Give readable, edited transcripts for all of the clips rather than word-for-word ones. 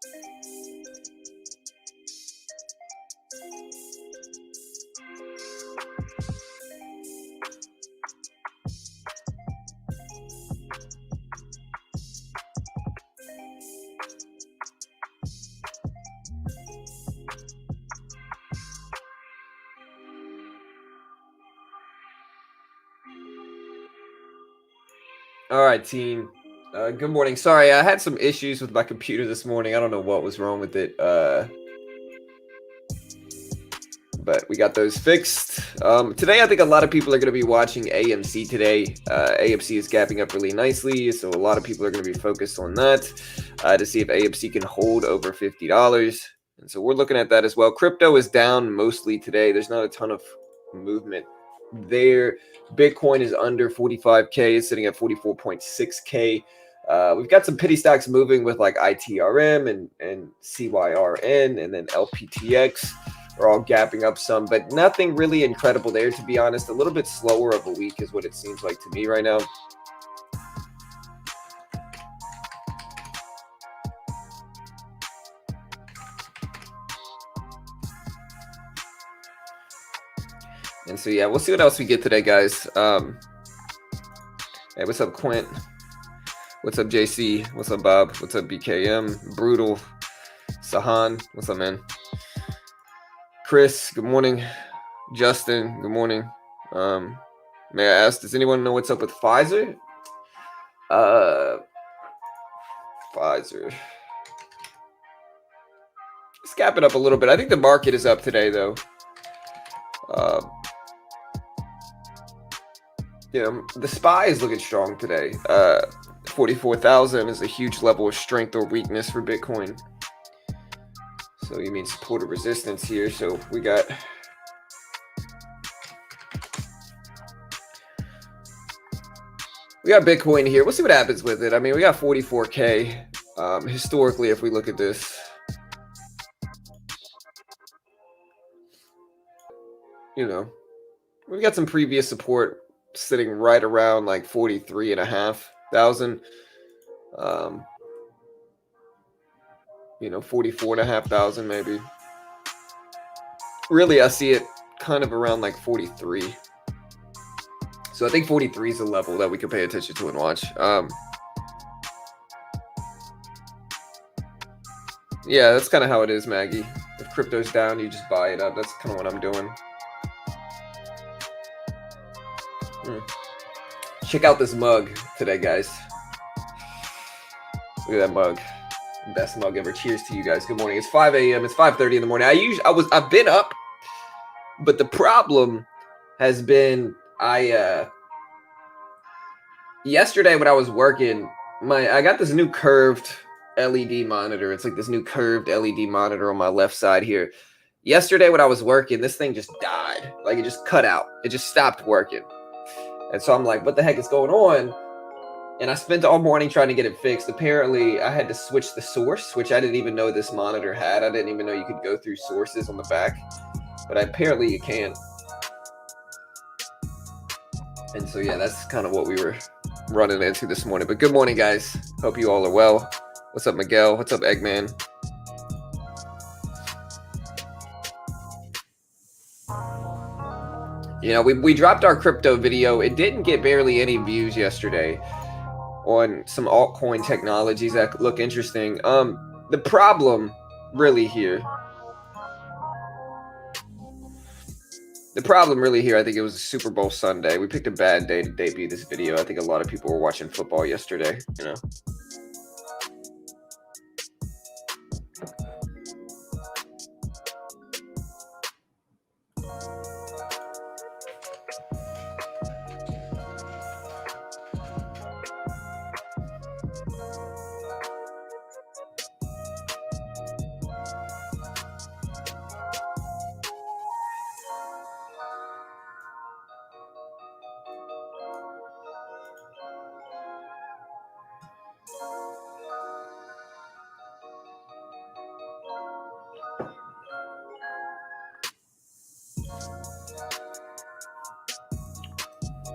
All right, team. Good morning. Sorry, I had some issues with my computer this morning. I don't know what was wrong with it, but we got those fixed. Today, I think a lot of people are going to be watching AMC today. AMC is gapping up really nicely, so a lot of people are going to be focused on that to see if AMC can hold over $50. And so we're looking at that as well. Crypto is down mostly today. There's not a ton of movement there. Bitcoin is under 45K, it's sitting at 44.6K. We've got some pity stocks moving with like ITRM and CYRN, and then LPTX are all gapping up some, but nothing really incredible there, to be honest. A little bit slower of a week is what it seems like to me right now. And so, yeah, we'll see what else we get today, guys. Hey, what's up, Quint? What's up, JC? What's up, Bob? What's up, BKM? Brutal. Sahan, what's up, man? Chris, good morning. Justin, good morning. May I ask, does anyone know what's up with Pfizer? Pfizer. Let's gap it up a little bit. I think the market is up today, though. The SPY is looking strong today. 44,000 is a huge level of strength or weakness for Bitcoin. So you mean support or resistance here. So we got Bitcoin here. We'll see what happens with it. I mean, we got 44K. Historically, if we look at this, we've got some previous support sitting right around like 43,500. 44,500 maybe. Really, I see it kind of around like 43. So I think 43 is a level that we can pay attention to and watch. Yeah, that's kind of how it is, Maggie. If crypto's down, you just buy it up. That's kind of what I'm doing. Check out this mug today, guys. Look at that mug. Best mug ever. Cheers to you guys. Good morning. It's 5 a.m. It's 5:30 in the morning. I've been up, but the problem has been yesterday when I was working, I got this new curved LED monitor. It's like this new curved LED monitor on my left side here. Yesterday when I was working, this thing just died. Like, it just cut out. It just stopped working. And so I'm like, what the heck is going on? And I spent all morning trying to get it fixed. Apparently, I had to switch the source, which I didn't even know this monitor had. I didn't even know you could go through sources on the back. But apparently you can. And so, yeah, that's kind of what we were running into this morning. But good morning, guys. Hope you all are well. What's up, Miguel? What's up, Eggman? We dropped our crypto video. It didn't get barely any views yesterday on some altcoin technologies that look interesting. The problem really here, I think it was a Super Bowl Sunday. We picked a bad day to debut this video. I think a lot of people were watching football yesterday,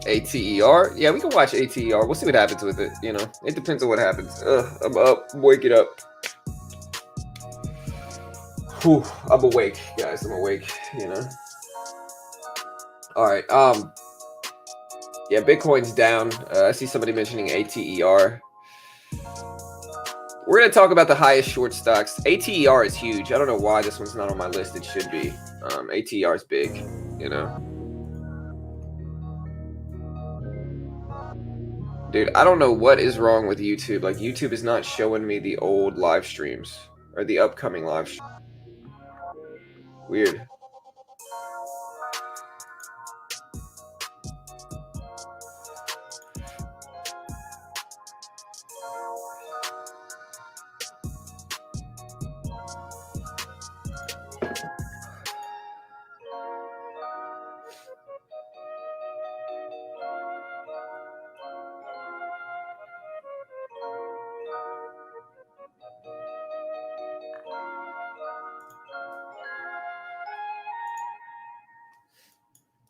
ATER. Yeah, we can watch ATER. We'll see what happens with it. It depends on what happens. I'm up. Wake it up. Whew, I'm awake, guys. I'm awake. You know. All right. Yeah, Bitcoin's down. I see somebody mentioning ATER. We're going to talk about the highest short stocks. ATER is huge. I don't know why this one's not on my list. It should be. ATER is big, you know. Dude, I don't know what is wrong with YouTube. Like, YouTube is not showing me the old live streams or the upcoming live streams. Weird.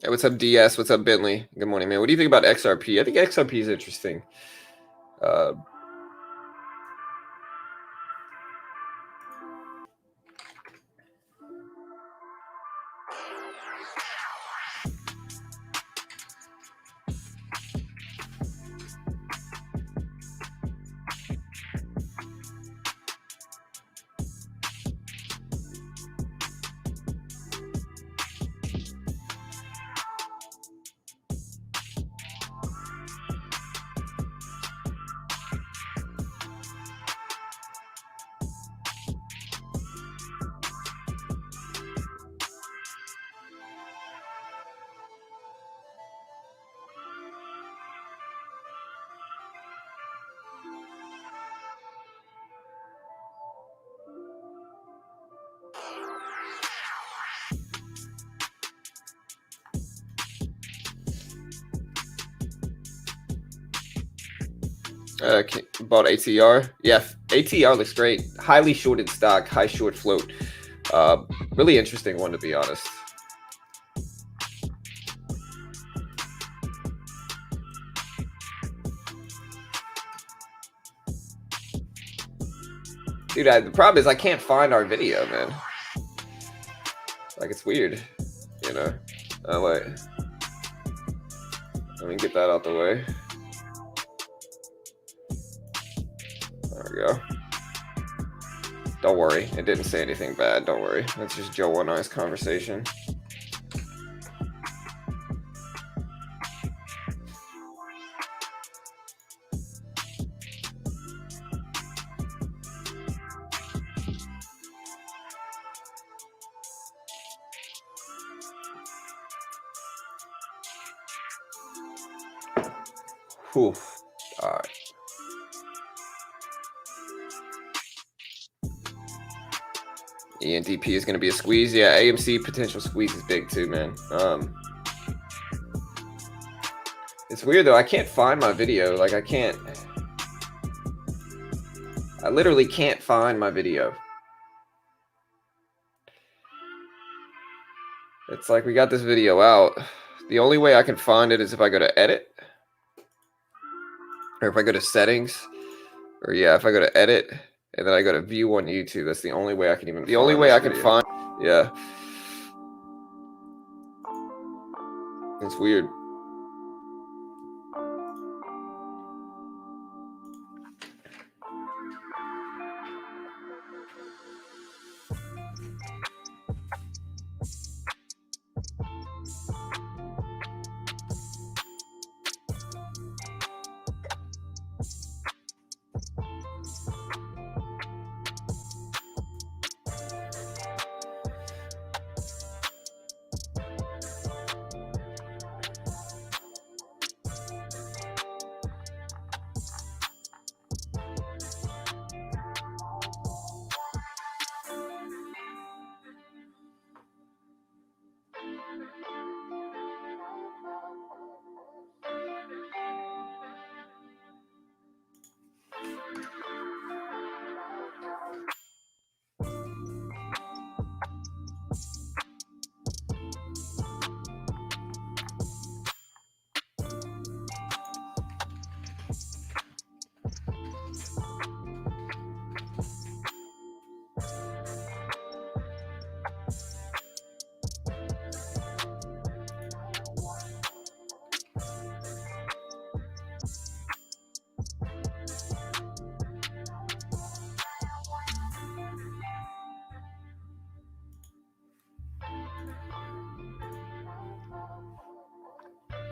Hey, what's up, DS? What's up, Bentley? Good morning, man. What do you think about XRP? I think XRP is interesting. Bought ATR. Yeah, ATR looks great. Highly shorted stock, high short float. Really interesting one, to be honest. Dude, the problem is I can't find our video, man. Like, it's weird, you know. Wait. Let me get that out the way. There we go. Don't worry, it didn't say anything bad. Don't worry. That's just Joe and I's conversation. Whew. All right. ENTP is going to be a squeeze. Yeah, AMC potential squeeze is big too, man. It's weird though. I can't find my video. Like, I literally can't find my video. It's like we got this video out. The only way I can find it is if I go to edit. Or if I go to settings. Or yeah, if I go to edit. And then I go to view on YouTube. That's the only way I can even. The only way I can find. Yeah. It's weird.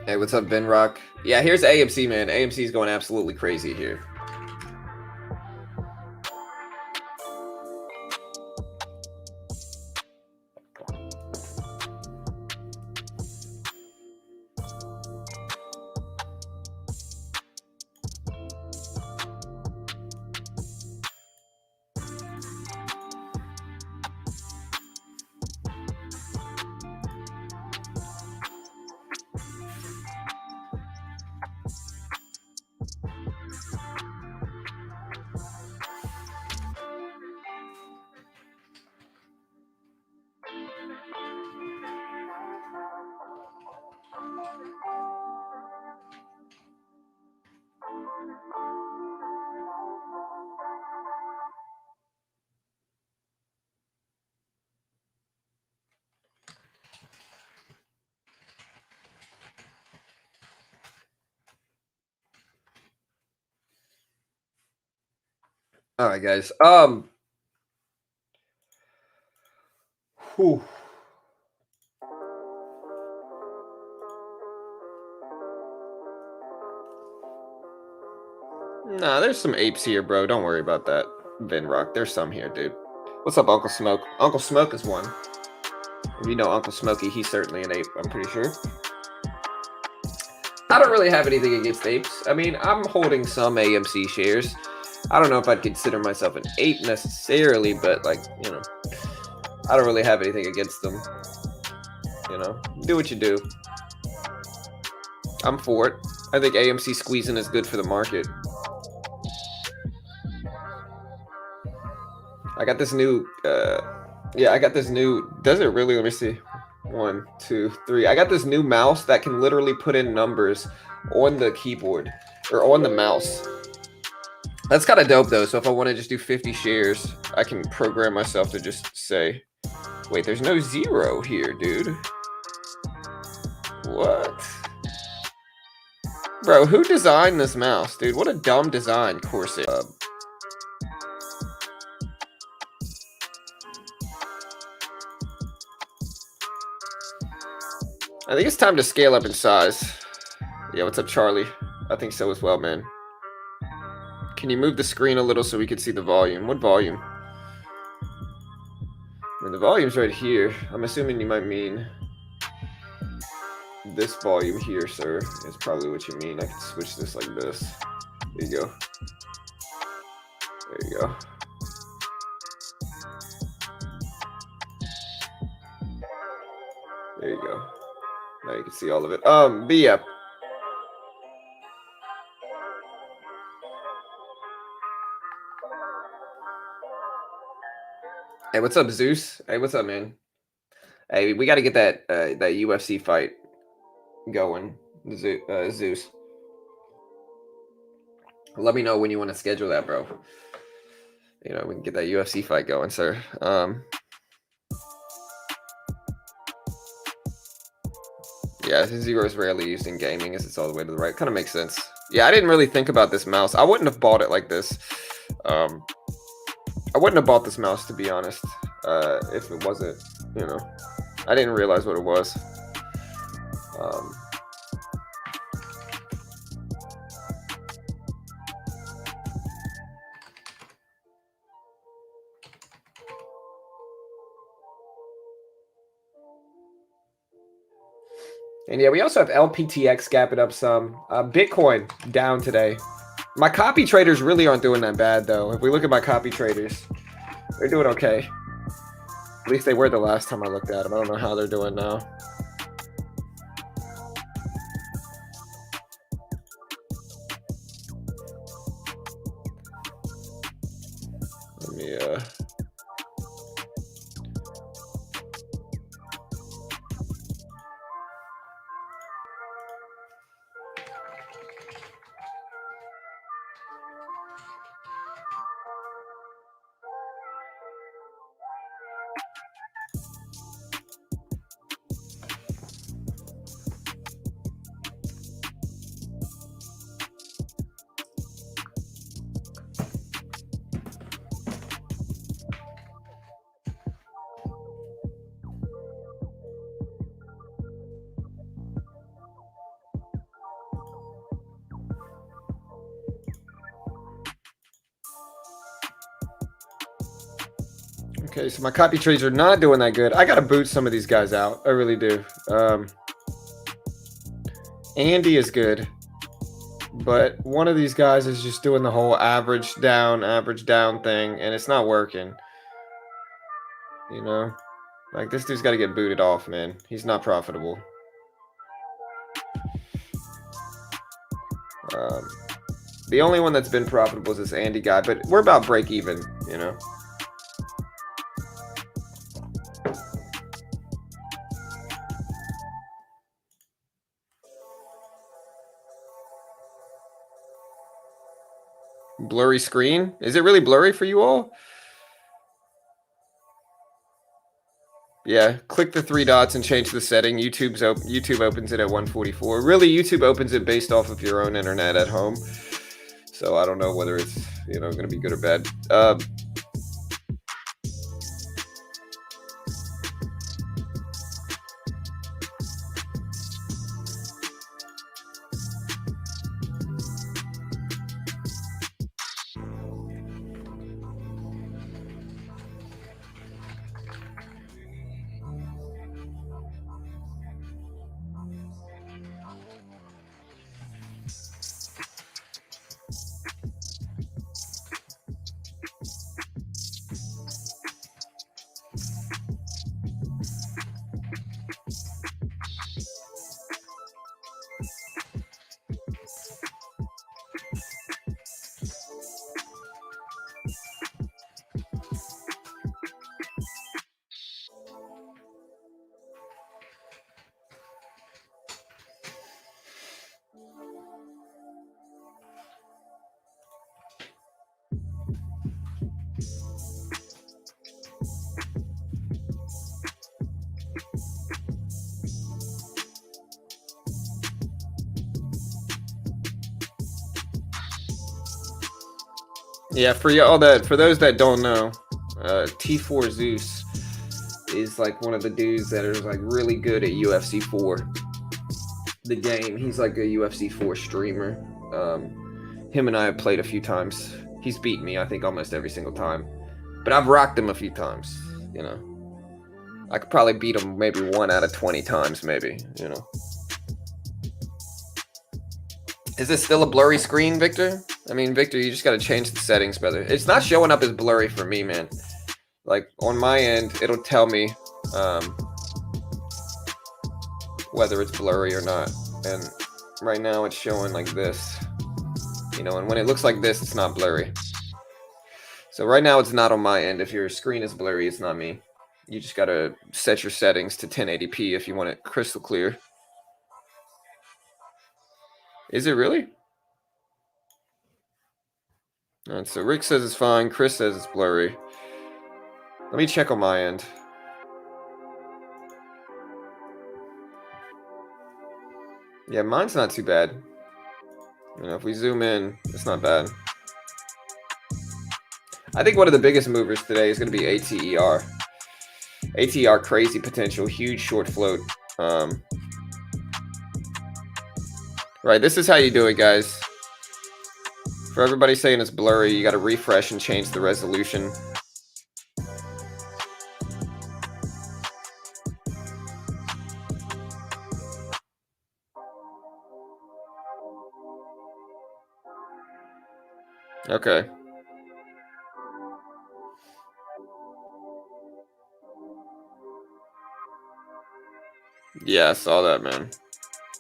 Hey, what's up, Ben Rock? Yeah, here's AMC, man. AMC is going absolutely crazy here. All right, guys. Whew. Nah, there's some apes here, bro. Don't worry about that, Ben Rock. There's some here, dude. What's up, Uncle Smoke? Uncle Smoke is one. If you know Uncle Smokey, he's certainly an ape, I'm pretty sure. I don't really have anything against apes. I mean, I'm holding some AMC shares. I don't know if I'd consider myself an ape necessarily, but like, you know, I don't really have anything against them. You know, do what you do. I'm for it. I think AMC squeezing is good for the market. I got this new, yeah, I got this new, does it really? Let me see. 1, 2, 3. I got this new mouse that can literally put in numbers on the keyboard or on the mouse. That's kind of dope though. So if I want to just do 50 shares, I can program myself to just say, wait, there's no 0 here, dude. What? Bro, who designed this mouse, dude? What a dumb design, Corsair. I think it's time to scale up in size. Yeah, what's up, Charlie? I think so as well, man. Can you move the screen a little so we can see the volume? What volume? I mean, the volume's right here. I'm assuming you might mean this volume here, sir. Is probably what you mean. I can switch this like this. There you go. There you go. There you go. Now you can see all of it. But yeah. Hey, what's up, Zeus? Hey, what's up, man? Hey, we got to get that that UFC fight going, Zeus. Let me know when you want to schedule that, bro. You know, we can get that UFC fight going, sir. Yeah, 0 is rarely used in gaming as it's all the way to the right. Kind of makes sense. Yeah, I didn't really think about this mouse. I wouldn't have bought it like this. I wouldn't have bought this mouse, to be honest, if it wasn't, you know, I didn't realize what it was. And yeah, we also have LPTX gapping up some. Bitcoin down today. My copy traders really aren't doing that bad, though. If we look at my copy traders, they're doing okay. At least they were the last time I looked at them. I don't know how they're doing now. Let me, Okay, so my copy trades are not doing that good. I gotta boot some of these guys out. I really do. Andy is good, but one of these guys is just doing the whole average down thing, and it's not working. You know, like this dude's got to get booted off, man. He's not profitable. The only one that's been profitable is this Andy guy, but we're about break even, you know. Blurry screen? Is it really blurry for you all? Yeah, click the 3 dots and change the setting. YouTube opens it at 144. Really, YouTube opens it based off of your own internet at home. So I don't know whether it's, you know, going to be good or bad. Yeah, for those that don't know, T4 Zeus is like one of the dudes that are like really good at UFC 4. The game. He's like a UFC 4 streamer. Him and I have played a few times. He's beat me, I think, almost every single time. But I've rocked him a few times, you know. I could probably beat him maybe 1 out of 20 times, maybe, you know. Is this still a blurry screen, Victor? I mean, Victor, you just got to change the settings, brother. It's not showing up as blurry for me, man. Like, on my end, it'll tell me whether it's blurry or not. And right now, it's showing like this. You know, and when it looks like this, it's not blurry. So right now, it's not on my end. If your screen is blurry, it's not me. You just got to set your settings to 1080p if you want it crystal clear. Is it really? All right, so Rick says it's fine. Chris says it's blurry. Let me check on my end. Yeah, mine's not too bad. You know, if we zoom in, it's not bad. I think one of the biggest movers today is going to be ATER. ATER crazy potential, huge short float. Right, this is how you do it, guys. For everybody saying it's blurry, you got to refresh and change the resolution. Okay. Yeah, I saw that, man.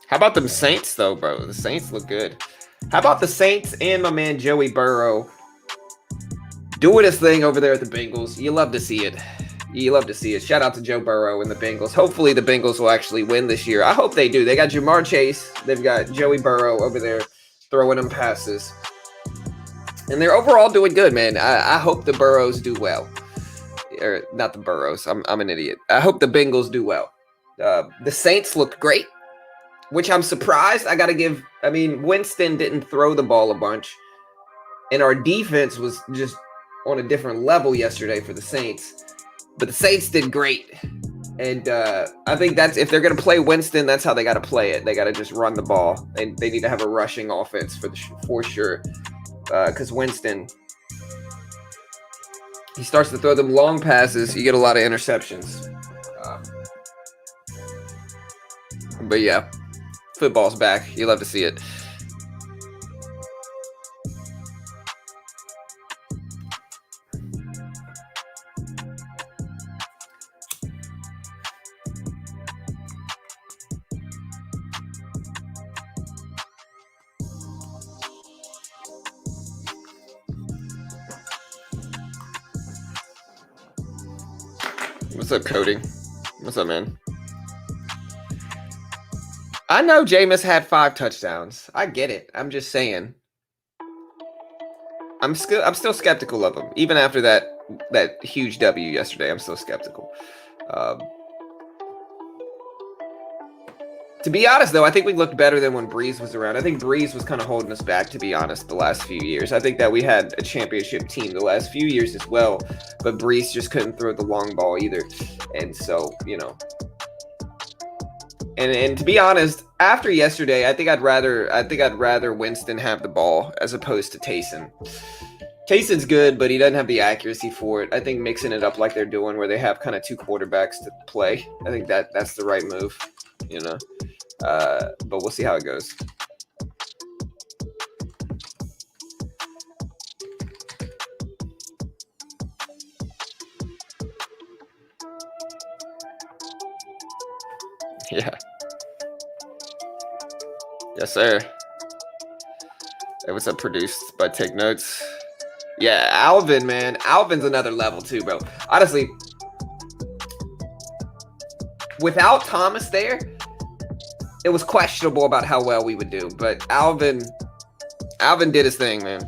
How about them Saints, though, bro? The Saints look good. How about the Saints and my man Joey Burrow doing his thing over there at the Bengals? You love to see it. You love to see it. Shout out to Joe Burrow and the Bengals. Hopefully the Bengals will actually win this year. I hope they do. They got Jamar Chase. They've got Joey Burrow over there throwing them passes. And they're overall doing good, man. I hope the Burrows do well. Or not the Burrows. I'm an idiot. I hope the Bengals do well. The Saints looked great, which I'm surprised. I mean, Winston didn't throw the ball a bunch. And our defense was just on a different level yesterday for the Saints. But the Saints did great. And I think that's, if they're going to play Winston, that's how they got to play it. They got to just run the ball. And they need to have a rushing offense for sure. Because Winston, he starts to throw them long passes, you get a lot of interceptions. But yeah, football's back. You love to see it. What's up, Cody? What's up, man? I know Jameis had 5 touchdowns. I get it. I'm just saying. I'm still skeptical of him. Even after that huge W yesterday, I'm still skeptical. To be honest, though, I think we looked better than when Breeze was around. I think Breeze was kind of holding us back, to be honest, the last few years. I think that we had a championship team the last few years as well, but Breeze just couldn't throw the long ball either. And so, you know. And to be honest, after yesterday, I think I'd rather Winston have the ball as opposed to Taysom. Taysom's good, but he doesn't have the accuracy for it. I think mixing it up like they're doing, where they have kind of 2 quarterbacks to play, I think that's the right move, you know. But we'll see how it goes. Yeah. Yes, sir. Hey, what's up? Produced by Take Notes. Yeah, Alvin, man. Alvin's another level too, bro. Honestly, without Thomas there, it was questionable about how well we would do. But Alvin did his thing, man.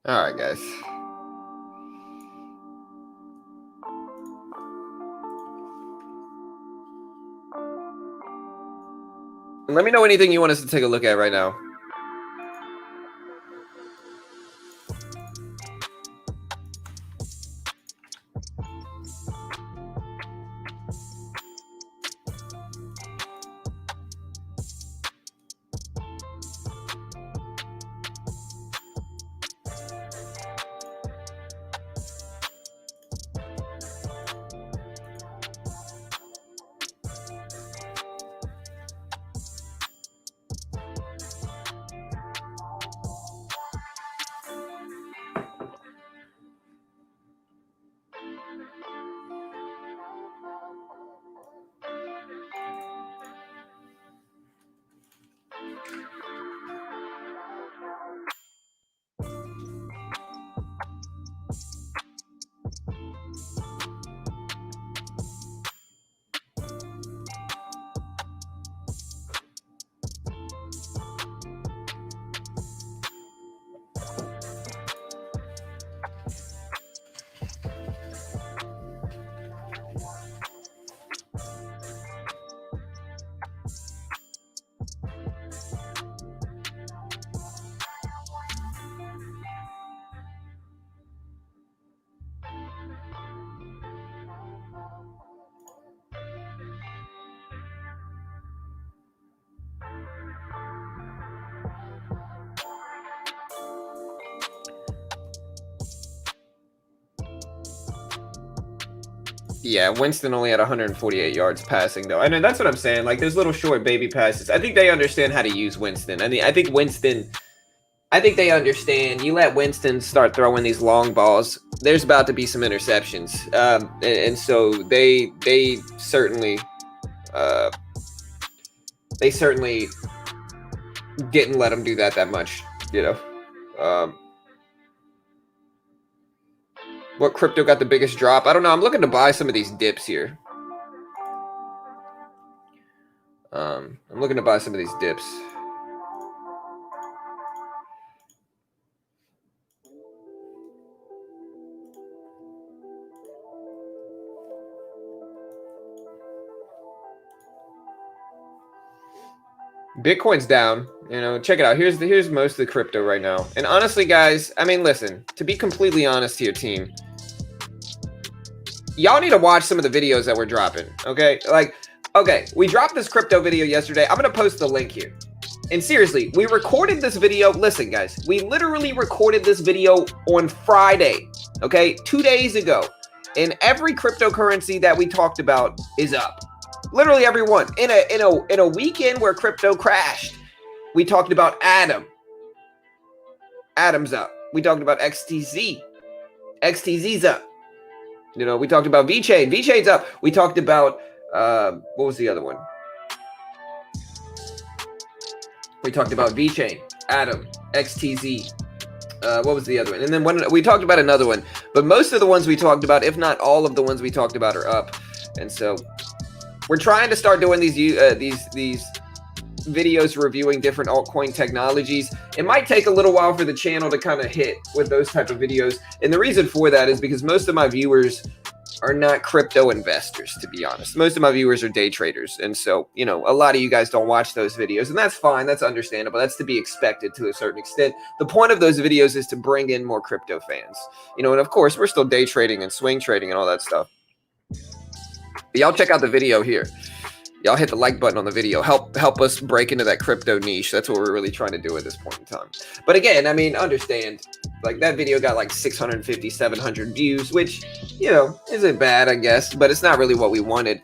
All right, guys. And let me know anything you want us to take a look at right now. Yeah, Winston only had 148 yards passing, though. And that's what I'm saying. Like, those little short baby passes. I think they understand how to use Winston. I mean, I think they understand. You let Winston start throwing these long balls, there's about to be some interceptions. And so they certainly They certainly didn't let them do that much, you know. What crypto got the biggest drop? I don't know. I'm looking to buy some of these dips here. I'm looking to buy some of these dips. Bitcoin's down, you know, check it out. Here's most of the crypto right now. And honestly, guys, I mean, listen, to be completely honest here, team, y'all need to watch some of the videos that we're dropping, okay? Like, okay, we dropped this crypto video yesterday. I'm going to post the link here. And seriously, we recorded this video. Listen, guys, we literally recorded this video on Friday, okay? 2 days ago. And every cryptocurrency that we talked about is up. Literally everyone. In a weekend where crypto crashed, we talked about Atom. Atom's up. We talked about XTZ. XTZ's up. You know, we talked about VeChain. VeChain's up. We talked about what was the other one? We talked about VeChain, Atom, XTZ. What was the other one? And then we talked about another one. But most of the ones we talked about, if not all of the ones we talked about, are up. And so we're trying to start doing these videos reviewing different altcoin technologies. It might take a little while for the channel to kind of hit with those type of videos. And the reason for that is because most of my viewers are not crypto investors, to be honest. Most of my viewers are day traders. And so, you know, a lot of you guys don't watch those videos, and that's fine. That's understandable. That's to be expected to a certain extent. The point of those videos is to bring in more crypto fans, you know, and of course we're still day trading and swing trading and all that stuff. But y'all check out the video here. Y'all hit the like button on the video. Help us break into that crypto niche. That's what we're really trying to do at this point in time. But again, I mean, understand, like that video got like 650, 700 views, which, you know, isn't bad, I guess, but it's not really what we wanted.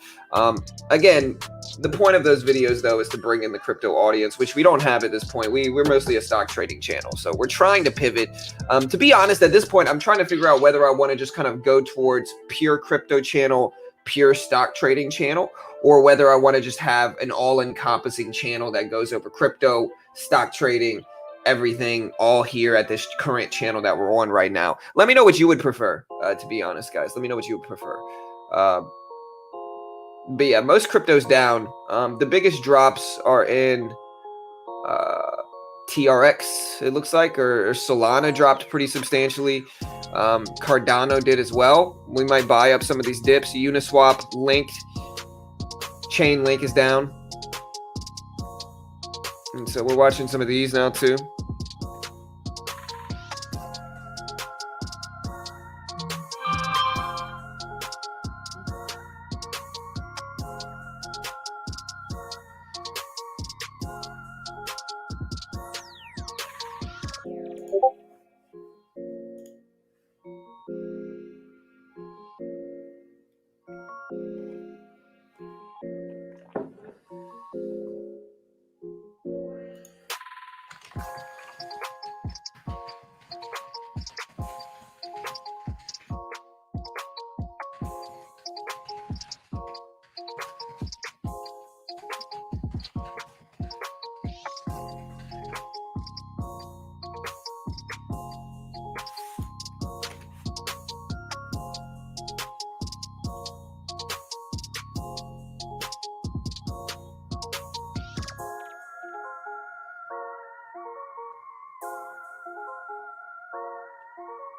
Again, the point of those videos, though, is to bring in the crypto audience, which we don't have at this point. We're mostly a stock trading channel. So we're trying to pivot. To be honest, at this point, I'm trying to figure out whether I want to just kind of go towards pure crypto channel, pure stock trading channel, or whether I want to just have an all-encompassing channel that goes over crypto, stock trading, everything, all here at this current channel that we're on right now. Let me know what you would prefer, to be honest, guys. Let me know what you would prefer. But yeah, most crypto's down. The biggest drops are in TRX, it looks like, or Solana dropped pretty substantially. Cardano did as well. We might buy up some of these dips. Uniswap, Linked, Chainlink is down. And so we're watching some of these now too.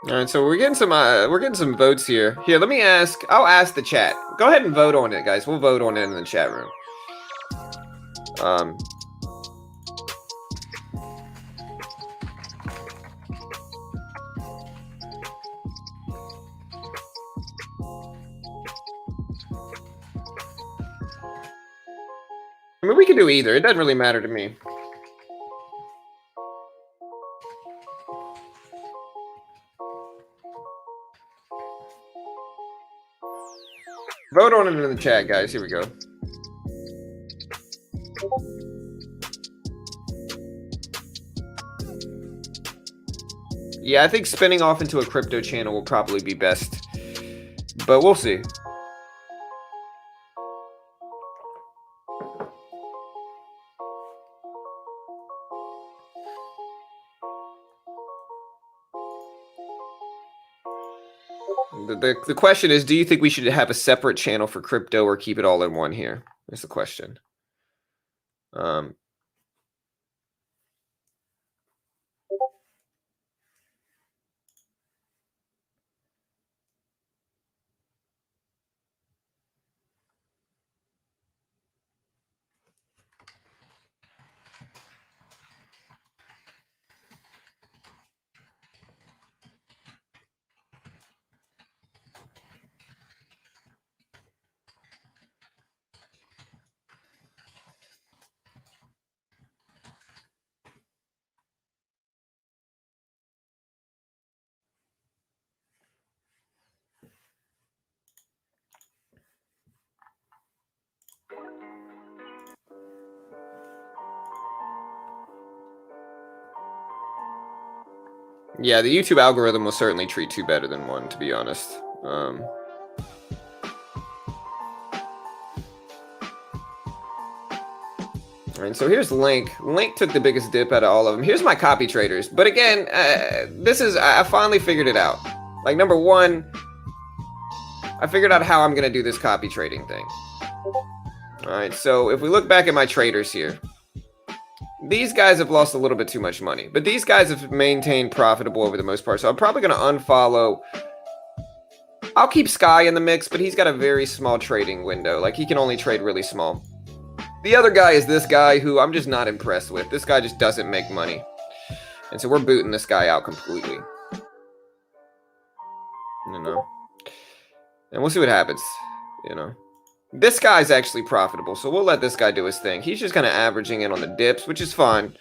All right, so we're getting some votes here. Here, let me ask. I'll ask the chat. Go ahead and vote on it, guys. We'll vote on it in the chat room. I mean, we can do either. It doesn't really matter to me. Vote on it in the chat, guys. Here we go. Yeah, I think spinning off into a crypto channel will probably be best, but we'll see. The question is, do you think we should have a separate channel for crypto or keep it all in one here? That's the question. Yeah, the YouTube algorithm will certainly treat two better than one, to be honest. And so here's Link. Link took the biggest dip out of all of them. Here's my copy traders. But again, I finally figured it out. Like, number one, I figured out how I'm going to do this copy trading thing. All right, so if we look back at my traders here, these guys have lost a little bit too much money, but these guys have maintained profitable over the most part. So I'm probably going to unfollow. I'll keep Sky in the mix, but he's got a very small trading window. Like, he can only trade really small. The other guy is this guy who I'm just not impressed with. This guy just doesn't make money. And so we're booting this guy out completely. You know. And we'll see what happens. You know. This guy's actually profitable, so we'll let this guy do his thing. He's just kind of averaging in on the dips, which is fine.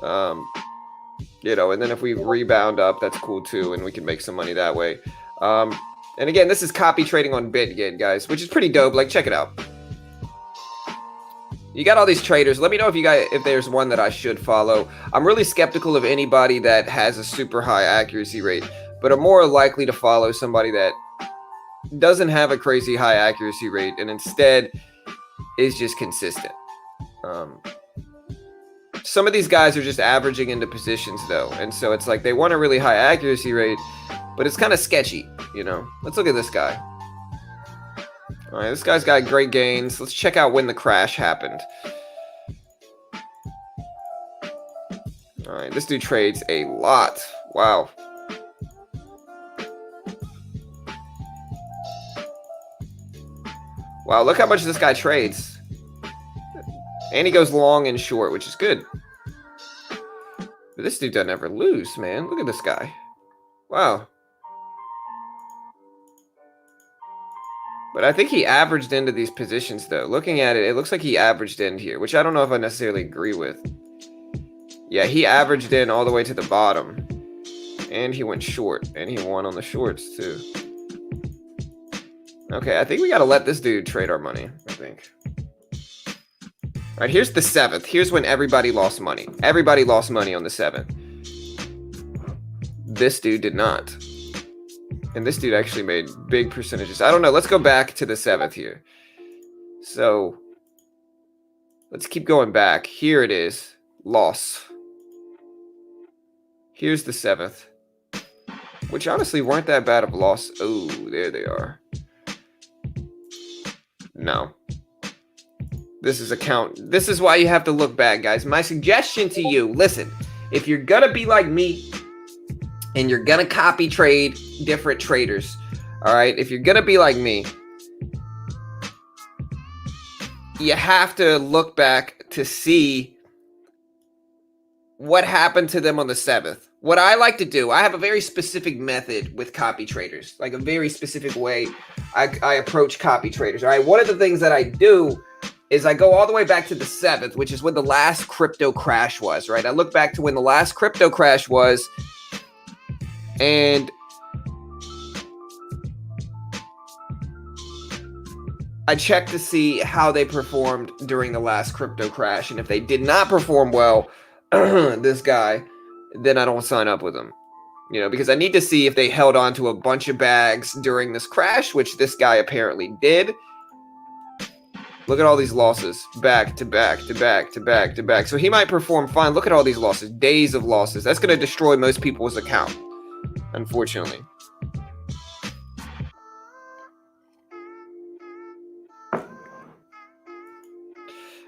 You know, and then if we rebound up, that's cool too, and we can make some money that way. And again, this is copy trading on BitGet, guys, which is pretty dope. Like, check it out. You got all these traders. Let me know if there's one that I should follow. I'm really skeptical of anybody that has a super high accuracy rate, but I'm more likely to follow somebody that doesn't have a crazy high accuracy rate and instead is just consistent. Some of these guys are just averaging into positions though, and so it's like they want a really high accuracy rate, but it's kind of sketchy, you know. Let's look at this guy. All right, this guy's got great gains. Let's check out when the crash happened. All right, this dude trades a lot. Wow. Wow, look how much this guy trades. And he goes long and short, which is good. But this dude doesn't ever lose, man. Look at this guy. Wow. But I think he averaged into these positions, though. Looking at it, it looks like he averaged in here, which I don't know if I necessarily agree with. Yeah, he averaged in all the way to the bottom. And he went short. And he won on the shorts, too. Okay, I think we got to let this dude trade our money, I think. All right, here's the 7th. Here's when everybody lost money. Everybody lost money on the 7th. This dude did not. And this dude actually made big percentages. I don't know. Let's go back to the 7th here. So let's keep going back. Here it is. Loss. Here's the 7th. Which honestly weren't that bad of a loss. Oh, there they are. No. This is a count. This is why you have to look back, guys. My suggestion to you, listen, if you're going to be like me and you're going to copy trade different traders, all right, if you're going to be like me, you have to look back to see what happened to them on the 7th. What I like to do, I have a very specific method with copy traders, like a very specific way I approach copy traders. All right, one of the things that I do is I go all the way back to the 7th, which is when the last crypto crash was, right? I look back to when the last crypto crash was, and I check to see how they performed during the last crypto crash. And if they did not perform well, this guy, then I don't sign up with them. You know, because I need to see if they held on to a bunch of bags during this crash, which this guy apparently did. Look at all these losses, back to back to back to back to back. So he might perform fine. Look at all these losses, days of losses. That's going to destroy most people's account, unfortunately.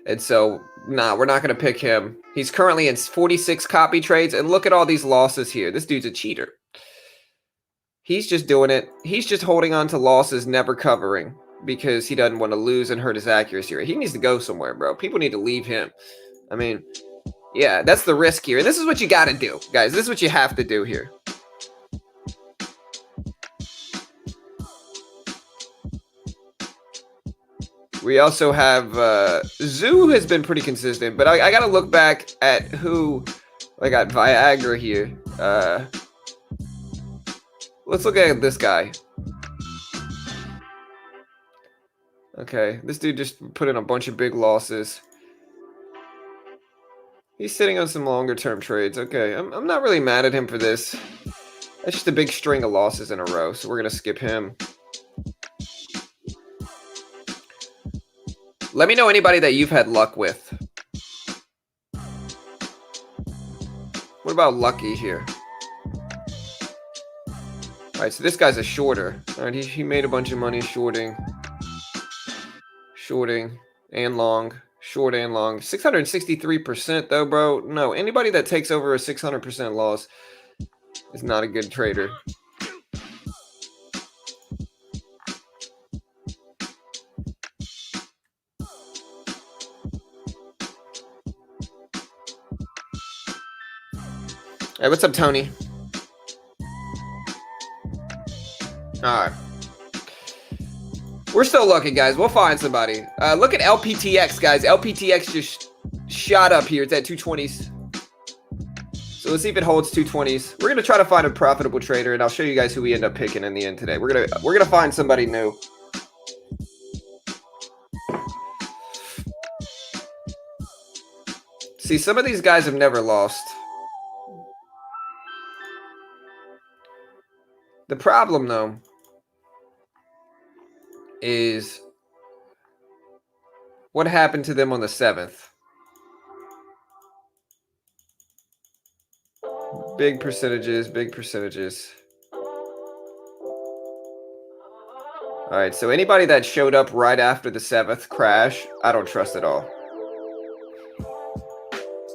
And so, nah, we're not going to pick him. He's currently in 46 copy trades. And look at all these losses here. This dude's a cheater. He's just doing it. He's just holding on to losses, never covering, because he doesn't want to lose and hurt his accuracy rate. He needs to go somewhere, bro. People need to leave him. I mean, yeah, that's the risk here. And this is what you got to do, guys. This is what you have to do here. We also have Zoo has been pretty consistent, but I got to look back at who I got Viagra here. Let's look at this guy. Okay, this dude just put in a bunch of big losses. He's sitting on some longer term trades. Okay, I'm not really mad at him for this. That's just a big string of losses in a row, so we're going to skip him. Let me know anybody that you've had luck with. What about Lucky here? All right, so this guy's a shorter. All right, he made a bunch of money shorting and long. Short and long. 663% though, bro. No, anybody that takes over a 600% loss is not a good trader. Hey, what's up, Tony? All right. We're still looking, guys. We'll find somebody. Look at LPTX, guys. LPTX just shot up here. It's at 220s. So let's see if it holds 220s. We're gonna try to find a profitable trader, and I'll show you guys who we end up picking in the end today. We're gonna find somebody new. See, some of these guys have never lost. The problem, though, is what happened to them on the 7th. Big percentages, big percentages. All right, so anybody that showed up right after the 7th crash, I don't trust at all.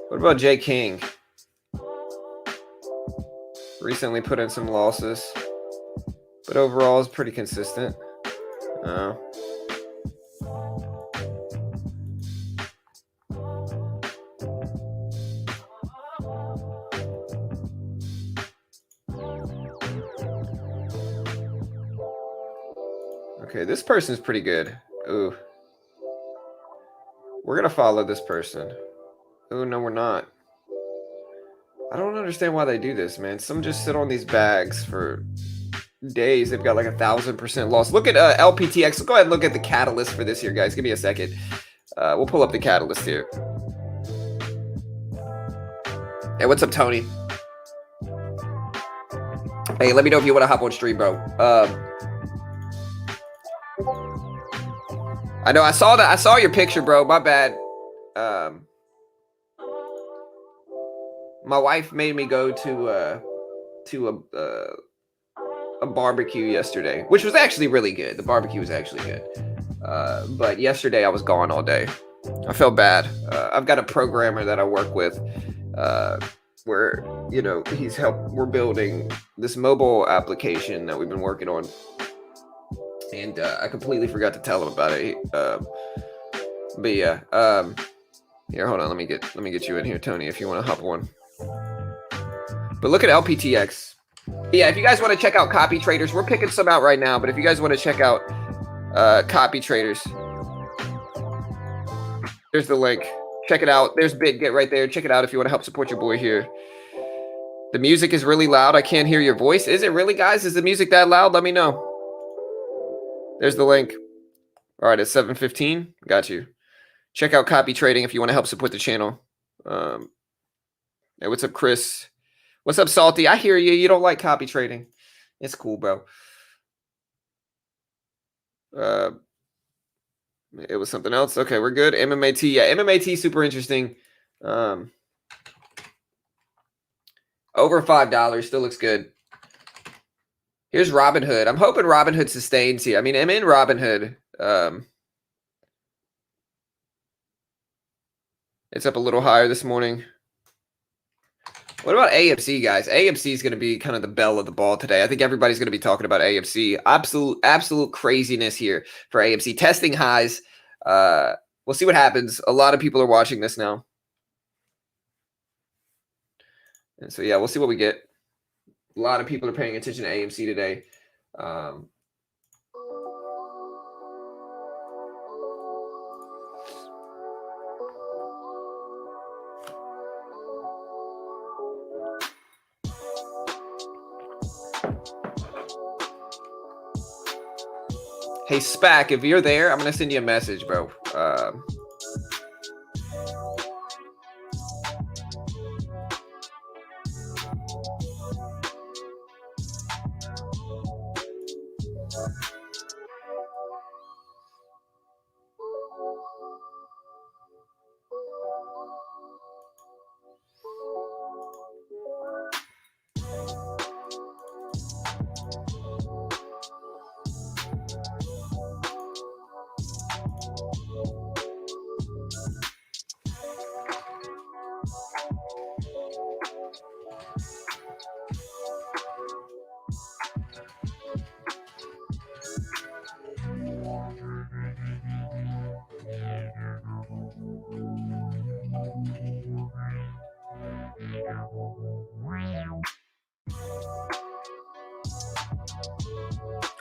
What about Jay King? Recently put in some losses, but overall is pretty consistent. Okay, this person's pretty good. Ooh. We're going to follow this person. Ooh, no, we're not. I don't understand why they do this, man. Some just sit on these bags for days. They've got like 1,000% loss. Look at LPTX. Let's go ahead and look at the catalyst for this here, guys. Give me a second. We'll pull up the catalyst here. Hey, what's up, Tony? Hey, let me know if you want to hop on stream, bro. I know I saw that. I saw your picture, bro. My bad. My wife made me go to a barbecue yesterday, which was actually really good. The barbecue was actually good. But yesterday I was gone all day. I felt bad. I've got a programmer that I work with, where, you know, we're building this mobile application that we've been working on. And I completely forgot to tell him about it. But yeah, here, hold on. Let me get you in here, Tony, if you want to hop on. But look at LPTX. Yeah, if you guys want to check out copy traders, we're picking some out right now. But if you guys want to check out copy traders, there's the link. Check it out. There's BitGet right there. Check it out if you want to help support your boy here. The music is really loud. I can't hear your voice. Is it really, guys? Is the music that loud? Let me know. There's the link. All right, it's 7:15. Got you. Check out copy trading if you want to help support the channel. Hey, what's up, Chris? What's up, Salty? I hear you. You don't like copy trading. It's cool, bro. It was something else. Okay, we're good. MMAT. Yeah, MMAT, super interesting. Over $5. Still looks good. Here's Robinhood. I'm hoping Robinhood sustains here. I mean, I'm in Robinhood. It's up a little higher this morning. What about AMC, guys? AMC is going to be kind of the belle of the ball today. I think everybody's going to be talking about AMC. Absolute craziness here for AMC. Testing highs. We'll see what happens. A lot of people are watching this now. And so, yeah, we'll see what we get. A lot of people are paying attention to AMC today. Hey, SPAC, if you're there, I'm going to send you a message, bro.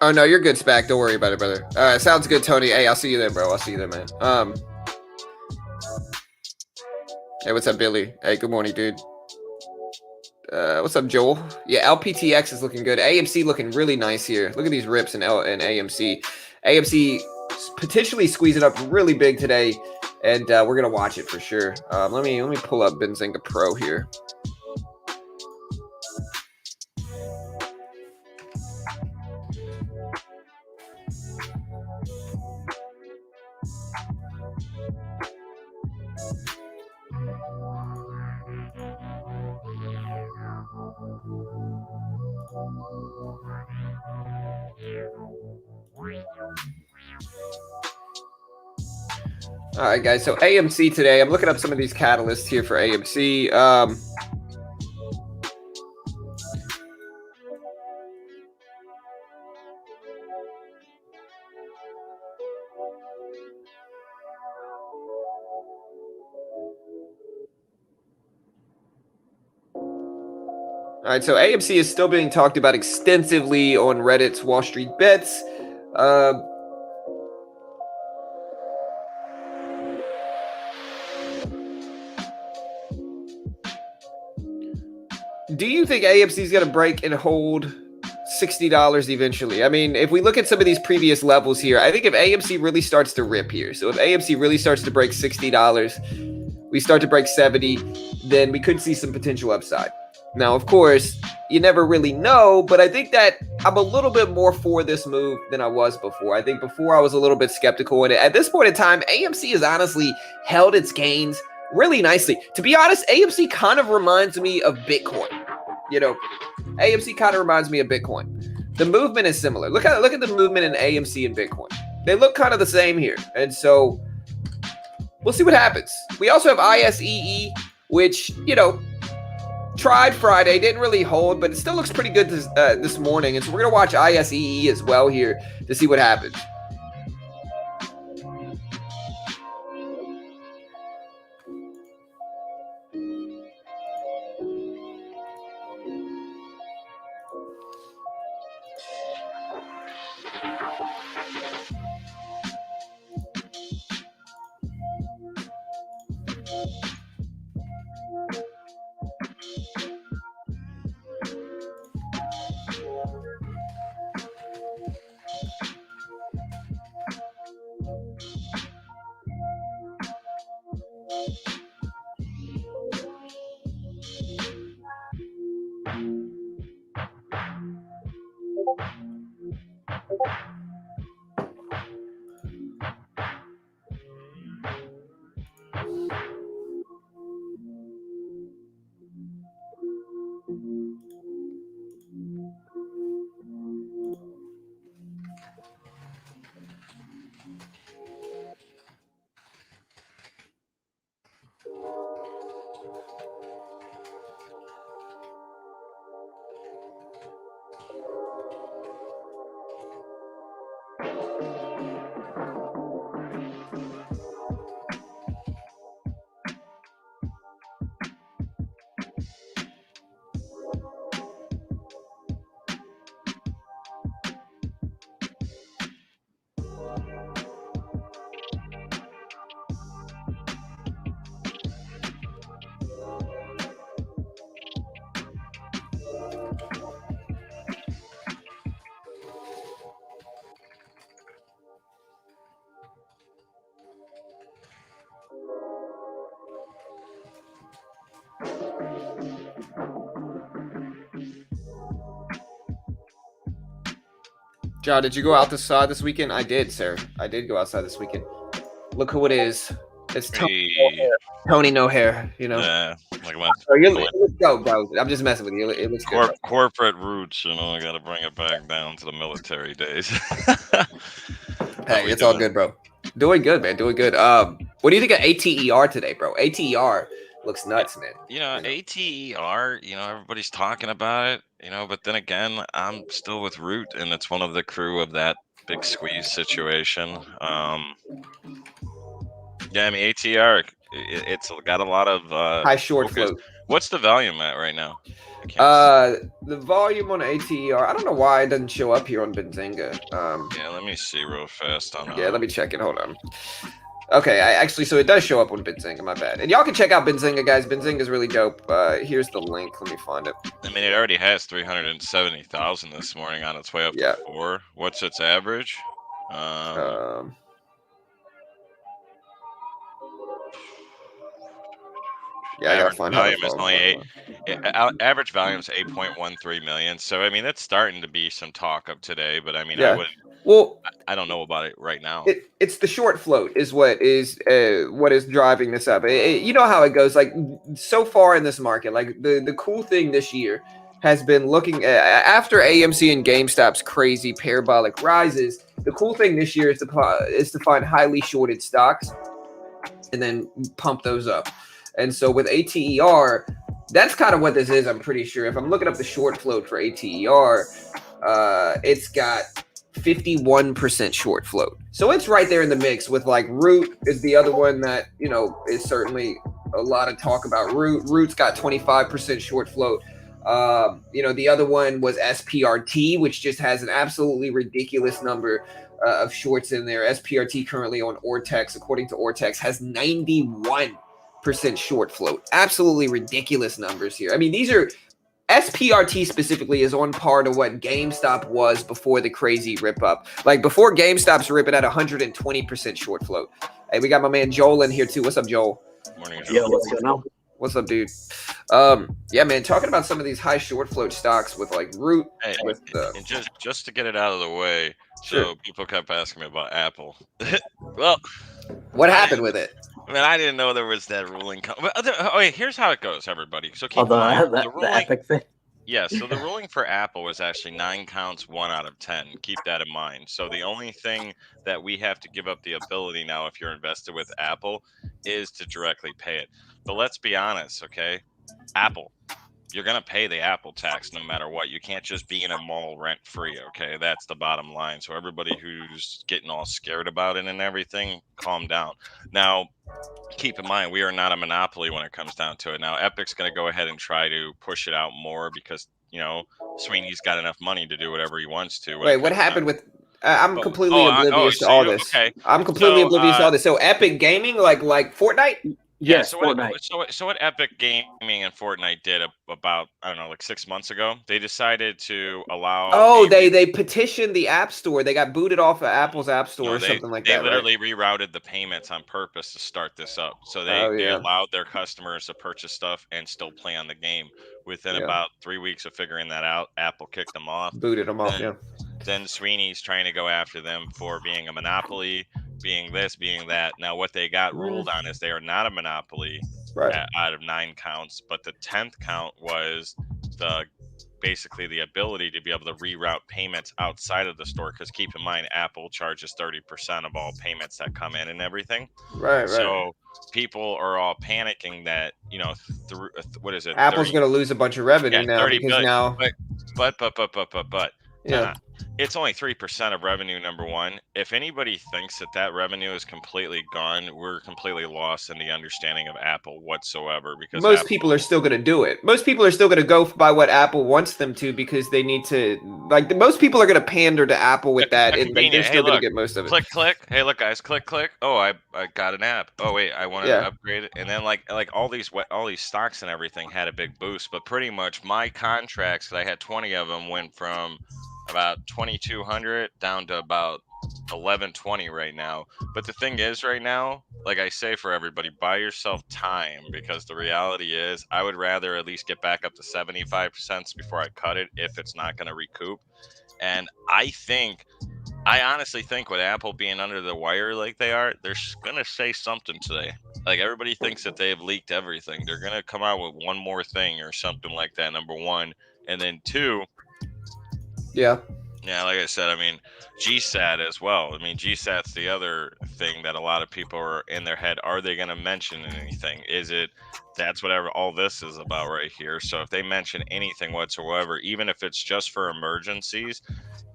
Oh, no, you're good, SPAC. Don't worry about it, brother. All right, sounds good, Tony. Hey, I'll see you there, bro. I'll see you there, man. Hey, what's up, Billy? Hey, good morning, dude. What's up, Joel? Yeah, LPTX is looking good. AMC looking really nice here. Look at these rips in AMC. AMC potentially squeezing up really big today, and we're gonna watch it for sure. Let me pull up Benzinga Pro here. All right, guys. So AMC today, I'm looking up some of these catalysts here for AMC. All right, so AMC is still being talked about extensively on Reddit's Wall Street Bets. Do you think AMC is going to break and hold $60 eventually? I mean, if we look at some of these previous levels here, I think if AMC really starts to rip here, so if AMC really starts to break $60, we start to break 70, then we could see some potential upside. Now, of course, you never really know, but I think that I'm a little bit more for this move than I was before. I think before I was a little bit skeptical, and at this point in time, AMC has honestly held its gains really nicely. To be honest, AMC kind of reminds me of Bitcoin. You know, AMC kind of reminds me of Bitcoin. The movement is similar. Look at the movement in AMC and Bitcoin. They look kind of the same here. And so we'll see what happens. We also have ISEE, which, you know, tried Friday, didn't really hold, but it still looks pretty good this morning. And so we're going to watch ISEE as well here to see what happens. John, did you go outside this weekend? I did, sir. I did go outside this weekend. Look who it is. It's Tony. Hey, Tony No Hair. You know. like my, Oh, let's go, bro. I'm just messing with you. It looks good. corporate roots, I got to bring it back down to the military days. Hey, it's all good, bro. Doing good, man. Doing good. What do you think of ATER today, bro? ATER looks nuts, man. ATER, everybody's talking about it, but then again, I'm still with Root, and it's one of the crew of that big squeeze situation. Yeah, I mean, ATER, it's got a lot of high short float. What's the volume at right now? The volume on ATER, I don't know why it doesn't show up here on Benzinga. Yeah, let me see real fast on. Yeah, let me check it. Hold on. Okay, so it does show up on Benzinga. My bad. And y'all can check out Benzinga, guys. Benzinga is really dope. Here's the link. Let me find it. I mean, it already has 370,000 this morning on its way up to 4. What's its average? Yeah, I gotta find volume is only average volume is 8.13 million. So I mean, that's starting to be some talk of today. But I mean, I don't know about it right now. It's the short float is what is driving this up. You know how it goes. Like so far in this market, like the cool thing this year has been looking at, after AMC and GameStop's crazy parabolic rises. The cool thing this year is to find highly shorted stocks and then pump those up. And so with ATER, that's kind of what this is, I'm pretty sure. If I'm looking up the short float for ATER, it's got 51% short float. So it's right there in the mix with like Root is the other one that, is certainly a lot of talk about Root. Root's got 25% short float. The other one was SPRT, which just has an absolutely ridiculous number of shorts in there. SPRT currently on Ortex, according to Ortex, has 91% short float. Absolutely ridiculous numbers here. I mean, these are SPRT specifically is on par to what GameStop was before the crazy rip up. Like before GameStop's rip, it had 120% short float. Hey, we got my man Joel in here too. What's up, Joel? Morning, Joel. Yo, what's going on? What's up, dude? Yeah, man, talking about some of these high short float stocks with like Root. And just to get it out of the way, sure. So people kept asking me about Apple. Well, what happened with it? I mean, I didn't know there was that ruling. Here's how it goes, everybody. So keep in mind, the ruling, Epic thing. Yeah, so the ruling for Apple was actually 9 counts, 1 out of 10. Keep that in mind. So the only thing that we have to give up the ability now, if you're invested with Apple, is to directly pay it. But let's be honest, okay? Apple, you're going to pay the Apple tax no matter what. You can't just be in a mall rent-free, okay? That's the bottom line. So everybody who's getting all scared about it and everything, calm down. Now, keep in mind, we are not a monopoly when it comes down to it. Now, Epic's going to go ahead and try to push it out more because, Sweeney's got enough money to do whatever he wants to. Wait, what happened with... I'm completely oblivious to all this. Okay. I'm completely oblivious to all this. So Epic Gaming, like Fortnite? Yeah, so what Epic Gaming and Fortnite did about, I don't know, like 6 months ago, they decided to allow... Oh, they petitioned the App Store. They got booted off of Apple's App Store something like that, They literally rerouted the payments on purpose to start this up. So they allowed their customers to purchase stuff and still play on the game. Within about 3 weeks of figuring that out, Apple kicked them off. Booted them off, Then Sweeney's trying to go after them for being a monopoly, being this, being that. Now, what they got ruled on is they are not a monopoly out of 9 counts, but the 10th count was basically the ability to be able to reroute payments outside of the store. Because keep in mind, Apple charges 30% of all payments that come in and everything. Right. So people are all panicking that what is it? Apple's going to lose a bunch of revenue now because now. But. Yeah. It's only 3% of revenue, number one. If anybody thinks that revenue is completely gone, we're completely lost in the understanding of Apple whatsoever. Because most people are still going to do it. Most people are still going to go by what Apple wants them to because they need to. Like most people are going to pander to Apple with that, and they're still going to get most of it. Click. Hey, look, guys, click. Oh, I got an app. Oh, wait, I want to upgrade it. And then like all these stocks and everything had a big boost, but pretty much my contracts, because I had 20 of them, went from about 2,200 down to about 1120 right now. But the thing is, right now, like I say for everybody, buy yourself time, because the reality is I would rather at least get back up to 75% before I cut it if it's not going to recoup. And I honestly think with Apple being under the wire like they are, they're going to say something today. Like everybody thinks that they have leaked everything. They're going to come out with one more thing or something like that, number one. And then two, Yeah. yeah, like I said, I mean, GSAT as well. I mean, GSAT's the other thing that a lot of people are in their head. Are they going to mention anything? That's whatever all this is about right here. So if they mention anything whatsoever, even if it's just for emergencies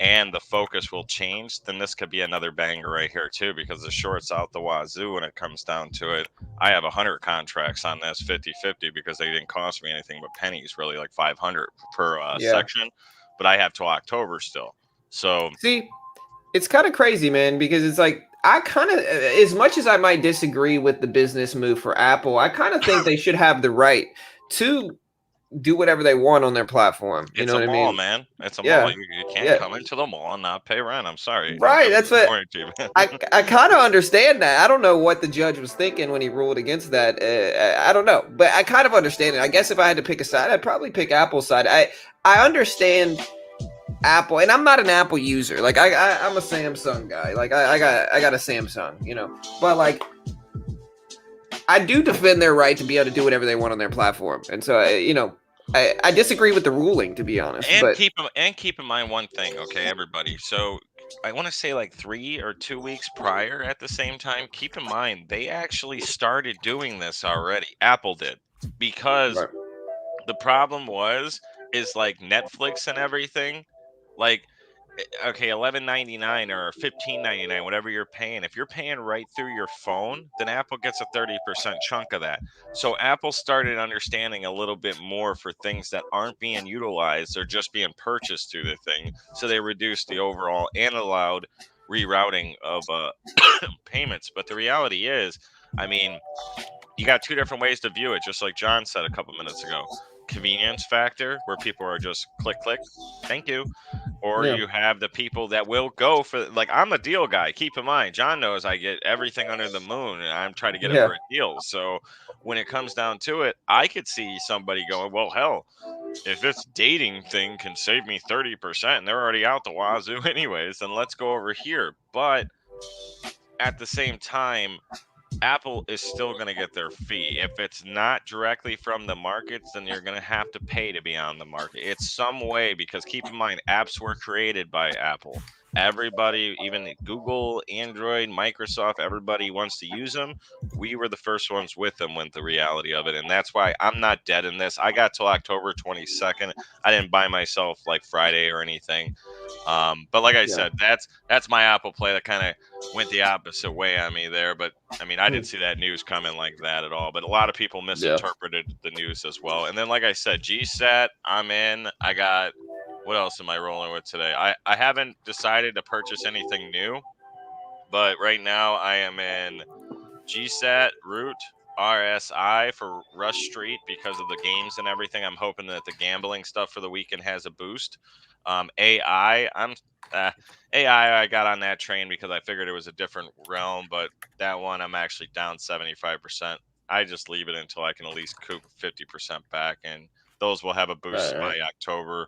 and the focus will change, then this could be another banger right here too, because the short's out the wazoo when it comes down to it. I have 100 contracts on this 50-50 because they didn't cost me anything but pennies, really, like 500 per Yeah. section. But I have till October still. So See, it's kind of crazy, man, because it's like I kind of, as much as I might disagree with the business move for Apple, I kind of think they should have the right to do whatever they want on their platform. You it's know a what I mall, mean? man. It's a Yeah. mall. You can't Yeah. come into the mall and not pay rent. I'm sorry. Right. That's what I I kind of understand that. I don't know what the judge was thinking when he ruled against that. I don't know, but I kind of understand it. I guess if I had to pick a side, I'd probably pick Apple's side. I understand Apple, and I'm not an Apple user. Like I'm a Samsung guy. Like I got a Samsung, you know. But like I do defend their right to be able to do whatever they want on their platform. And so I disagree with the ruling, to be honest. And But keep in mind one thing, okay, everybody. So I want to say like 3 or 2 weeks prior, at the same time, keep in mind they actually started doing this already. Apple did, because right. the problem is like Netflix and everything. Like, okay, $11.99 or $15.99, whatever you're paying. If you're paying right through your phone, then Apple gets a 30% chunk of that. So Apple started understanding a little bit more for things that aren't being utilized; they're just being purchased through the thing. So they reduced the overall and allowed rerouting of payments. But the reality is, I mean, you got two different ways to view it, just like John said a couple minutes ago. Convenience factor, where people are just click, thank you. Or Yeah. you have the people that will go for, like, I'm a deal guy. Keep in mind, John knows I get everything under the moon, and I'm trying to get it Yeah. for a deal. So when it comes down to it, I could see somebody going, well, hell, if this dating thing can save me 30% and they're already out the wazoo anyways, then let's go over here. But at the same time, Apple is still going to get their fee. If it's not directly from the markets, then you're going to have to pay to be on the market. It's some way, because keep in mind, apps were created by Apple. Everybody, even Google, Android, Microsoft, everybody wants to use them. We were the first ones with them, with the reality of it. And that's why I'm not dead in this. I got till October 22nd. I didn't buy myself like Friday or anything. But like I said, that's my Apple play that kind of went the opposite way on me there. But I mean, I didn't see that news coming like that at all. But a lot of people misinterpreted the news as well. And then, like I said, GSAT, I'm in. I got, what else am I rolling with today? I haven't decided to purchase anything new, but right now I am in GSAT, Root, RSI for Rush Street because of the games and everything. I'm hoping that the gambling stuff for the weekend has a boost. AI, AI, I got on that train because I figured it was a different realm, but that one I'm actually down 75%. I just leave it until I can at least coop 50% back, and those will have a boost by October.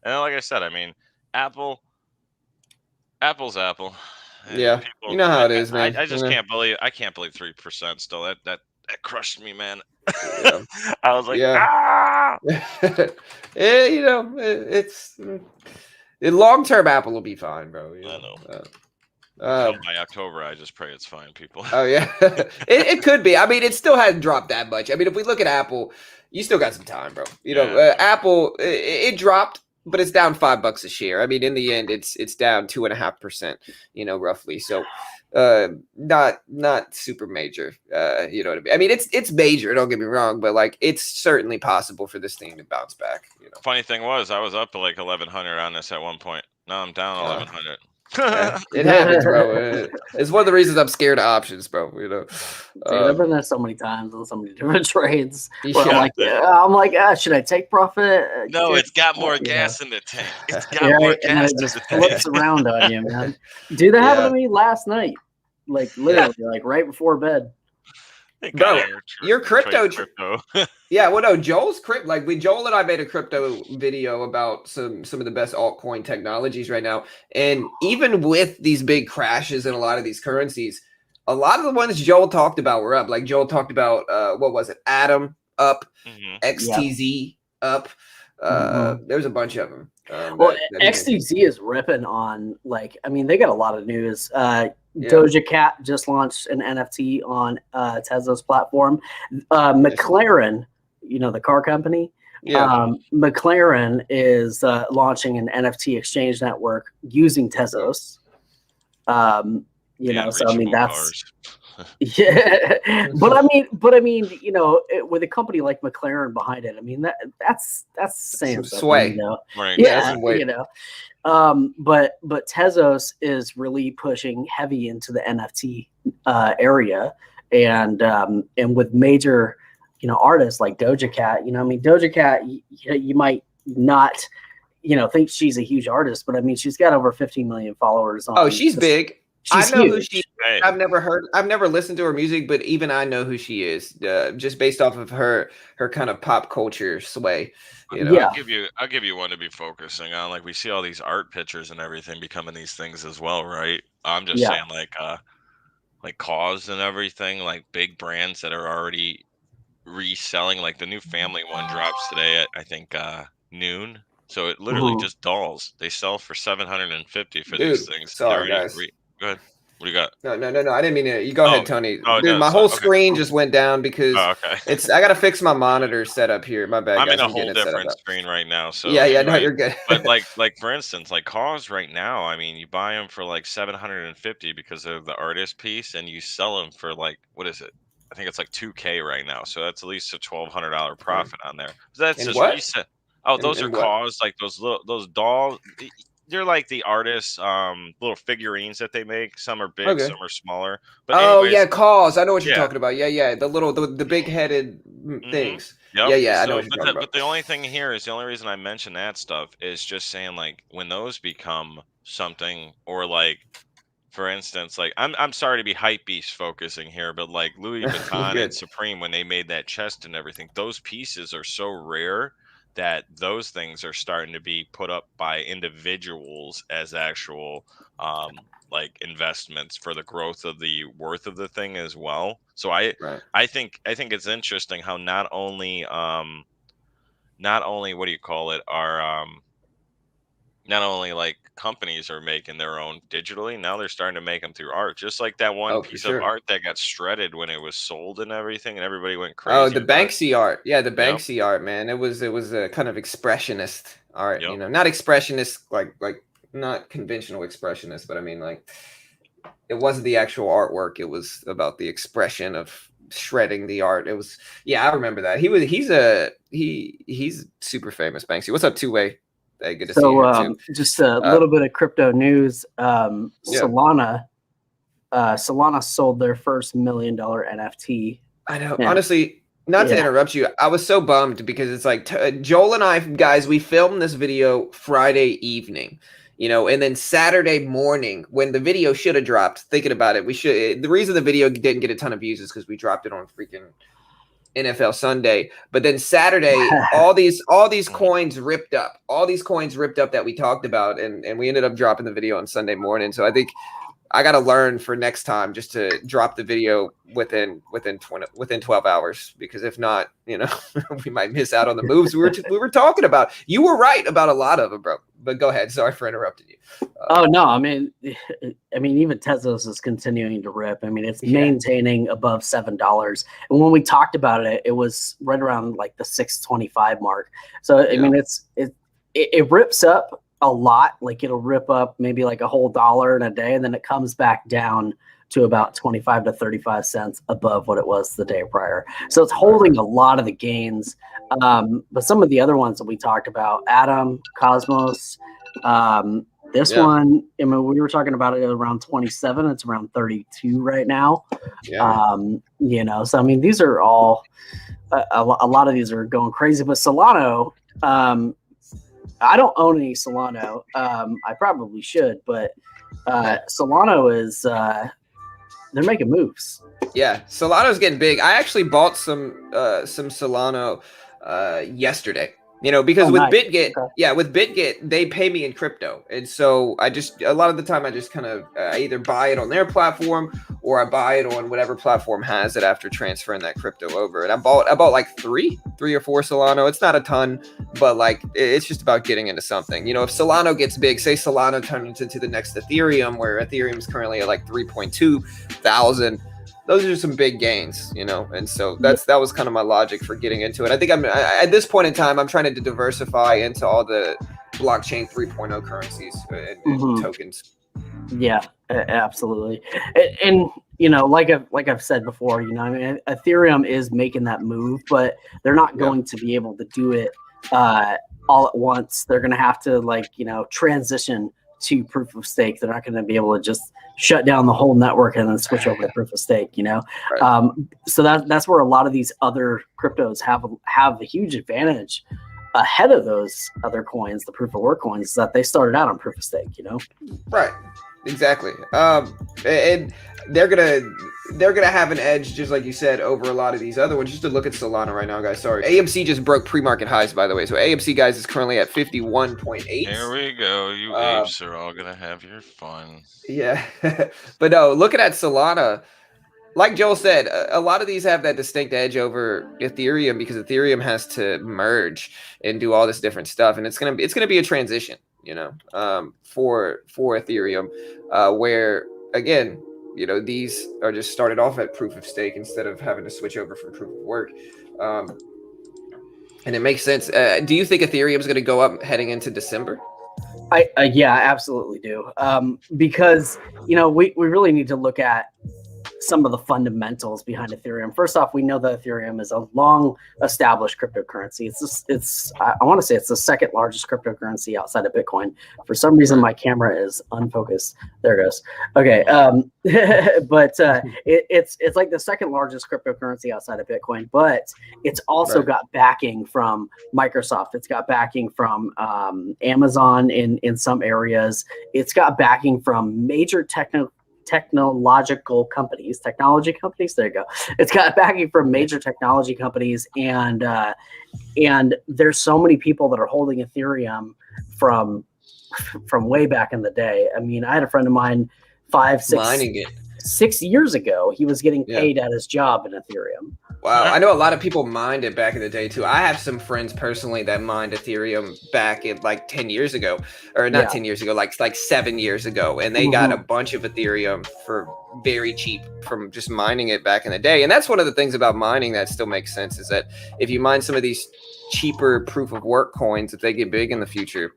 And then, like I said, I mean, Apple's Apple. Yeah. People, You know how it is, man. I just can't believe 3% still. That crushed me, man. Yeah. I was like, Yeah. ah. Yeah, you know, it's long-term Apple will be fine, bro. You I know? know. By October, I just pray it's fine, people. Oh yeah, it could be. I mean, it still hasn't dropped that much. I mean, if we look at Apple, you still got some time, bro. You know, Apple it dropped, but it's down $5 a share. I mean, in the end, it's down 2.5%. You know, roughly. So, not super major. You know what I mean? I mean, it's major. Don't get me wrong, but like, it's certainly possible for this thing to bounce back. You know. Funny thing was, I was up to like 1,100 on this at one point. Now I'm down 1,100. It happens, bro. It's one of the reasons I'm scared of options, bro. Dude, I've been there so many times on so many different trades. Where Yeah. I'm like, should I take profit? No, it's got more You gas in the tank. It's got Yeah, more right? And then gas it in just the tank. flips around on you, man. Dude, that happened to me last night. Like literally, like right before bed. Bro, your crypto. Yeah, well, no, Joel and I made a crypto video about some of the best altcoin technologies right now, and even with these big crashes in a lot of these currencies, a lot of the ones Joel talked about were up. Like Joel talked about, what was it? Atom up, XTZ up. There's a bunch of them. Well, XTZ is ripping on, like, I mean, they got a lot of news. Doja Cat just launched an NFT on Tezos platform. McLaren, you know, the car company. McLaren is launching an NFT exchange network using Tezos. You know, so I mean that's yeah, but I mean, you know, with a company like McLaren behind it, I mean that's saying something, sway. You know? Right. Yeah, you know. But Tezos is really pushing heavy into the NFT area, and with major, you know, artists like Doja Cat. You know, I mean, Doja Cat, you might not, you know, think she's a huge artist, but I mean, she's got over 15 million followers. Oh, she's big. She's I know huge. who she is. I've never listened to her music, but even I know who she is, just based off of her kind of pop culture sway. You know? Yeah, I'll give you one to be focusing on. Like we see all these art pictures and everything becoming these things as well, right? I'm just saying, like Cause and everything, like big brands that are already reselling. Like the new Family one drops today at I think noon. So it literally just dolls. They sell for $750 for these things. Sorry, guys. Go ahead. What do you got? No. I didn't mean to. You go ahead, Tony. Oh, dude, no, my whole screen just went down because I gotta fix my monitor setup here. My bad. I'm guys. in a whole different screen right now. So no, you're good. But like for instance, like Cause right now, I mean, you buy them for like $750 because of the artist piece, and you sell them for like, what is it? I think it's like $2K right now. So that's at least a $1,200 profit on there. So that's just reset. Oh, those are Cause, like those dolls. They're like the artists' little figurines that they make. Some are big, some are smaller. But anyways, Cause. I know what you're talking about. Yeah. The big headed things. Yep. Yeah. I know what you're talking about. But the only thing here is the only reason I mention that stuff is just saying, like, when those become something, or like, for instance, like I'm sorry to be hype beast focusing here, but like Louis Vuitton and Supreme, when they made that chest and everything, those pieces are so rare that those things are starting to be put up by individuals as actual like investments for the growth of the worth of the thing as well. So I think it's interesting how not only what do you call it, are not only like companies are making their own digitally, now they're starting to make them through art. Just like that one piece of art that got shredded when it was sold and everything, and everybody went crazy. Oh, the Banksy art. Yeah, the Banksy art, man. It was a kind of expressionist art. You know, not expressionist like not conventional expressionist, but I mean, like, it wasn't the actual artwork. It was about the expression of shredding the art. It was, I remember that. He's super famous, Banksy. What's up, Two-Way? Hey, good to see you too. Just a little bit of crypto news. Solana sold their first $1 million NFT. I know. Yeah. Honestly, not to interrupt you, I was so bummed because it's like Joel and I, guys, we filmed this video Friday evening, you know, and then Saturday morning when the video should have dropped. Thinking about it, the reason the video didn't get a ton of views is because we dropped it on freaking NFL Sunday. But then Saturday, all these coins ripped up. All these coins ripped up that we talked about, and we ended up dropping the video on Sunday morning. So I think I got to learn for next time just to drop the video within 12 hours, because if not, you know, we might miss out on the moves we were talking about. You were right about a lot of them, bro. But go ahead. Sorry for interrupting you. Oh no, I mean, even Tezos is continuing to rip. I mean, it's maintaining above $7. And when we talked about it, it was right around like the 625 mark. So I mean, it rips up a lot. Like it'll rip up maybe like a whole $1 in a day, and then it comes back down to about 25 to 35 cents above what it was the day prior. So it's holding a lot of the gains. But some of the other ones that we talked about, Atom, Cosmos, This one, I mean, we were talking about it around 27. It's around 32 right now. Yeah. You know, so I mean, these are all a lot of these are going crazy. But Solana, I don't own any Solana. I probably should, but Solana is they're making moves. Yeah, Solano's getting big. I actually bought some Solano yesterday. You know, because with nice. BitGet, Okay. with BitGet, they pay me in crypto, and so I just a lot of the time I just kind of either buy it on their platform or I buy it on whatever platform has it after transferring that crypto over. And I bought like three or four Solano. It's not a ton, but like it's just about getting into something. You know, if Solano gets big, say Solano turns into the next Ethereum, where Ethereum is currently at like 3.2 thousand. Those are some big gains, you know, and so that was kind of my logic for getting into it. I think at this point in time, I'm trying to diversify into all the blockchain 3.0 currencies and tokens. Yeah, absolutely. And you know, like I've said before, you know, I mean, Ethereum is making that move, but they're not going to be able to do it all at once. They're going to have to transition to proof of stake. They're not going to be able to just shut down the whole network and then switch over to proof of stake, you know? Right. So that's where a lot of these other cryptos have a huge advantage ahead of those other coins, the proof of work coins, that they started out on proof of stake, you know? Right. Exactly. And they're gonna have an edge, just like you said, over a lot of these other ones. Just to look at Solana right now, guys. Sorry, AMC just broke pre-market highs, by the way. So AMC, guys, is currently at 51.8. Here we go. You apes are all gonna have your fun. Yeah, but no, looking at Solana, like Joel said, a lot of these have that distinct edge over Ethereum because Ethereum has to merge and do all this different stuff, and it's gonna be a transition, you know, for Ethereum, where again, you know, these are just started off at proof of stake instead of having to switch over from proof of work, and it makes sense. Do you think Ethereum is going to go up heading into December? Yeah, I absolutely do. Because, you know, we really need to look at some of the fundamentals behind Ethereum. First off, we know that Ethereum is a long established cryptocurrency. I want to say it's the second largest cryptocurrency outside of Bitcoin. For some reason, my camera is unfocused. There it goes. Okay. But it's like the second largest cryptocurrency outside of Bitcoin, but it's also got backing from Microsoft. It's got backing from Amazon in some areas. It's got backing from major technology companies. There you go. It's got backing from major technology companies, and there's so many people that are holding Ethereum from way back in the day. I mean, I had a friend of mine 6 years ago. He was getting paid at his job in Ethereum. Wow, I know a lot of people mined it back in the day too. I have some friends personally that mined Ethereum back in like 10 years ago, or not 10 years ago, like 7 years ago, and they got a bunch of Ethereum for very cheap from just mining it back in the day. And that's one of the things about mining that still makes sense, is that if you mine some of these cheaper proof of work coins, if they get big in the future,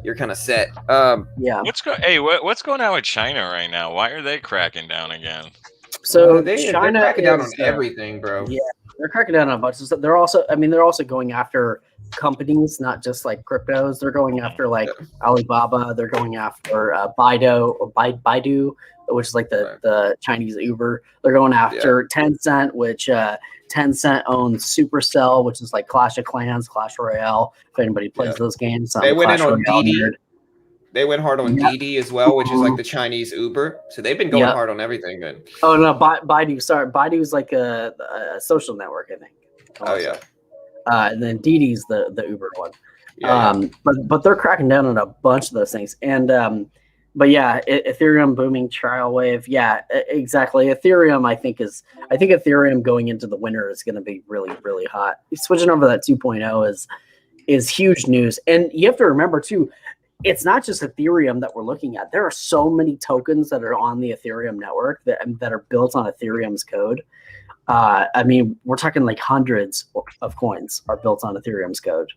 you're kind of set. What's going on with China right now? Why are they cracking down again? So they're cracking down on everything, bro. Yeah, they're cracking down on a bunch of stuff. They're also going after companies, not just like cryptos. They're going after like Alibaba. They're going after Baidu, which is like the Chinese Uber. They're going after Tencent, which Tencent owns Supercell, which is like Clash of Clans, Clash Royale. If anybody plays those games, they went in on Didi. They went hard on Didi as well, which is like the Chinese Uber. So they've been going hard on everything. Then. Oh no, Baidu. Sorry, Baidu's like a social network, I think. Also. Oh yeah. And then Didi's the Uber one. But they're cracking down on a bunch of those things. And but yeah, Ethereum booming trial wave. Yeah, exactly. Ethereum, I think Ethereum going into the winter is going to be really, really hot. Switching over to that 2.0 is huge news. And you have to remember too, it's not just Ethereum that we're looking at. There are so many tokens that are on the Ethereum network that are built on Ethereum's code. I mean, we're talking like hundreds of coins are built on Ethereum's code.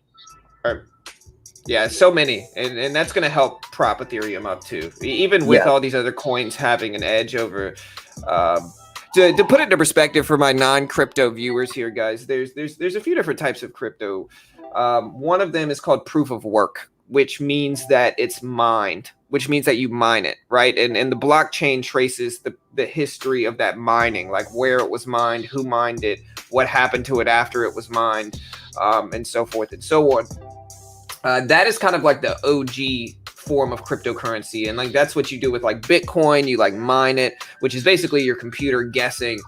Yeah, so many. And that's going to help prop Ethereum up too. Even with all these other coins having an edge over. To put it into perspective for my non-crypto viewers here, guys, there's a few different types of crypto. One of them is called proof of work, which means that it's mined which means that you mine it, right? And the blockchain traces the history of that mining, like where it was mined, who mined it, what happened to it after it was mined, and so forth and so on. That is kind of like the OG form of cryptocurrency, and like that's what you do with like Bitcoin. You like mine it, which is basically your computer guessing,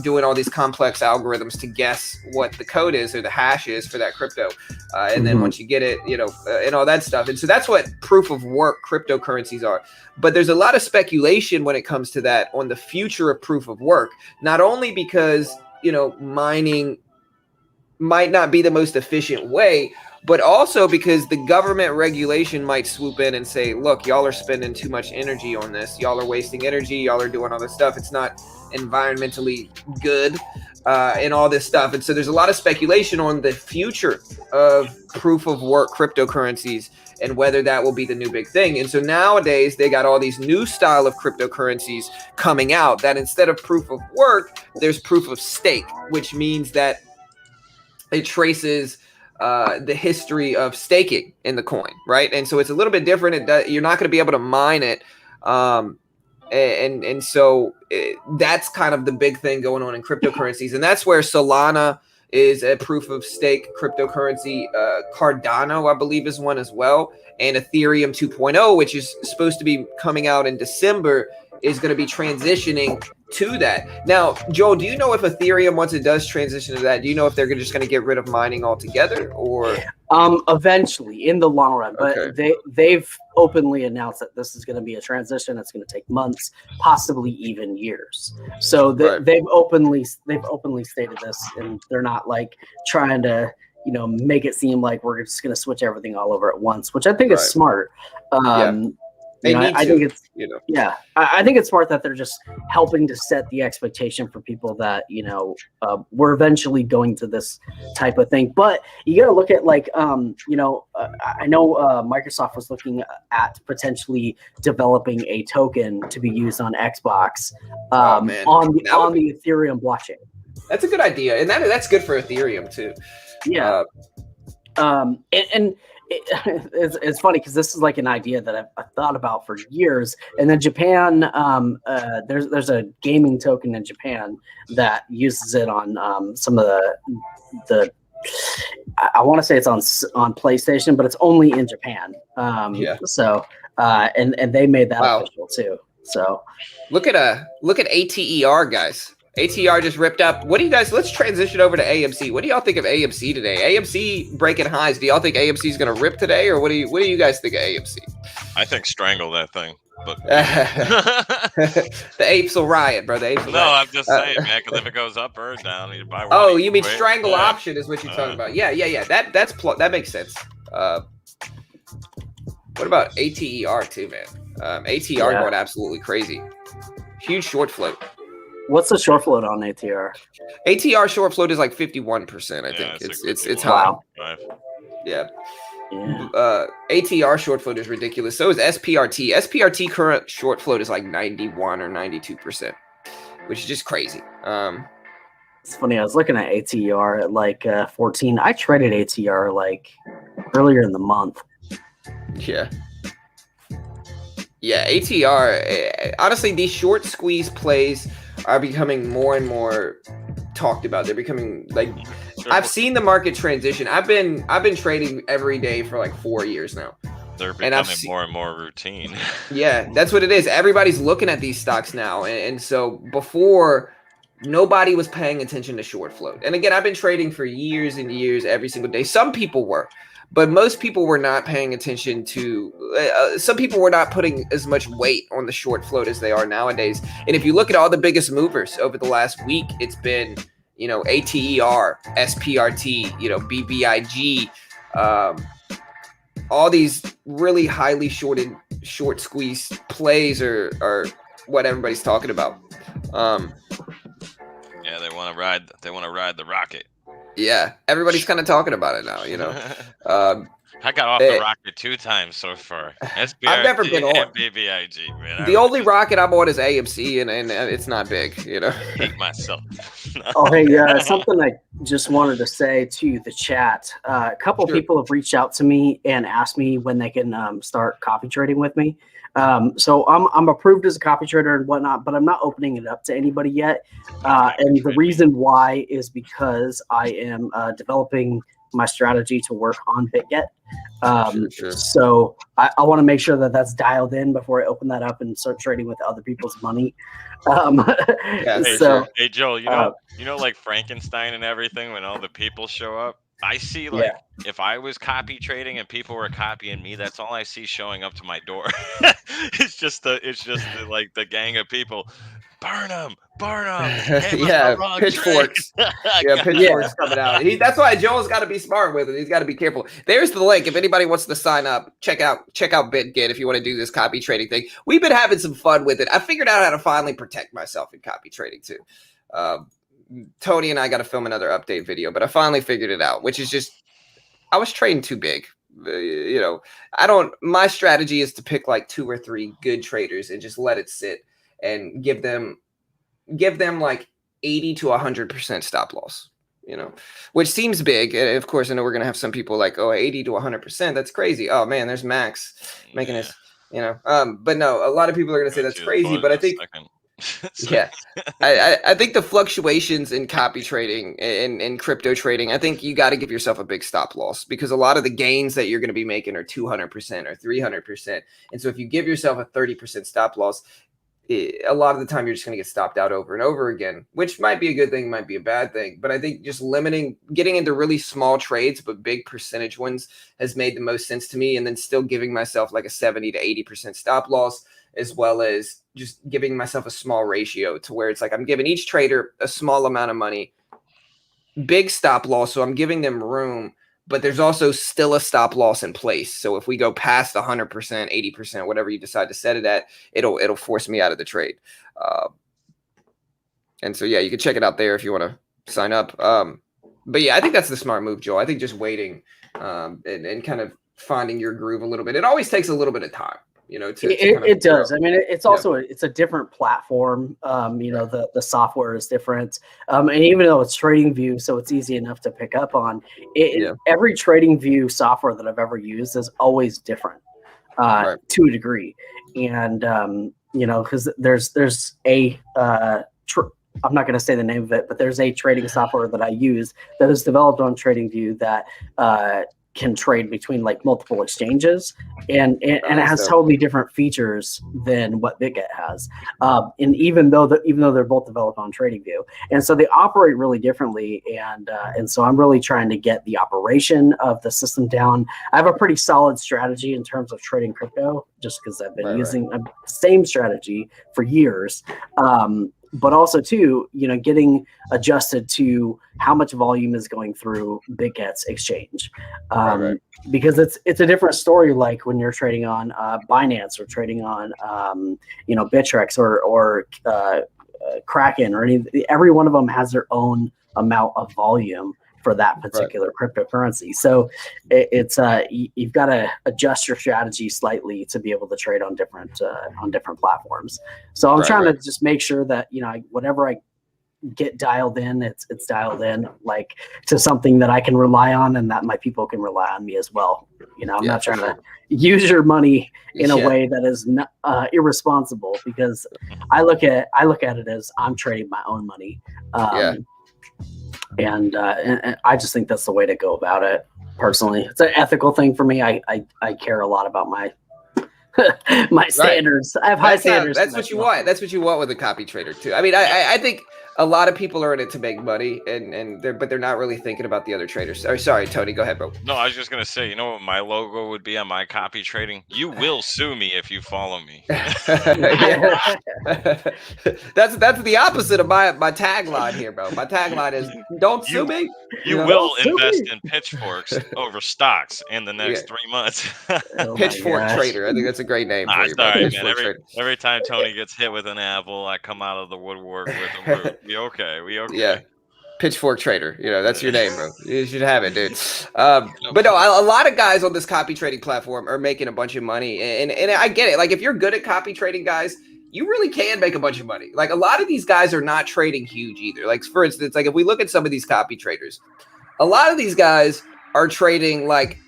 doing all these complex algorithms to guess what the code is or the hash is for that crypto, and then once you get it, and all that stuff. And so that's what proof of work cryptocurrencies are. But there's a lot of speculation when it comes to that on the future of proof of work, not only because mining might not be the most efficient way, but also because the government regulation might swoop in and say, look, y'all are spending too much energy on this. Y'all are wasting energy. Y'all are doing all this stuff. It's not environmentally good, and all this stuff. And so there's a lot of speculation on the future of proof of work cryptocurrencies and whether that will be the new big thing. And so nowadays they got all these new style of cryptocurrencies coming out that instead of proof of work, there's proof of stake, which means that it traces the history of staking in the coin, right? And so it's a little bit different. You're not going to be able to mine it. And so that's kind of the big thing going on in cryptocurrencies. And that's where Solana is a proof of stake cryptocurrency. Cardano, I believe, is one as well. And Ethereum 2.0, which is supposed to be coming out in December, is going to be transitioning to that. Now, Joel, do you know if Ethereum, once it does transition to that, do you know if they're just going to get rid of mining altogether, or eventually in the long run? But they've openly announced that this is going to be a transition that's going to take months, possibly even years. So they've openly stated this, and they're not like trying to make it seem like we're just going to switch everything all over at once, which I think is smart. I think it's smart that they're just helping to set the expectation for people that we're eventually going to this type of thing. But you got to look at I know Microsoft was looking at potentially developing a token to be used on Xbox on the Ethereum blockchain. That's a good idea, and that's good for Ethereum too. Yeah. It's funny because this is like an idea that I've thought about for years. And then Japan, there's a gaming token in Japan that uses it on some of the I want to say it's on PlayStation, but it's only in Japan. So and they made that official too. So look at ATER, guys. ATR just ripped up. What do you guys? Let's transition over to AMC. What do y'all think of AMC today? AMC breaking highs. Do y'all think AMC is going to rip today, or what do you guys think of AMC? I think strangle that thing. But the apes will riot, bro. The apes will riot. I'm just saying, man. Because if it goes up or down, you buy one. Oh, you mean strangle option is what you're talking about? Yeah. That makes sense. What about ATER too, man? ATR going absolutely crazy. Huge short float. What's the short float on ATR? ATR short float is like 51%. I think it's high. Yeah. ATR short float is ridiculous. So is SPRT. SPRT current short float is like 91 or 92%, which is just crazy. It's funny. I was looking at ATR at like 14. I traded ATR like earlier in the month. Yeah. Yeah, ATR. Honestly, these short squeeze plays are becoming more and more talked about. They're becoming like, I've seen the market transition. I've been trading every day for like 4 years now. They're becoming more and more routine. Yeah, that's what it is. Everybody's looking at these stocks now. And so before, nobody was paying attention to short float. And again, I've been trading for years and years every single day. Some people were. But most people were not paying attention to, some people were not putting as much weight on the short float as they are nowadays. And if you look at all the biggest movers over the last week, it's been, ATER, SPRT, BBIG, all these really highly short squeeze plays are what everybody's talking about. Yeah, they want to ride the rocket. Yeah, everybody's kind of talking about it now, I got off the rocket 2 times so far. SBRT I've never been on. and BBIG, man. The only rocket I'm on is AMC, and it's not big, you know. I hate myself. Oh, hey, something I just wanted to say to the chat. A couple people have reached out to me and asked me when they can start copy trading with me. So I'm approved as a copy trader and whatnot, but I'm not opening it up to anybody yet. And the reason why is because I am developing my strategy to work on BitGet. So I want to make sure that that's dialed in before I open that up and start trading with other people's money. Hey Joel, you know, like Frankenstein and everything, when all the people show up, I see if I was copy trading and people were copying me, that's all I see showing up to my door. it's just the gang of people. Burn them. Pitchforks. Pitchforks coming out. That's why Joel's got to be smart with it. He's got to be careful. There's the link. If anybody wants to sign up, check out BitGet if you want to do this copy trading thing. We've been having some fun with it. I figured out how to finally protect myself in copy trading too. Tony and I got to film another update video, but I finally figured it out, which is just I was trading too big. My strategy is to pick like 2 or 3 good traders and just let it sit and give them like 80 to 100% stop loss, which seems big. And of course, I know we're going to have some people like, 80 to 100%. That's crazy. Oh man, there's Max making this, but no, a lot of people are going to say that's crazy, but I think, I think the fluctuations in copy trading and in crypto trading, I think you got to give yourself a big stop loss, because a lot of the gains that you're going to be making are 200% or 300%. And so if you give yourself a 30% stop loss, a lot of the time you're just going to get stopped out over and over again, which might be a good thing, might be a bad thing. But I think just getting into really small trades, but big percentage ones, has made the most sense to me. And then still giving myself like a 70 to 80% stop loss, as well as just giving myself a small ratio to where it's like I'm giving each trader a small amount of money, big stop loss. So I'm giving them room, but there's also still a stop loss in place. So if we go past 100%, 80%, whatever you decide to set it at, it'll force me out of the trade. And so, you can check it out there if you want to sign up. But I think that's the smart move, Joel. I think just waiting and kind of finding your groove a little bit. It always takes a little bit of time. It does. I mean, it's also it's a different platform. The software is different, and even though it's TradingView, so it's easy enough to pick up on. Every TradingView software that I've ever used is always different to a degree, and because there's a I'm not going to say the name of it, but there's a trading software that I use that is developed on TradingView that can trade between like multiple exchanges, and it has totally different features than what BitGet has. And even though they're both developed on TradingView, and so they operate really differently, and so I'm really trying to get the operation of the system down. I have a pretty solid strategy in terms of trading crypto, just because I've been using the same strategy for years. But also too, getting adjusted to how much volume is going through BitGet's exchange, because it's a different story. Like when you're trading on Binance or trading on Bittrex or Kraken or every one of them has their own amount of volume for that particular cryptocurrency. So you've got to adjust your strategy slightly to be able to trade on different platforms. So I'm trying to just make sure that whatever I get dialed in, it's dialed in like to something that I can rely on, and that my people can rely on me as well. I'm not trying to use your money in a way that is not, irresponsible, because I look at it as I'm trading my own money. And I just think that's the way to go about it. Personally, it's an ethical thing for me. I care a lot about my my standards. I have high standards. That's what you want. That's what you want with a copy trader too. I mean, I think a lot of people are in it to make money, but they're not really thinking about the other traders. Sorry, Tony, go ahead, bro. No, I was just gonna say, you know what my logo would be on my copy trading? You will sue me if you follow me. That's the opposite of my tagline here, bro. My tagline is "Don't sue me." You will invest in pitchforks over stocks in the next 3 months. Pitchfork trader. I think that's a great name for you. Sorry, man. Every time Tony gets hit with an apple, I come out of the woodwork with a root. We okay. Yeah. Pitchfork Trader. That's your name, bro. You should have it, dude. But no, a lot of guys on this copy trading platform are making a bunch of money, and I get it. Like, if you're good at copy trading, guys, you really can make a bunch of money. Like, a lot of these guys are not trading huge either. Like, for instance, like if we look at some of these copy traders, a lot of these guys are trading like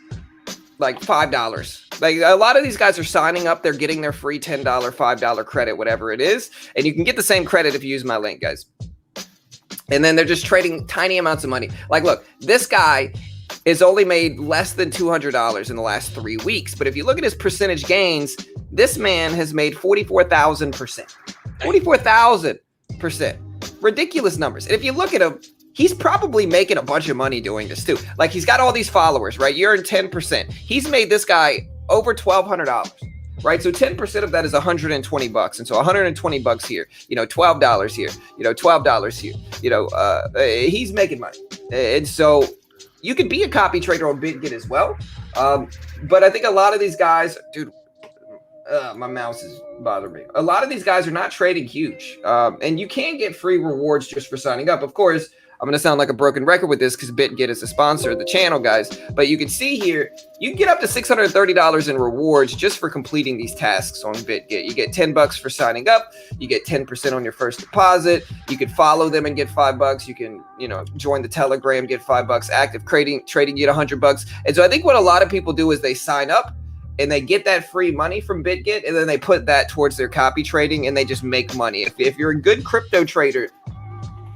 $5. Like, a lot of these guys are signing up. They're getting their free $10, $5 credit, whatever it is, and you can get the same credit if you use my link, guys. And then they're just trading tiny amounts of money. Like, look, this guy has only made less than $200 in the last 3 weeks. But if you look at his percentage gains, this man has made 44,000%. 44,000%. Ridiculous numbers. And if you look at him, he's probably making a bunch of money doing this too. Like, he's got all these followers, right? You're in 10%. He's made this guy over $1,200. Right, so 10% of that is $120, and so $120 here, $12 here, $12 here, he's making money, and so you could be a copy trader on BitGet as well. But I think a lot of these guys, dude, my mouse is bothering me. A lot of these guys are not trading huge, and you can get free rewards just for signing up. Of course, I'm going to sound like a broken record with this because BitGet is a sponsor of the channel, guys. But you can see here, you can get up to $630 in rewards just for completing these tasks on BitGet. You get $10 for signing up. You get 10% on your first deposit. You can follow them and get $5. You can, join the Telegram, get $5. Active trading, you get $100. And so I think what a lot of people do is they sign up and they get that free money from BitGet, and then they put that towards their copy trading, and they just make money. If you're a good crypto trader,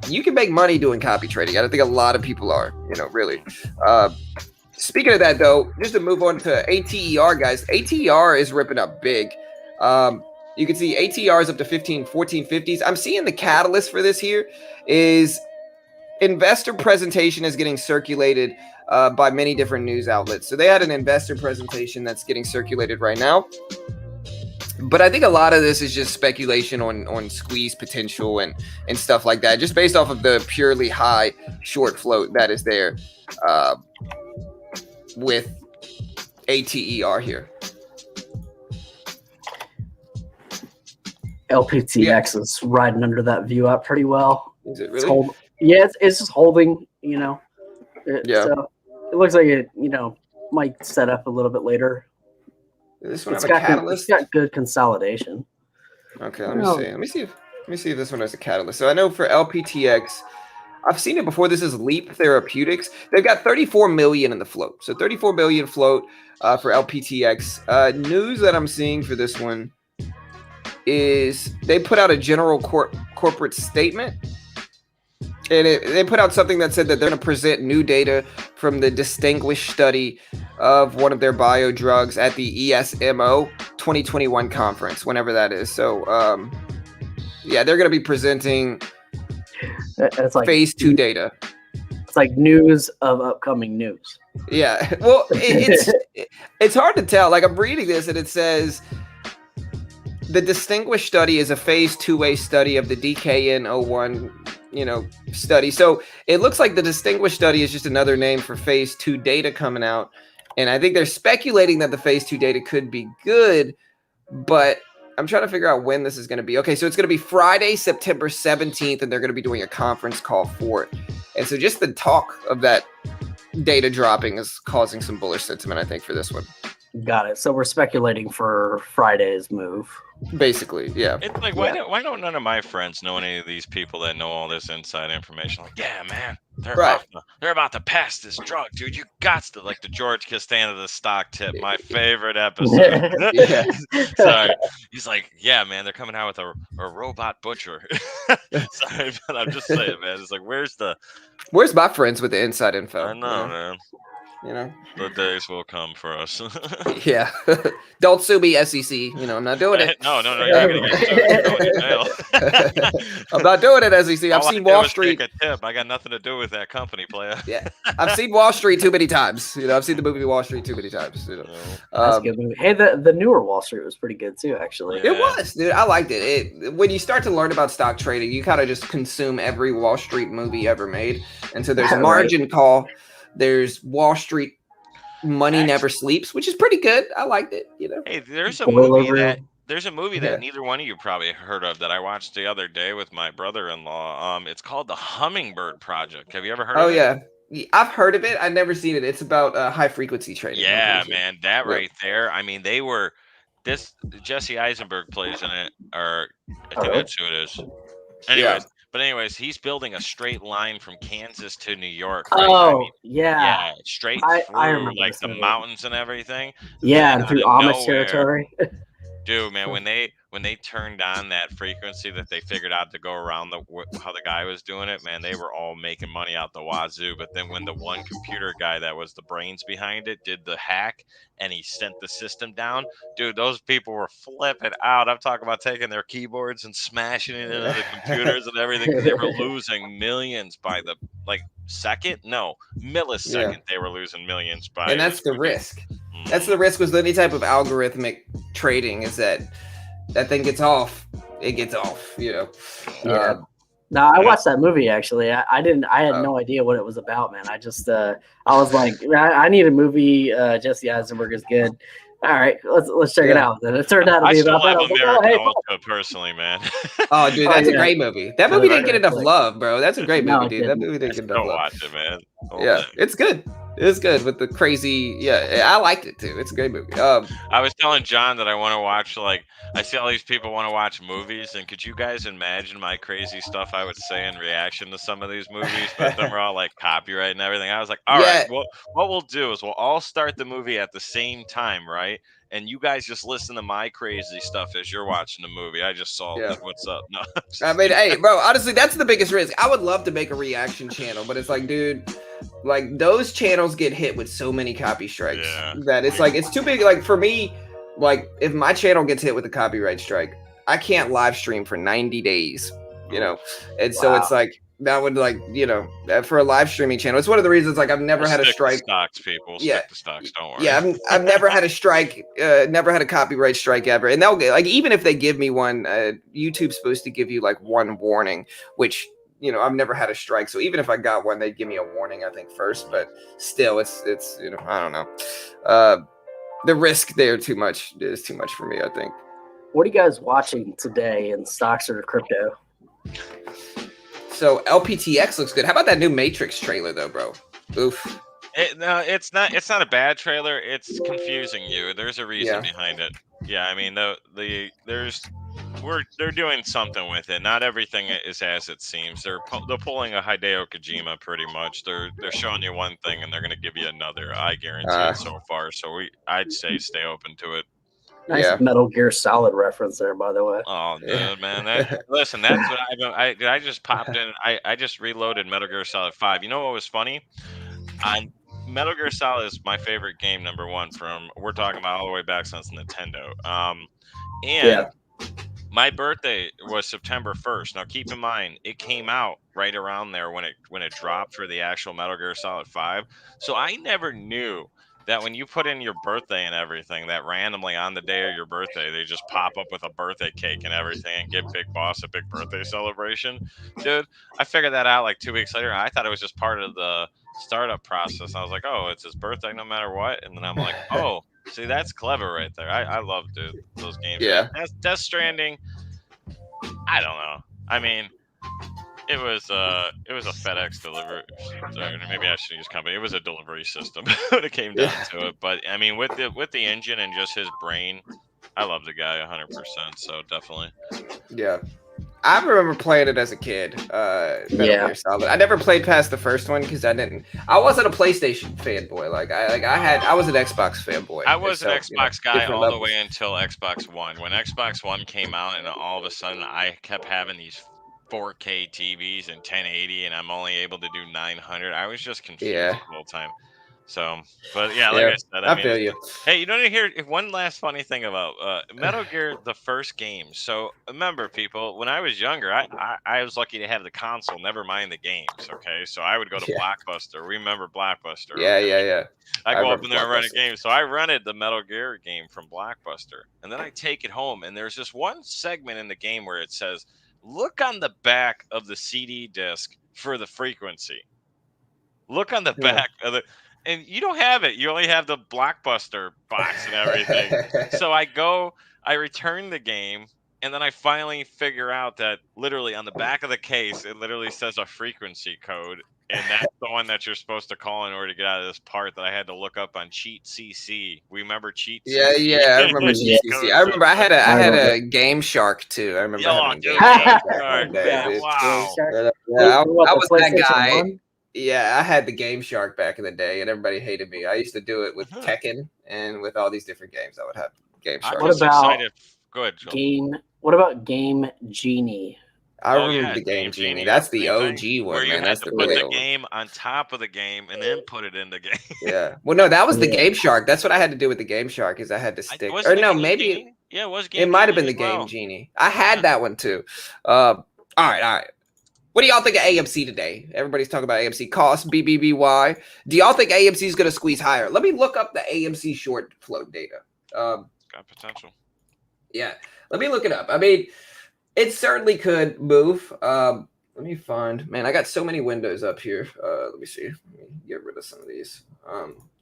you can make money doing copy trading. I don't think a lot of people are, really. Speaking of that, though, just to move on to ATER, guys, ATER is ripping up big. You can see ATER is up to 1450s. I'm seeing the catalyst for this here is investor presentation is getting circulated by many different news outlets. So they had an investor presentation that's getting circulated right now. But I think a lot of this is just speculation on squeeze potential and stuff like that, just based off of the purely high short float that is there with ATER here. LPTX is riding under that view out pretty well. Is it really? It's just holding, Yeah. So it looks like it, might set up a little bit later. This one have a catalyst? It's got good consolidation. Okay, let me see if this one has a catalyst. So I know for LPTX, I've seen it before. This is Leap Therapeutics. They've got 34 million in the float. So 34 million float for LPTX. News that I'm seeing for this one is they put out a general corporate statement. And they put out something that said that they're going to present new data from the distinguished study of one of their bio drugs at the ESMO 2021 conference, whenever that is. So, they're going to be presenting it's like phase 2 data. It's like news of upcoming news. Yeah. Well, it's hard to tell. Like, I'm reading this and it says the distinguished study is a phase 2A study of the DKN-01 study. So it looks like the distinguished study is just another name for phase 2 data coming out. And I think they're speculating that the phase 2 data could be good, but I'm trying to figure out when this is going to be. Okay, so it's going to be Friday, September 17th, and they're going to be doing a conference call for it. And so just the talk of that data dropping is causing some bullish sentiment, I think, for this one. Got it. So we're speculating for Friday's move. Basically, yeah. It's like, why don't none of my friends know any of these people that know all this inside information? Like, yeah, man, they're about to pass this drug, dude. You got to, like the George Costanza the stock tip, my favorite episode. Sorry, he's like, yeah, man, they're coming out with a robot butcher. Sorry, but I'm just saying, man. It's like, where's my friends with the inside info? I know, man. The days will come for us. Yeah. Don't sue me, SEC. I'm not doing it. No, you're going to go to jail. I'm not doing it, SEC. I've seen Wall Street. Take a tip. I got nothing to do with that company, player. Yeah. I've seen Wall Street too many times. I've seen the movie Wall Street too many times. That's a good movie. Hey, the newer Wall Street was pretty good too, actually. It was, dude. I liked it. When you start to learn about stock trading, you kind of just consume every Wall Street movie ever made. And so there's Margin Call. There's Wall Street Money Never Sleeps, which is pretty good. I liked it. Hey, there's a movie that there's a movie Yeah. that neither one of you probably heard of that I watched the other day with my brother-in-law. It's called The Hummingbird Project. Have you ever heard Oh of it? yeah. I've heard of it. I've never seen it. It's about high frequency trading. I'm Yeah, pretty sure. man, that Yeah. right there. I mean, they were this Jesse Eisenberg plays in it, or I Oh, think really? that's who it is. Yeah. Anyways, he's building a straight line from Kansas to New York, right? I Oh, mean, yeah. yeah, straight I through remember like this the movie. mountains and everything. Yeah, Then and out through of Amish nowhere, territory. dude, man, when they turned on that frequency that they figured out to go around how the guy was doing it, man, they were all making money out the wazoo. But then when the one computer guy that was the brains behind it did the hack and he sent the system down, dude, those people were flipping out. I'm talking about taking their keyboards and smashing it into the computers and everything because they were losing millions by the millisecond. Yeah. They were losing millions by. And It that's was the risk. freaking- That's the risk with any type of algorithmic trading is that thing gets off. It gets off, you know. Yeah. No, I watched that movie actually. I didn't. I had Oh. no idea what it was about, man. I just, I was like, I need a movie. Jesse Eisenberg is good. All right, let's check it Yeah. out. Then it turned out to I be still about that. have I was like, American oh, hey, Ultra personally, man. Oh, dude, Oh, that's a yeah. great movie. That Yeah, movie right, didn't get right, enough like- love, bro. That's a great No, movie, it dude. That didn't. movie didn't get Go enough love. watch it, man. Whole Yeah, thing. it's good. It's good with the crazy. Yeah, I liked it too. It's a great movie. I was telling John that I want to watch, like, I see all these people want to watch movies, and could you guys imagine my crazy stuff I would say in reaction to some of these movies? But then we're all like copyright and everything. I was like, all right, Yeah. well, what we'll do is we'll all start the movie at the same time, right? And you guys just listen to my crazy stuff as you're watching the movie. I just saw Yeah. what's up. No, I mean, hey, bro, honestly, that's the biggest risk. I would love to make a reaction channel, but it's like, dude, like those channels get hit with so many copy strikes Yeah. that it's like, it's too big. Like for me, like if my channel gets hit with a copyright strike, I can't live stream for 90 days, you know? And so it's Wow. like, that would like, you know, for a live streaming channel, it's one of the reasons like I've never had a Stick to strike. stocks, people. Yeah. Stick to stocks. Don't worry. Yeah, I've never had a strike, never had a copyright strike ever. And they'll get like, even if they give me one, YouTube's supposed to give you like one warning, which, you know, I've never had a strike. So even if I got one, they'd give me a warning, I think first, but still it's, you know, I don't know. The risk there is too much for me, I think. What are you guys watching today in stocks or crypto? So LPTX looks good. How about that new Matrix trailer though, bro? Oof. No, it's not. It's not a bad trailer. It's confusing you. There's a reason Yeah. behind it. Yeah, I mean, they're doing something with it. Not everything is as it seems. They're pulling a Hideo Kojima pretty much. They're showing you one thing and they're going to give you another. I guarantee it so far. So I'd say stay open to it. Nice Yeah. Metal Gear Solid reference there, by the way. Oh, dude, Yeah. man. Listen, that's what I just popped in. I just reloaded Metal Gear Solid 5. You know what was funny? Metal Gear Solid is my favorite game, number one. We're talking about all the way back since Nintendo. And my birthday was September 1st. Now, keep in mind, it came out right around there when it dropped for the actual Metal Gear Solid 5. So I never knew that when you put in your birthday and everything, that randomly on the day of your birthday, they just pop up with a birthday cake and everything and give Big Boss a big birthday celebration. Dude, I figured that out like 2 weeks later. I thought it was just part of the startup process. I was like, oh, it's his birthday no matter what. And then I'm like, oh, see, that's clever right there. I love those games. Yeah. Death Stranding, I don't know. I mean, it was a FedEx delivery. Sorry, maybe I should use company. It was a delivery system when it came down to it. But I mean, with the engine and just his brain, I love the guy 100%. So definitely. Yeah. I remember playing it as a kid. Metal Gear Solid. I never played past the first one because I wasn't a PlayStation fanboy. I was an Xbox fanboy. I was an Xbox guy all levels. the way until Xbox One. When Xbox One came out, and all of a sudden I kept having these 4K TVs and 1080, and I'm only able to do 900. I was just confused the whole time. So, but yeah, like I said, I mean, feel you. Hey, you don't hear one last funny thing about Metal Gear, the first game. So remember, people, when I was younger, I was lucky to have the console, never mind the games. Okay, so I would go to Blockbuster. Remember Blockbuster? Yeah. I go up in there and rent a game. So I rented the Metal Gear game from Blockbuster, and then I take it home, and there's this one segment in the game where it says, "Look on the back of the CD disc for the frequency." Look on the back of the. And you don't have it. You only have the Blockbuster box and everything. So I go I return the game, and then I finally figure out that literally on the back of the case, it literally says a frequency code, and that's the one that you're supposed to call in order to get out of this part that I had to look up on Cheat CC. Remember Cheat Yeah, CC? yeah, I remember Yeah. CCC. I remember I had I remember. a Game Shark too. I remember Oh, having a dude, Game Shark Game back in Shark, the day, man, dude. wow. Yeah, What, I the was that PlayStation guy. 1? Yeah, I had the Game Shark back in the day, and everybody hated me. I used to do it with Mhm. Tekken and with all these different games. I would have Game I'm Shark. What just about excited. Go ahead, Joel. What about Game Genie? I Oh remember yeah, the Game Game Genie. Genie. That's Yep, the same thing. OG Where one, you man. had That's to the put the real one. game on top of the game and then put it in the game. Yeah. Well, no, that was the Yeah. Game Shark. That's what I had to do with the Game Shark. Is I had to stick. Wasn't Or the no, Game maybe Genie? Yeah, it was it Game might have Genie been the as Game well. Genie. I had Yeah. that one too. All right. What do y'all think of AMC today? Everybody's talking about AMC cost, BBBY. Do y'all think AMC is going to squeeze higher? Let me look up the AMC short flow data. Got potential. Yeah, let me look it up. I mean, it certainly could move. Let me find. Man, I got so many windows up here. Let me see. Let me get rid of some of these.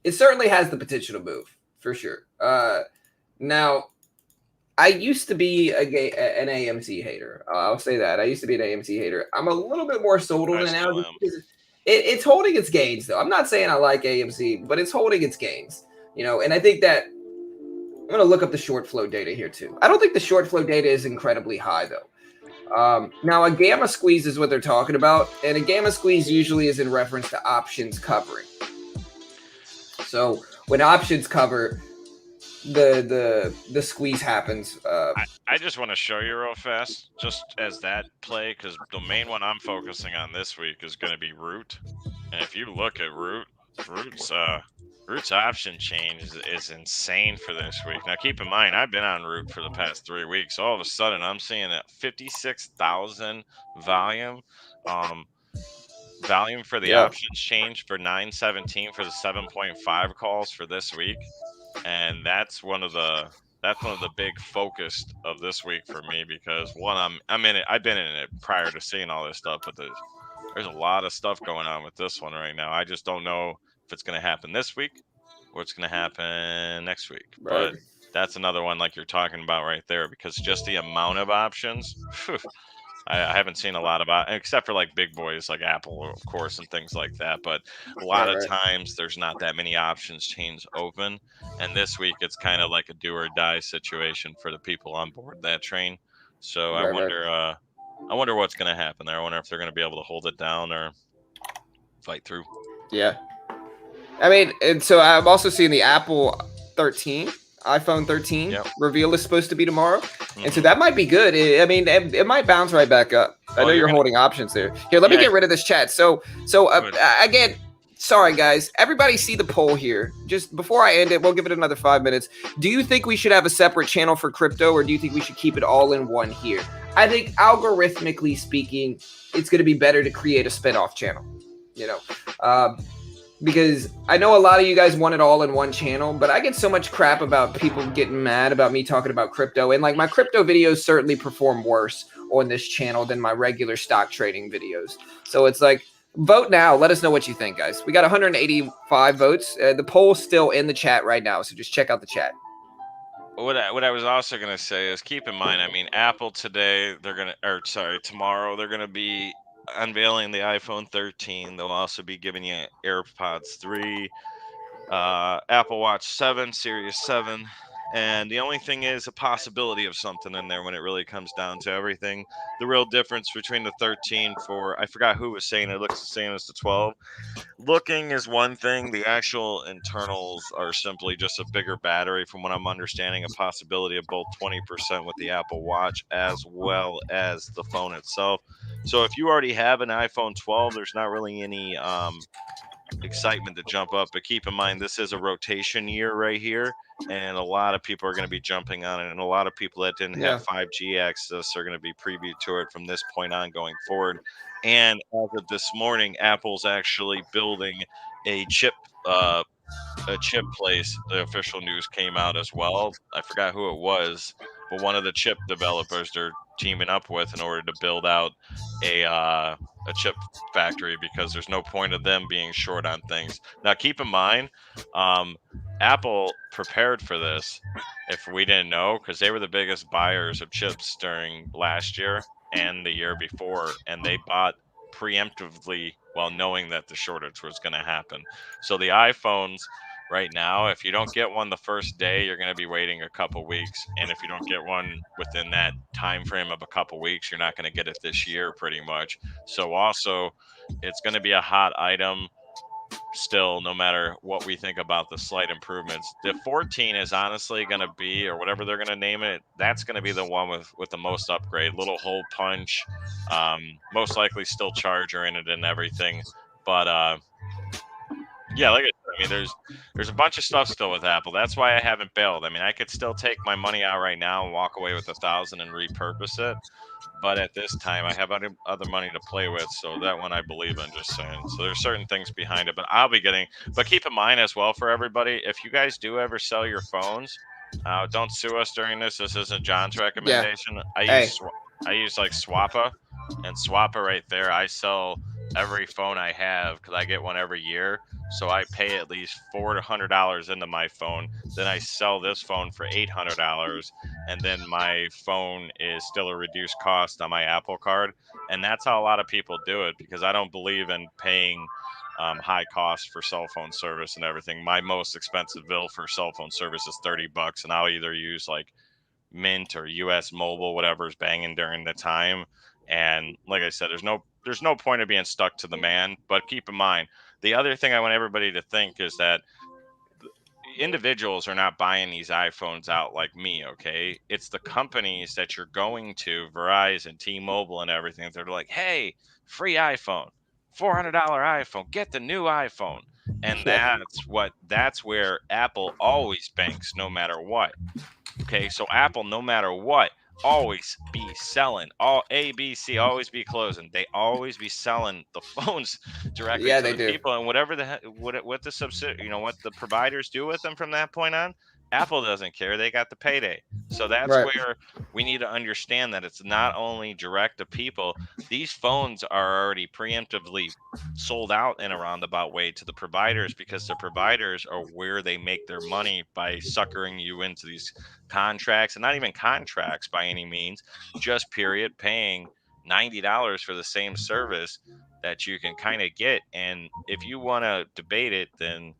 It certainly has the potential to move for sure. Now, I used to be an AMC hater. I'll say that. I used to be an AMC hater. I'm a little bit more sold on I it now. still am. Because it's holding its gains, though. I'm not saying I like AMC, but it's holding its gains. You know, and I think that I'm going to look up the short flow data here, too. I don't think the short flow data is incredibly high, though. Now, a gamma squeeze is what they're talking about, and a gamma squeeze usually is in reference to options covering. So when options cover, the squeeze happens. I just want to show you real fast, just as that play, because the main one I'm focusing on this week is going to be Root. And if you look at Root's option change is insane for this week. Now, keep in mind, I've been on Root for the past 3 weeks. All of a sudden, I'm seeing a 56,000 volume. Volume for the Yeah. options change for 917 for the 7.5 calls for this week, and that's one of the big focus of this week for me, because one, I'm in it. I've been in it prior to seeing all this stuff, but there's a lot of stuff going on with this one right now. I just don't know if it's going to happen this week or it's going to happen next week. Right. But that's another one like you're talking about right there, because just the amount of options. I haven't seen a lot about, except for like big boys like Apple, of course, and things like that. But a lot of times there's not that many options chains open. And this week it's kind of like a do or die situation for the people on board that train. So I wonder what's going to happen there. I wonder if they're going to be able to hold it down or fight through. Yeah. I mean, and so I'm also seeing the Apple 13. iPhone 13 reveal is supposed to be tomorrow. And so that might be good. I mean, it might bounce right back up. I know you're holding options there. Here, let me get rid of this chat. So again, sorry guys, everybody see the poll here. Just before I end it, we'll give it another 5 minutes. Do you think we should have a separate channel for crypto, or do you think we should keep it all in one here? I think algorithmically speaking, it's going to be better to create a spinoff channel, you know, because I know a lot of you guys want it all in one channel, but I get so much crap about people getting mad about me talking about crypto. And like my crypto videos certainly perform worse on this channel than my regular stock trading videos. So it's like, vote now. Let us know what you think, guys. We got 185 votes. The poll's still in the chat right now, so just check out the chat. What I was also going to say is keep in mind, I mean, Apple today, tomorrow, they're going to be unveiling the iPhone 13. They'll also be giving you AirPods 3, Apple Watch 7, Series 7, and the only thing is a possibility of something in there when it really comes down to everything. The real difference between the 13 I forgot who was saying it looks the same as the 12. Looking is one thing. The actual internals are simply just a bigger battery, from what I'm understanding, a possibility of both 20% with the Apple Watch as well as the phone itself. So if you already have an iPhone 12, there's not really any excitement to jump up, but keep in mind this is a rotation year right here, and a lot of people are going to be jumping on it, and a lot of people that didn't have 5G access are going to be previewed to it from this point on going forward. And as of this morning, Apple's actually building a chip place. The official news came out as well. I forgot who it was, but one of the chip developers they're teaming up with in order to build out a chip factory, because there's no point of them being short on things. Now, keep in mind, Apple prepared for this if we didn't know, because they were the biggest buyers of chips during last year and the year before, and they bought preemptively while knowing that the shortage was going to happen. So the iPhones right now, if you don't get one the first day, you're going to be waiting a couple weeks, and if you don't get one within that time frame of a couple weeks, you're not going to get it this year pretty much. So also, it's going to be a hot item still, no matter what we think about the slight improvements. The 14 is honestly going to be, or whatever they're going to name it, that's going to be the one with the most upgrade. Little hole punch, most likely still charger in it and everything. But yeah, like I mean, there's a bunch of stuff still with Apple. That's why I haven't bailed. I mean, I could still take my money out right now and walk away with $1,000 and repurpose it. But at this time, I have other money to play with, so that one I believe in, just saying. So there's certain things behind it, but I'll be getting. But keep in mind as well for everybody, if you guys do ever sell your phones, don't sue us during this. This isn't John's recommendation. I use like Swappa, and Swappa right there, I sell every phone I have because I get one every year. So I pay at least $400 into my phone. Then I sell this phone for $800, and then my phone is still a reduced cost on my Apple Card. And that's how a lot of people do it, because I don't believe in paying high cost for cell phone service and everything. My most expensive bill for cell phone service is $30, and I'll either use like Mint or US Mobile, whatever's banging during the time. And like I said, there's no point of being stuck to the man. But keep in mind, the other thing I want everybody to think is that individuals are not buying these iPhones out like me, okay? It's the companies that you're going to, Verizon, T-Mobile, and everything. They're like, hey, free iPhone, $400 iPhone, get the new iPhone. And that's where Apple always banks no matter what. Okay, so Apple, no matter what, always be selling. All ABC always be closing. They always be selling the phones directly to the people, and whatever what the subsidy, what the providers do with them from that point on, Apple doesn't care. They got the payday. So that's where we need to understand that it's not only direct to people. These phones are already preemptively sold out in a roundabout way to the providers, because the providers are where they make their money by suckering you into these contracts, and not even contracts by any means, just period paying $90 for the same service that you can kind of get. And if you want to debate it, then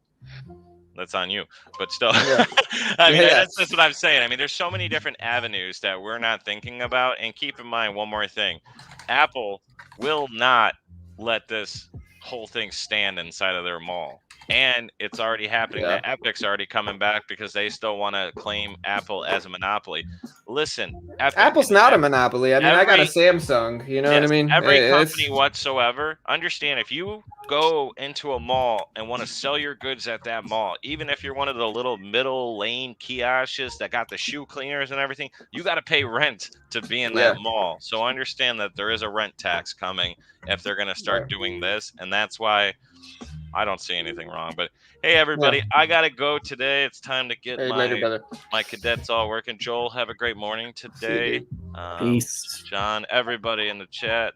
that's on you, but still, I mean, that's what I'm saying. I mean, there's so many different avenues that we're not thinking about. And keep in mind one more thing, Apple will not let this whole thing stand inside of their mall. And it's already happening. Yeah. Epic's already coming back because they still want to claim Apple as a monopoly. Listen, Apple's not a monopoly. I mean, I got a Samsung. You know what I mean? Every company whatsoever. Understand, if you go into a mall and want to sell your goods at that mall, even if you're one of the little middle lane kiosks that got the shoe cleaners and everything, you got to pay rent to be in that mall. So understand that there is a rent tax coming if they're going to start doing this. And that's why I don't see anything wrong. But hey, everybody, I got to go today. It's time to get my cadets all working. Joel, have a great morning today. Peace. John, everybody in the chat.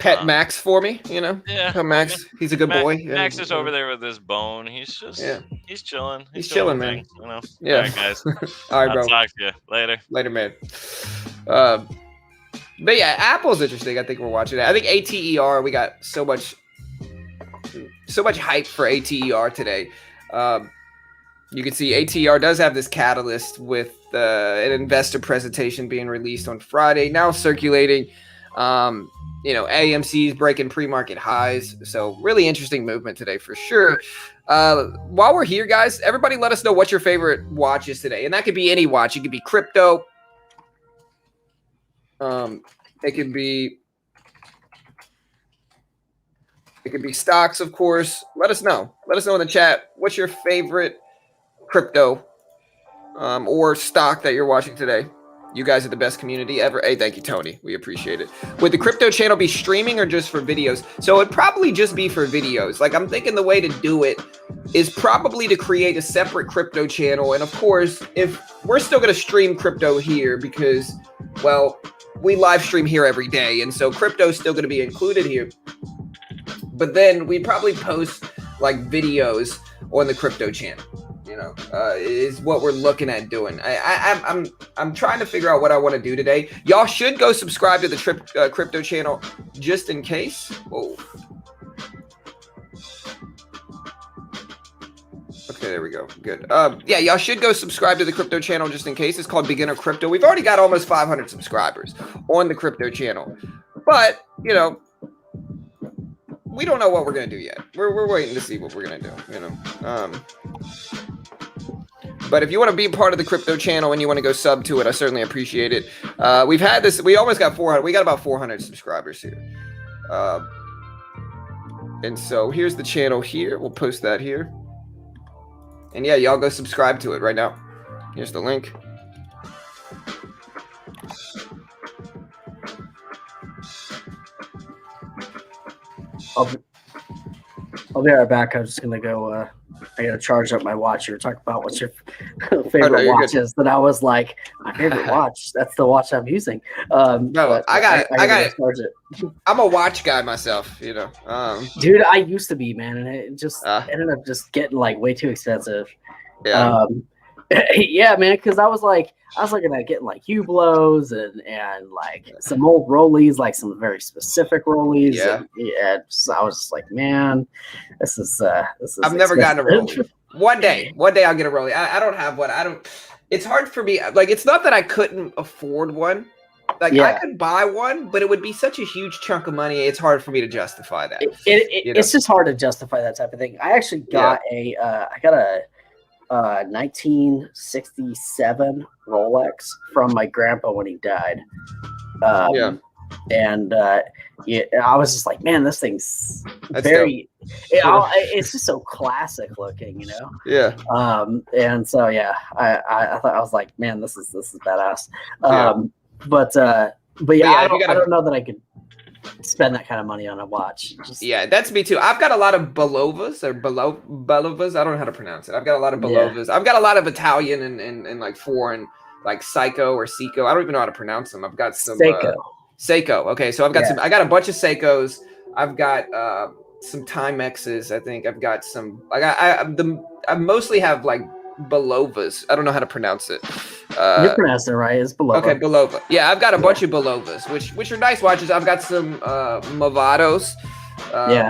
Pet Max for me, Yeah. Max, he's a good boy. Max is over there with his bone. He's just, he's chilling. He's chilling, man. Yeah. All right, guys. All right, bro. I'll talk to you later. Later, man. But yeah, Apple's interesting. I think we're watching that. I think ATER, we got so much hype for ATER today. You can see ATER does have this catalyst with an investor presentation being released on Friday, now circulating. AMC's breaking pre-market highs. So really interesting movement today for sure. While we're here, guys, everybody let us know what your favorite watch is today. And that could be any watch. It could be crypto. It could be stocks, of course. Let us know. Let us know in the chat. What's your favorite crypto or stock that you're watching today? You guys are the best community ever. Hey, thank you, Tony. We appreciate it. Would the crypto channel be streaming or just for videos? So it'd probably just be for videos. Like, I'm thinking the way to do it is probably to create a separate crypto channel. And of course, if we're still going to stream crypto here because, well, we live stream here every day. And so crypto is still going to be included here. But then we probably post like videos on the crypto channel. is what we're looking at doing. I'm trying to figure out what I want to do today. Y'all should go subscribe to the crypto channel just in case. Whoa. Okay, there we go. Good. Yeah, y'all should go subscribe to the crypto channel just in case. It's called Beginner Crypto. We've already got almost 500 subscribers on the crypto channel, but we don't know what we're gonna do yet. We're waiting to see what we're gonna do. But if you want to be a part of the crypto channel and you want to go sub to it, I certainly appreciate it. We've had this. We almost got 400. We got about 400 subscribers here. And so here's the channel here. We'll post that here. And yeah, y'all go subscribe to it right now. Here's the link. I'll be right back. I'm just gonna go. I gotta charge up my watch here. Talk about what's your favorite watch is. That I was like, my favorite watch. That's the watch I'm using. No, I got it. Charge it. I'm a watch guy myself, Dude, I used to be, man, and it just ended up just getting like way too expensive. Yeah. Yeah, man, because I was looking at getting like Hublots and like some old Rollies, like some very specific Rollies. Yeah. And, so I was just like, man, this is. I've never gotten a Rollie. One day I'll get a Rollie. I don't have one. It's hard for me. Like, it's not that I couldn't afford one. Like, I could buy one, but it would be such a huge chunk of money. It's hard for me to justify that. It's just hard to justify that type of thing. I actually got I got a 1967 Rolex from my grandpa when he died. And I was just like, man, this thing's it's just so classic looking, Yeah. And so I thought, I was like, man, this is badass. But I don't know that I could spend that kind of money on a watch. That's me too. I've got a lot of Belovas or Belovas. I don't know how to pronounce it. I've got a lot of Belovas. Yeah. I've got a lot of Italian and like foreign, like Seiko or Seiko. I don't even know how to pronounce them. I've got some Seiko. Okay, so I've got I got a bunch of Seikos. I've got some Timexes. I think I've got some. I mostly have like Belovas. I don't know how to pronounce it. You're pronouncing it right. It's Belova. Okay, Belova. Yeah, I've got a bunch of Belovas, which are nice watches. I've got some Movados.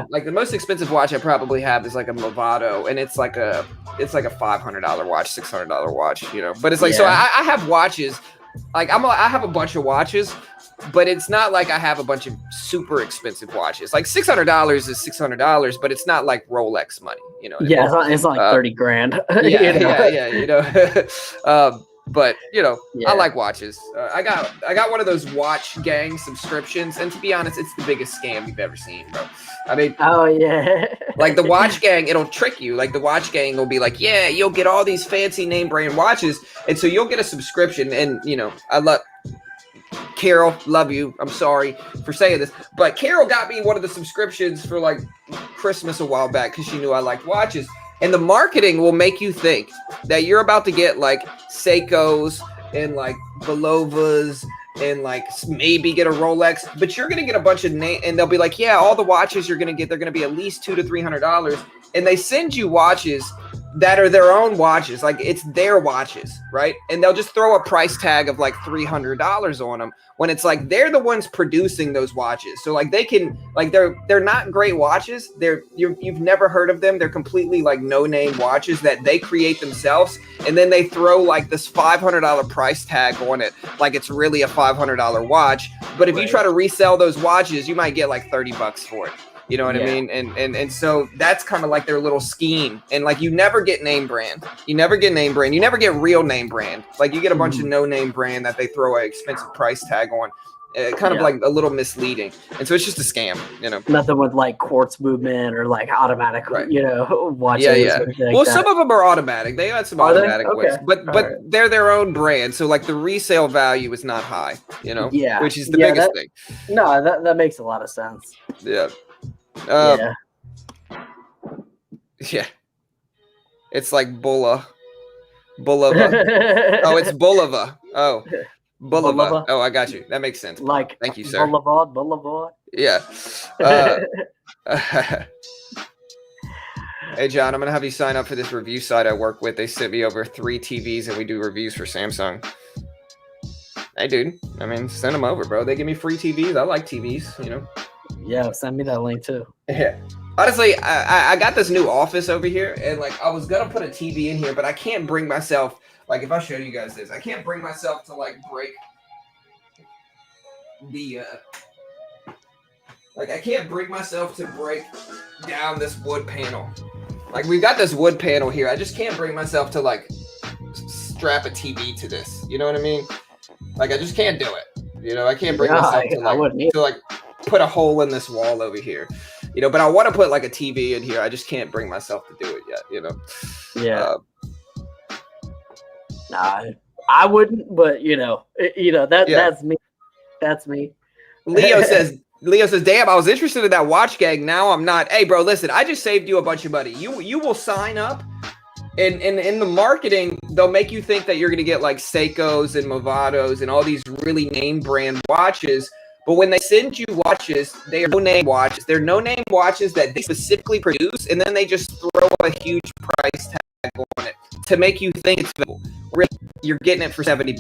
Like the most expensive watch I probably have is like a Movado, and it's like a $500 watch, $600 watch, But it's like so I have watches, like I have a bunch of watches, but it's not like I have a bunch of super expensive watches. Like $600 is $600, but it's not like Rolex money, It's not like 30 grand. But I like watches. I got one of those watch gang subscriptions, and to be honest, it's the biggest scam you've ever seen, bro. I mean, like the watch gang, it'll trick you. Like the watch gang will be like, yeah, you'll get all these fancy name brand watches, and so you'll get a subscription. And I love Carol, love you. I'm sorry for saying this, but Carol got me one of the subscriptions for like Christmas a while back because she knew I liked watches. And the marketing will make you think that you're about to get like Seikos and like Belovas and like maybe get a Rolex, but you're going to get a bunch of and they'll be like, yeah, all the watches you're going to get, they're going to be at least $200 to $300. And they send you watches that are their own watches. Like it's their watches, right? And they'll just throw a price tag of like $300 on them when it's like they're the ones producing those watches. So like they can, like they're not great watches. You've never heard of them. They're completely like no-name watches that they create themselves, and then they throw like this $500 price tag on it, like it's really a $500 watch. But if you try to resell those watches, you might get like $30 for it. You know what I mean? And so that's kind of like their little scheme. And like you never get name brand. You never get real name brand. Like you get a bunch of no name brand that they throw an expensive price tag on. Kind of like a little misleading. And so it's just a scam, Nothing with like quartz movement or like automatic, watches. Yeah. Like some of them are automatic. They got some automatic ones, but they're their own brand. So like the resale value is not high, which is the biggest thing. No, that makes a lot of sense. Yeah. It's like Bulova. Oh, it's Bulova. Oh, Bulova. Oh, I got you. That makes sense. Like, thank you, sir. Boulevard. Yeah. Hey, John, I'm going to have you sign up for this review site I work with. They sent me over 3 TVs, and we do reviews for Samsung. Hey, dude. I mean, send them over, bro. They give me free TVs. I like TVs, you know. Yeah, send me that link too. Yeah. Honestly, I got this new office over here, and like I was gonna put a TV in here, but I can't bring myself. Like, if I show you guys this, I can't bring myself to like break the. Like, I can't bring myself to break down this wood panel. Like, we've got this wood panel here. I just can't bring myself to like strap a TV to this. You know what I mean? Like, I just can't do it. You know, I can't bring myself to like put a hole in this wall over here. You know, but I want to put like a TV in here. I just can't bring myself to do it yet. You know. Yeah. Nah, I wouldn't. But that's me. That's me. Leo says, damn, I was interested in that watch gang. Now I'm not. Hey, bro, listen, I just saved you a bunch of money. You will sign up, and in the marketing, they'll make you think that you're going to get like Seikos and Movados and all these really name brand watches. But when they send you watches, they are no-name watches. They're no-name watches that they specifically produce, and then they just throw a huge price tag on it to make you think it's valuable. Really, you're getting it for $70.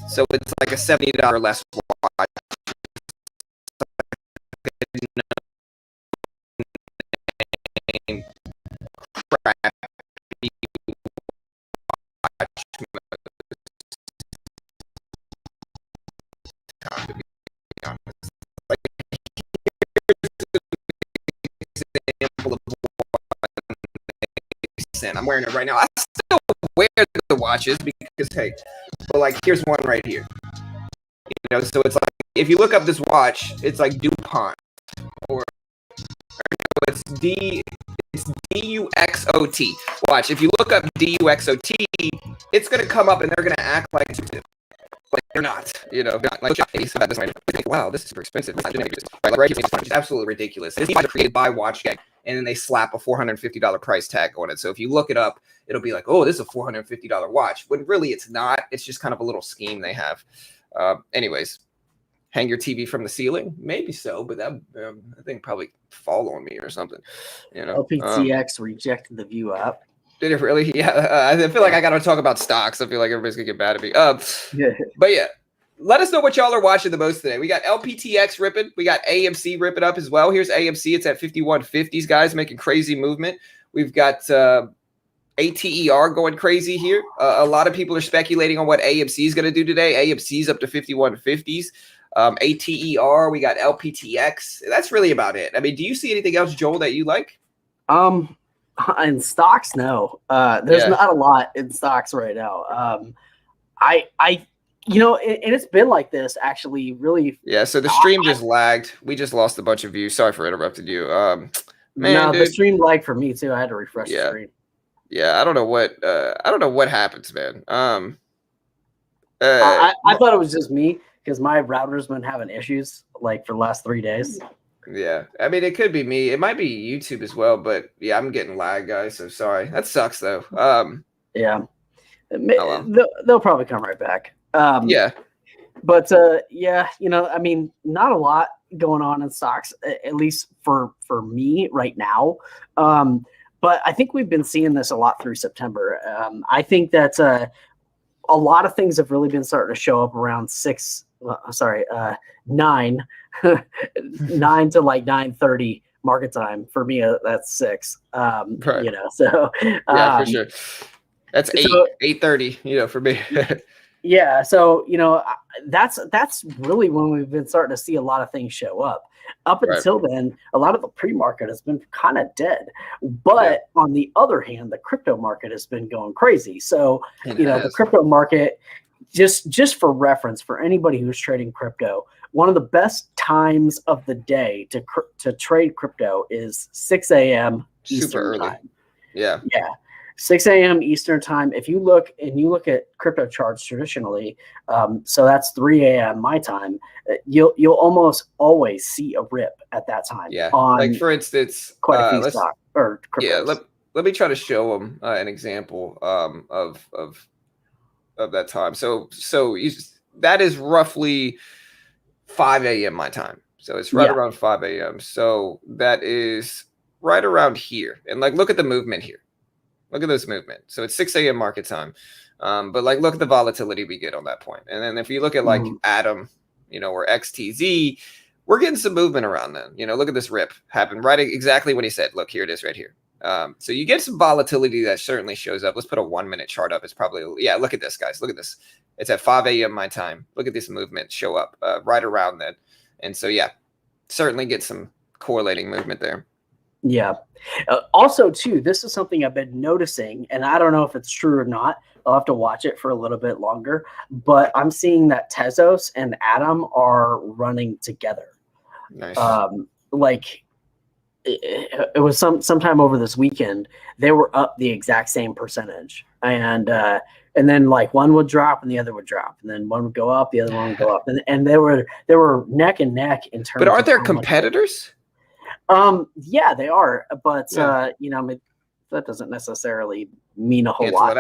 So it's like a $70 less watch. I'm wearing it right now. I still wear the watches because, hey, but like, here's one right here. You know, so it's like, if you look up this watch, it's like DuPont, or it's DUXOT. Watch, if you look up DUXOT, it's gonna come up and they're gonna act like they're not. You know, like, wow, this is super expensive. Like, right here, it's absolutely ridiculous. This is created by Watch Gang, and then they slap a $450 price tag on it. So if you look it up, it'll be like, oh, this is a $450 watch, when really it's not. It's just kind of a little scheme they have. Anyways, hang your TV from the ceiling? Maybe so, but that I think probably fall on me or something. You know, LPTX rejected the View app. Did it really? Yeah, I feel like I got to talk about stocks. I feel like everybody's gonna get mad at me. But yeah, let us know what y'all are watching the most today. We got LPTX ripping. We got AMC ripping up as well. Here's AMC. It's at 5150s, guys, making crazy movement. We've got ATER going crazy here. A lot of people are speculating on what AMC is going to do today. AMC's up to 5150s. ATER, we got LPTX. That's really about it. I mean, do you see anything else, Joel, that you like? In stocks, no. There's not a lot in stocks right now. And it's been like this actually, really. Yeah. So the stream just lagged. We just lost a bunch of views. Sorry for interrupting you. The stream lagged for me too. I had to refresh the screen. Yeah, I don't know what happens, man. I thought it was just me because my router's been having issues like for the last 3 days. Yeah, I mean, it could be me. It might be YouTube as well, but yeah, I'm getting lag, guys. So sorry. That sucks, though. Yeah, well. they'll probably come right back. Yeah, but I mean, not a lot going on in stocks, at least for me right now. But I think we've been seeing this a lot through September. I think that a lot of things have really been starting to show up around 9 to like 9:30 market time. For me, that's 6. Right. You know, so yeah, for sure. That's 8:30. You know, for me. Yeah, so that's really when we've been starting to see a lot of things show up. Up until then, a lot of the pre-market has been kind of dead. But on the other hand, the crypto market has been going crazy. So the crypto market, just for reference, for anybody who's trading crypto, one of the best times of the day to trade crypto is 6 a.m. Eastern time. Yeah. 6 a.m. Eastern time. If you look at crypto charts traditionally, so that's 3 a.m. my time, you'll almost always see a rip at that time. Yeah. On like for instance, quite a few stock or cryptos. Yeah. Let me try to show them an example of that time. So that is roughly 5 a.m. my time. So it's right around 5 a.m. So that is right around here. And like, look at the movement here. Look at this movement. So it's 6 a.m. market time. But like, look at the volatility we get on that point. And then if you look at like Atom, or XTZ, we're getting some movement around then. Look at this rip happen right exactly what he said. Look, here it is right here. So you get some volatility that certainly shows up. Let's put a 1 minute chart up. It's probably, look at this, guys. Look at this. It's at 5 a.m. my time. Look at this movement show up right around then. And so, certainly get some correlating movement there. Yeah. Also, too, this is something I've been noticing, and I don't know if it's true or not. I'll have to watch it for a little bit longer. But I'm seeing that Tezos and Atom are running together. Nice. It was sometime over this weekend. They were up the exact same percentage, and then like one would drop and the other would drop, and then one would go up, the other one would go up, and they were neck and neck in terms. But aren't there of competitors? Yeah, they are, but that doesn't necessarily mean a whole lot.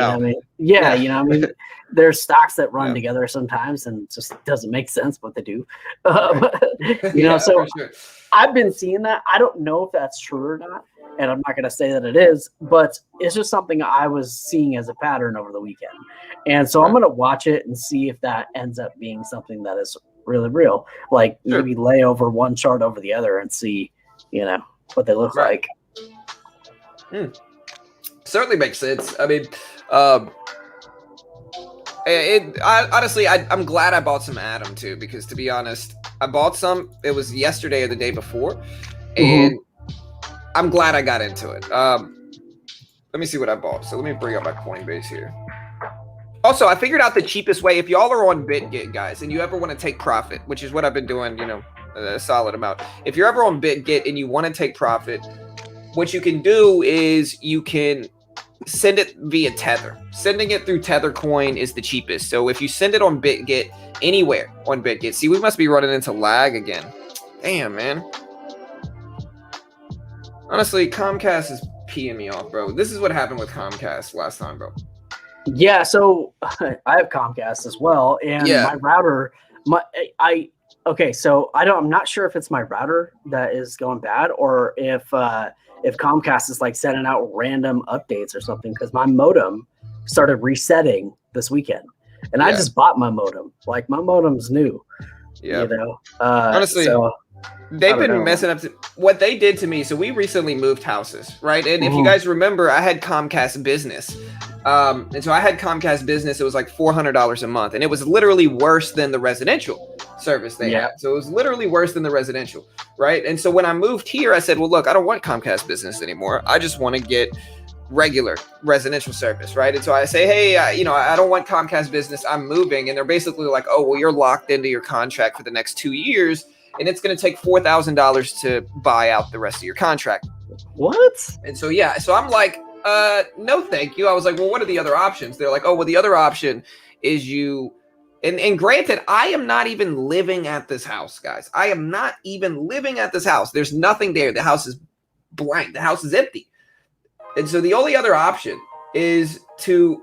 There's stocks that run together sometimes, and it just doesn't make sense, but they do. So sure. I've been seeing that. I don't know if that's true or not, and I'm not going to say that it is, but it's just something I was seeing as a pattern over the weekend, and so I'm going to watch it and see if that ends up being something that is really real. Like maybe lay over one chart over the other and see, what they look like. Certainly makes sense. I mean, honestly, I'm glad I bought some Atom too, because to be honest, I bought some. It was yesterday or the day before, and I'm glad I got into it. Let me see what I bought. So let me bring up my Coinbase here. Also, I figured out the cheapest way. If y'all are on BitGet, guys, and you ever want to take profit, which is what I've been doing, a solid amount. If you're ever on BitGet and you want to take profit, what you can do is you can send it via Tether. Sending it through Tether Coin is the cheapest. So if you send it on BitGet, anywhere on BitGet, see, we must be running into lag again. Damn, man. Honestly, Comcast is peeing me off, bro. This is what happened with Comcast last time, bro. Yeah, so I have Comcast as well, and my router, so I'm not sure if it's my router that is going bad or if Comcast is like sending out random updates or something, because my modem started resetting this weekend, and I just bought my modem. Like my modem's new. Yeah. Honestly, they've been messing up. What they did to me. So we recently moved houses, right? And if you guys remember, I had Comcast Business. And so I had Comcast Business. It was like $400 a month, and it was literally worse than the residential service they had. So it was literally worse than the residential, right? And so when I moved here, I said, well, look, I don't want Comcast Business anymore. I just want to get regular residential service, right? And so I say, hey, I don't want Comcast Business. I'm moving. And they're basically like, oh, well, you're locked into your contract for the next 2 years, and it's going to take $4,000 to buy out the rest of your contract. What? And so, so I'm like, no, thank you. I was like, well, what are the other options? They're like, oh, well, the other option is you. And granted, I am not even living at this house, guys. I am not even living at this house. There's nothing there. The house is blank. The house is empty. And so the only other option is to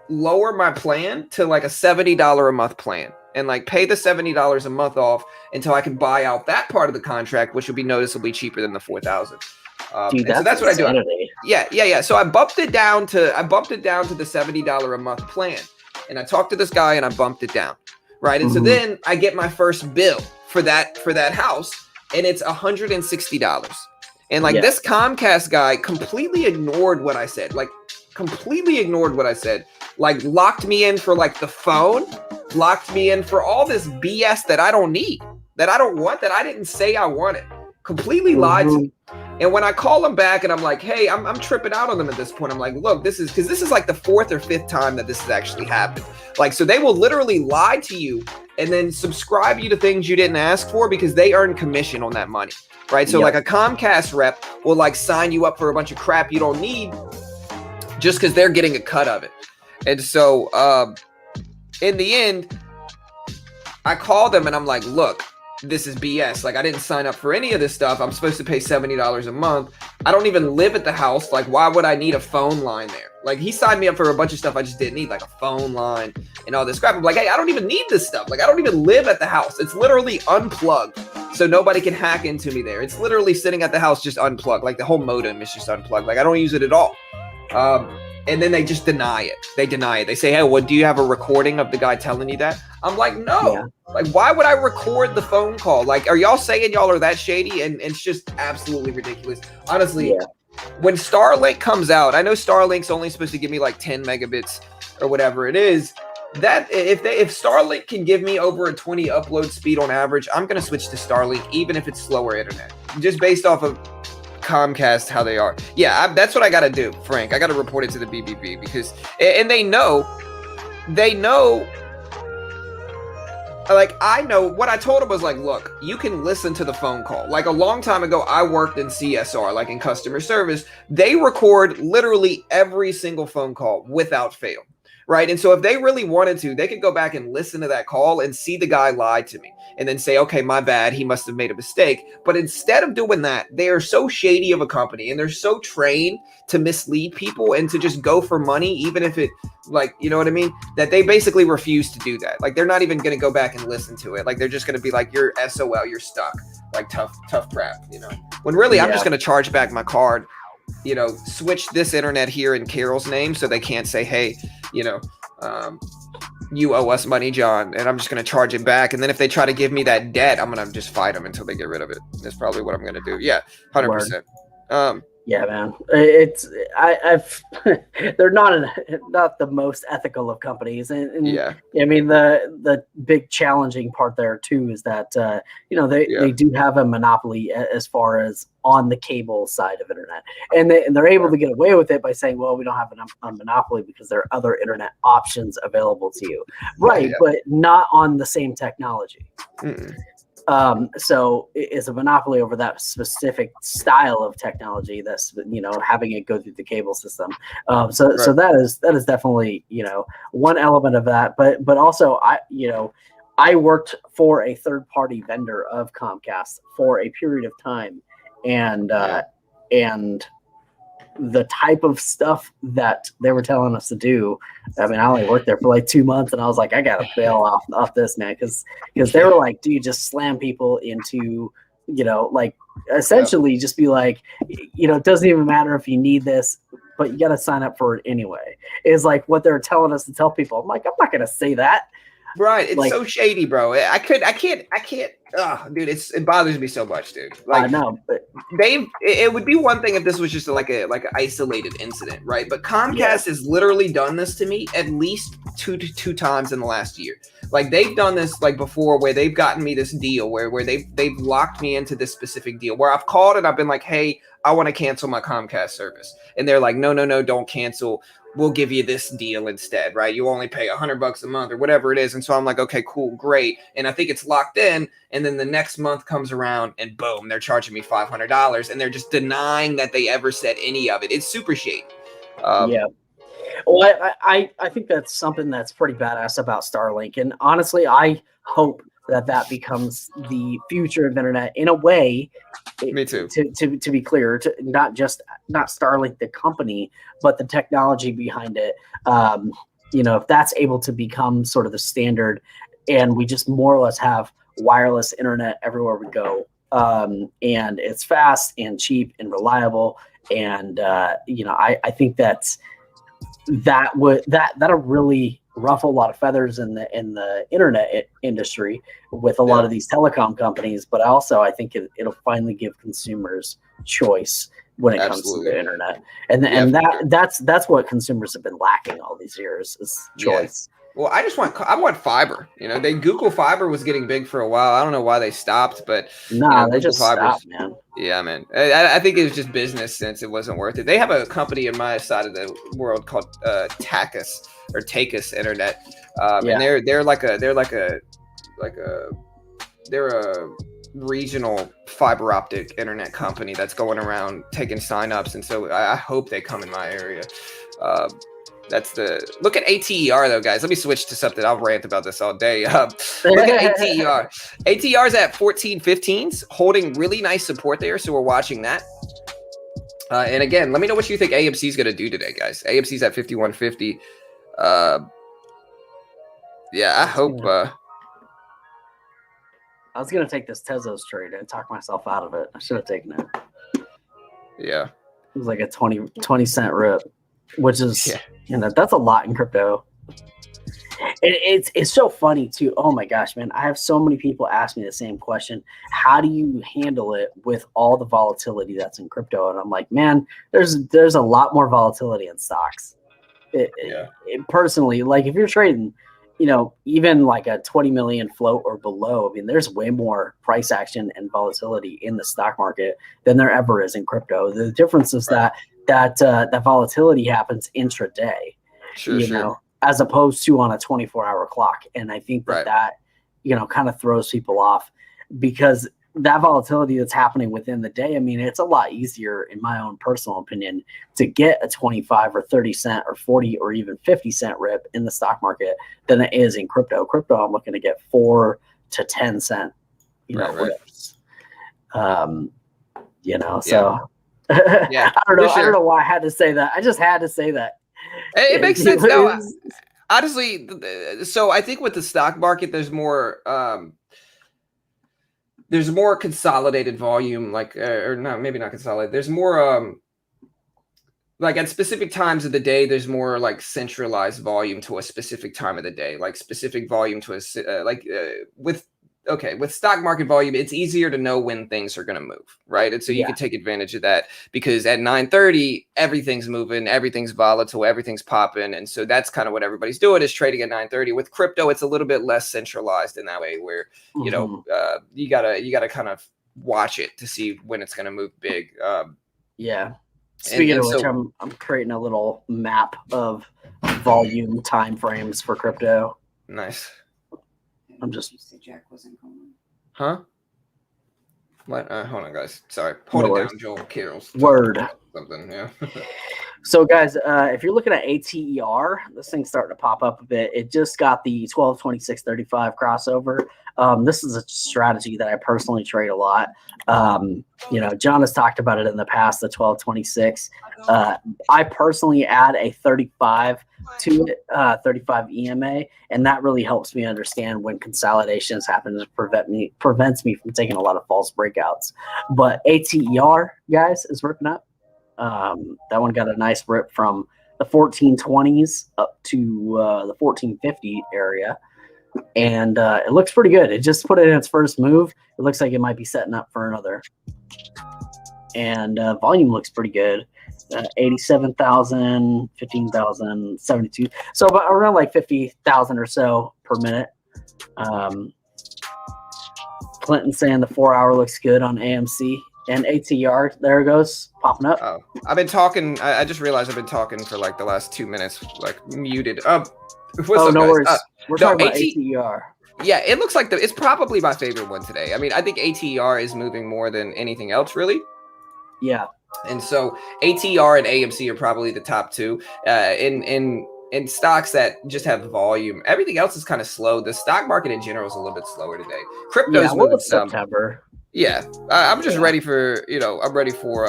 lower my plan to like a $70 a month plan and like pay the $70 a month off until I can buy out that part of the contract, which will be noticeably cheaper than the $4,000. Dude, so that's what I do. Yeah. So I bumped it down to the $70 a month plan. And I talked to this guy and I bumped it down. Right. And so then I get my first bill for that house, and it's $160. And like this Comcast guy completely ignored what I said. Like locked me in for like the phone, locked me in for all this BS that I don't need, that I don't want, that I didn't say I wanted. Completely lied to me. And when I call them back and I'm like, hey, I'm tripping out on them at this point. I'm like, look, this is like the 4th or 5th time that this has actually happened. Like, so they will literally lie to you and then subscribe you to things you didn't ask for because they earn commission on that money, right? So like a Comcast rep will like sign you up for a bunch of crap you don't need just because they're getting a cut of it. And so in the end, I call them and I'm like, look, this is BS. Like, I didn't sign up for any of this stuff. I'm supposed to pay $70 a month. I don't even live at the house. Like, why would I need a phone line there? Like, he signed me up for a bunch of stuff I just didn't need, like a phone line and all this crap. I'm like, hey, I don't even need this stuff. Like, I don't even live at the house. It's literally unplugged, so nobody can hack into me there. It's literally sitting at the house just unplugged. Like, the whole modem is just unplugged. Like, I don't use it at all. And then they just deny it. They deny it. They say, hey, well, do you have a recording of the guy telling you that? I'm like, no. Yeah. Like, why would I record the phone call? Like, are y'all saying y'all are that shady? And it's just absolutely ridiculous. Honestly, when Starlink comes out, I know Starlink's only supposed to give me like 10 megabits or whatever it is. That if Starlink can give me over a 20 upload speed on average, I'm going to switch to Starlink, even if it's slower internet, just based off of Comcast, how they are. Yeah, that's what I got to do, Frank. I got to report it to the BBB because, and they know, like, I know what I told them was like, look, you can listen to the phone call. Like, a long time ago, I worked in CSR, like in customer service. They record literally every single phone call without fail. Right. And so if they really wanted to, they could go back and listen to that call and see the guy lied to me and then say, OK, my bad. He must have made a mistake. But instead of doing that, they are so shady of a company and they're so trained to mislead people and to just go for money, even if it, like, you know what I mean, that they basically refuse to do that. Like, they're not even going to go back and listen to it. Like, they're just going to be like, you're SOL, you're stuck, like tough crap, you know, when really I'm just going to charge back my card, you know, switch this internet here in Carol's name so they can't say, hey, you know, you owe us money, John, and I'm just going to charge it back. And then if they try to give me that debt, I'm going to just fight them until they get rid of it. That's probably what I'm going to do. Yeah, 100%. Yeah, man. They're not the most ethical of companies, and yeah. I mean the big challenging part there too is that they do have a monopoly as far as on the cable side of internet, and they're able to get away with it by saying, well, we don't have a monopoly because there are other internet options available to you, right? Yeah. But not on the same technology. Mm-mm. So it's a monopoly over that specific style of technology that's, you know, having it go through the cable system. So that is definitely, you know, one element of that, but also I worked for a third party vendor of Comcast for a period of time, and the type of stuff that they were telling us to do. I mean, I only worked there for like 2 months and I was like, I got to bail off this, man. Cause they were like, dude, just slam people into, you know, like essentially just be like, you know, it doesn't even matter if you need this, but you got to sign up for it anyway. Is like what they're telling us to tell people. I'm like, I'm not going to say that. Right. It's like, so shady, bro. I can't. Oh, dude, it bothers me so much, dude. Like, I know, but it would be one thing if this was just like an isolated incident, right? But Comcast has literally done this to me at least two times in the last year. Like, they've done this like before, where they've gotten me this deal where they've locked me into this specific deal where I've called and I've been like, hey, I want to cancel my Comcast service, and they're like, no, don't cancel. We'll give you this deal instead, right? You only pay $100 a month or whatever it is. And so I'm like, okay, cool, great. And I think it's locked in. And then the next month comes around and boom, they're charging me $500 and they're just denying that they ever said any of it. It's super shady. Yeah. Well, I think that's something that's pretty badass about Starlink. And honestly, I hope that becomes the future of internet in a way. Me too. To be clear, not Starlink the company, but the technology behind it. You know, if that's able to become sort of the standard, and we just more or less have wireless internet everywhere we go, and it's fast and cheap and reliable, and you know, I think that'll really ruffle a lot of feathers in the internet industry with a lot of these telecom companies, but also I think it'll finally give consumers choice when it comes to the internet, and that's what consumers have been lacking all these years is choice. Well, I want fiber. You know, Google Fiber was getting big for a while. I don't know why they stopped, but they just stopped, man. Yeah, man. I think it was just business sense. It wasn't worth it. They have a company in my side of the world called Tacus or Tacus Internet, and they're a regional fiber optic internet company that's going around taking signups, and so I hope they come in my area. That's the look at ATER though, guys. Let me switch to something. I'll rant about this all day. Look at ATER. ATER is at 14.15s, holding really nice support there. So we're watching that. And again, let me know what you think AMC is going to do today, guys. AMC's at 51.50. Yeah, I hope. I was gonna take this Tezos trade and talk myself out of it. I should have taken it. Yeah, it was like a 20 cent rip, which is that's a lot in crypto. It's so funny too. Oh my gosh, man! I have so many people ask me the same question. How do you handle it with all the volatility that's in crypto? And I'm like, man, there's a lot more volatility in stocks. Personally, like if you're trading, even like a 20 million float or below, I mean, there's way more price action and volatility in the stock market than there ever is in crypto. The difference is that volatility happens intraday, as opposed to on a 24-hour clock. And I think that kind of throws people off because that volatility that's happening within the day, I mean, it's a lot easier, in my own personal opinion, to get a 25 or 30 cent or 40 or even 50 cent rip in the stock market than it is in crypto. Crypto, I'm looking to get 4 to 10 cent, rips. So I don't know. I don't know why I had to say that. I just had to say that. It makes sense. No, honestly, so I think with the stock market, there's more consolidated volume, maybe not consolidated. There's more, like at specific times of the day, there's more like centralized volume to a specific time of the day, like specific volume to with stock market volume, it's easier to know when things are going to move, right? And so you can take advantage of that because at 9:30, everything's moving, everything's volatile, everything's popping. And so that's kind of what everybody's doing is trading at 9:30. With crypto, it's a little bit less centralized in that way where, you gotta kind of watch it to see when it's going to move big. Speaking of which, I'm creating a little map of volume timeframes for crypto. Nice. I'm just. Jack wasn't going. Huh? What? Hold on, guys. Sorry. Hold it down, Joel Carroll's. Word. Something, yeah. So, guys, if you're looking at ATER, this thing's starting to pop up a bit. It just got the 12-26-35 crossover. This is a strategy that I personally trade a lot. John has talked about it in the past, the 12-26. I personally add a 35 to it, 35 EMA, and that really helps me understand when consolidations happen to prevents me from taking a lot of false breakouts. But ATER, guys, is ripping up. That one got a nice rip from the 1420s up to the 1450 area. And it looks pretty good. It just put it in its first move. It looks like it might be setting up for another. And volume looks pretty good. 87,000, 15,000, 72. So about around like 50,000 or so per minute. Clinton saying the 4-hour looks good on AMC. And ATER, there it goes, popping up. Oh, I've been talking. I just realized I've been talking for like the last 2 minutes, like muted. What's up, no guys? worries. We're talking about ATER. Yeah, it looks like it's probably my favorite one today. I mean, I think ATER is moving more than anything else, really. Yeah. And so ATER and AMC are probably the top two. In stocks that just have volume, everything else is kind of slow. The stock market in general is a little bit slower today. Crypto's moving some. September. Yeah, I'm just ready for I'm ready for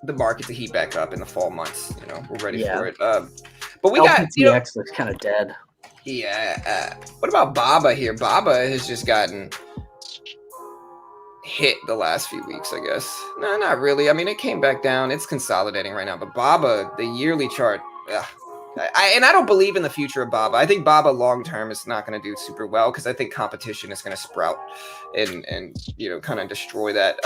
the market to heat back up in the fall months. We're ready for it. But we got LPTX looks kind of dead. Yeah. What about BABA here? BABA has just gotten hit the last few weeks, I guess. No, not really. I mean, it came back down. It's consolidating right now. But BABA, the yearly chart, I don't believe in the future of BABA. I think BABA long term is not going to do super well because I think competition is going to sprout and kind of destroy that.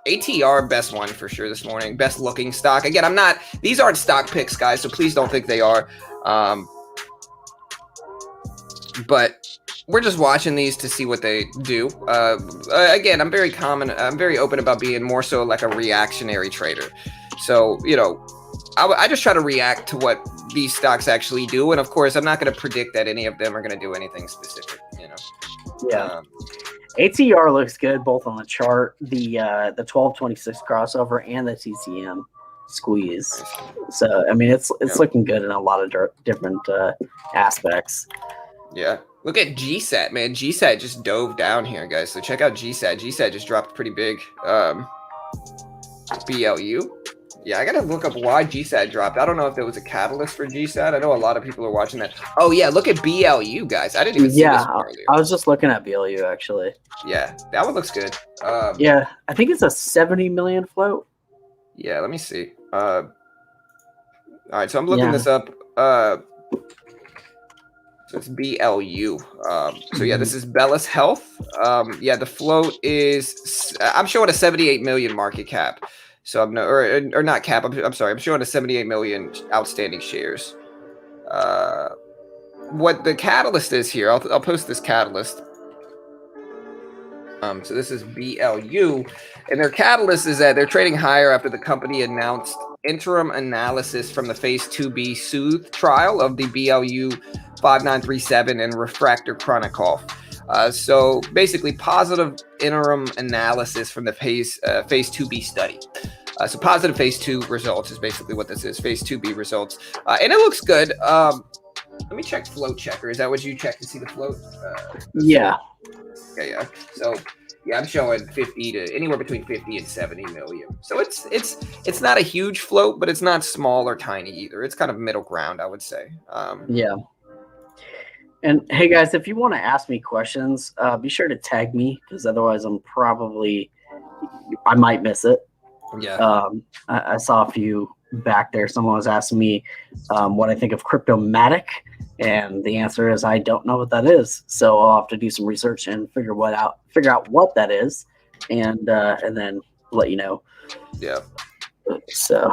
ATER, best one for sure this morning. Best looking stock. Again, these aren't stock picks, guys, so please don't think they are. But we're just watching these to see what they do. Again, I'm very open about being more so like a reactionary trader. So, I just try to react to what these stocks actually do. And of course, I'm not going to predict that any of them are going to do anything specific, Yeah. ATER looks good both on the chart, the 12-26 crossover and the TCM. squeeze. So I mean, it's looking good in a lot of different aspects. Yeah. Look at GSAT, man. GSAT just dove down here, guys. So check out GSAT. GSAT just dropped pretty big. BLU. Yeah, I gotta look up why GSAT dropped. I don't know if there was a catalyst for GSAT. I know a lot of people are watching that. Oh yeah, look at BLU, guys. I didn't even see this one earlier. I was just looking at BLU actually. Yeah, that one looks good. Yeah, I think it's a 70 million float. Yeah, let me see. All right, so I'm looking this up. So it's BLU. So yeah, this is Bellis Health. Yeah, the float is, I'm showing a 78 million market cap. So I'm no, or not cap. I'm sorry. I'm showing a 78 million outstanding shares. What the catalyst is here, I'll post this catalyst. So this is BLU, and their catalyst is that they're trading higher after the company announced interim analysis from the phase 2B Soothe trial of the BLU 5937 and refractor chronic cough. So basically, positive interim analysis from the phase 2B study. So positive phase 2 results is basically what this is. Phase 2B results, and it looks good. Let me check float checker. Is that what you check to see the float? Yeah. Yeah. So yeah, I'm showing 50 to anywhere between 50 and 70 million. So it's not a huge float, but it's not small or tiny either. It's kind of middle ground, I would say. Yeah. And hey guys, if you want to ask me questions, be sure to tag me, because otherwise I might miss it. Yeah. I saw a few back there. Someone was asking me what I think of Cryptomatic, and the answer is I don't know what that is. So I'll have to do some research and figure out what that is, and then let you know. Yeah. So.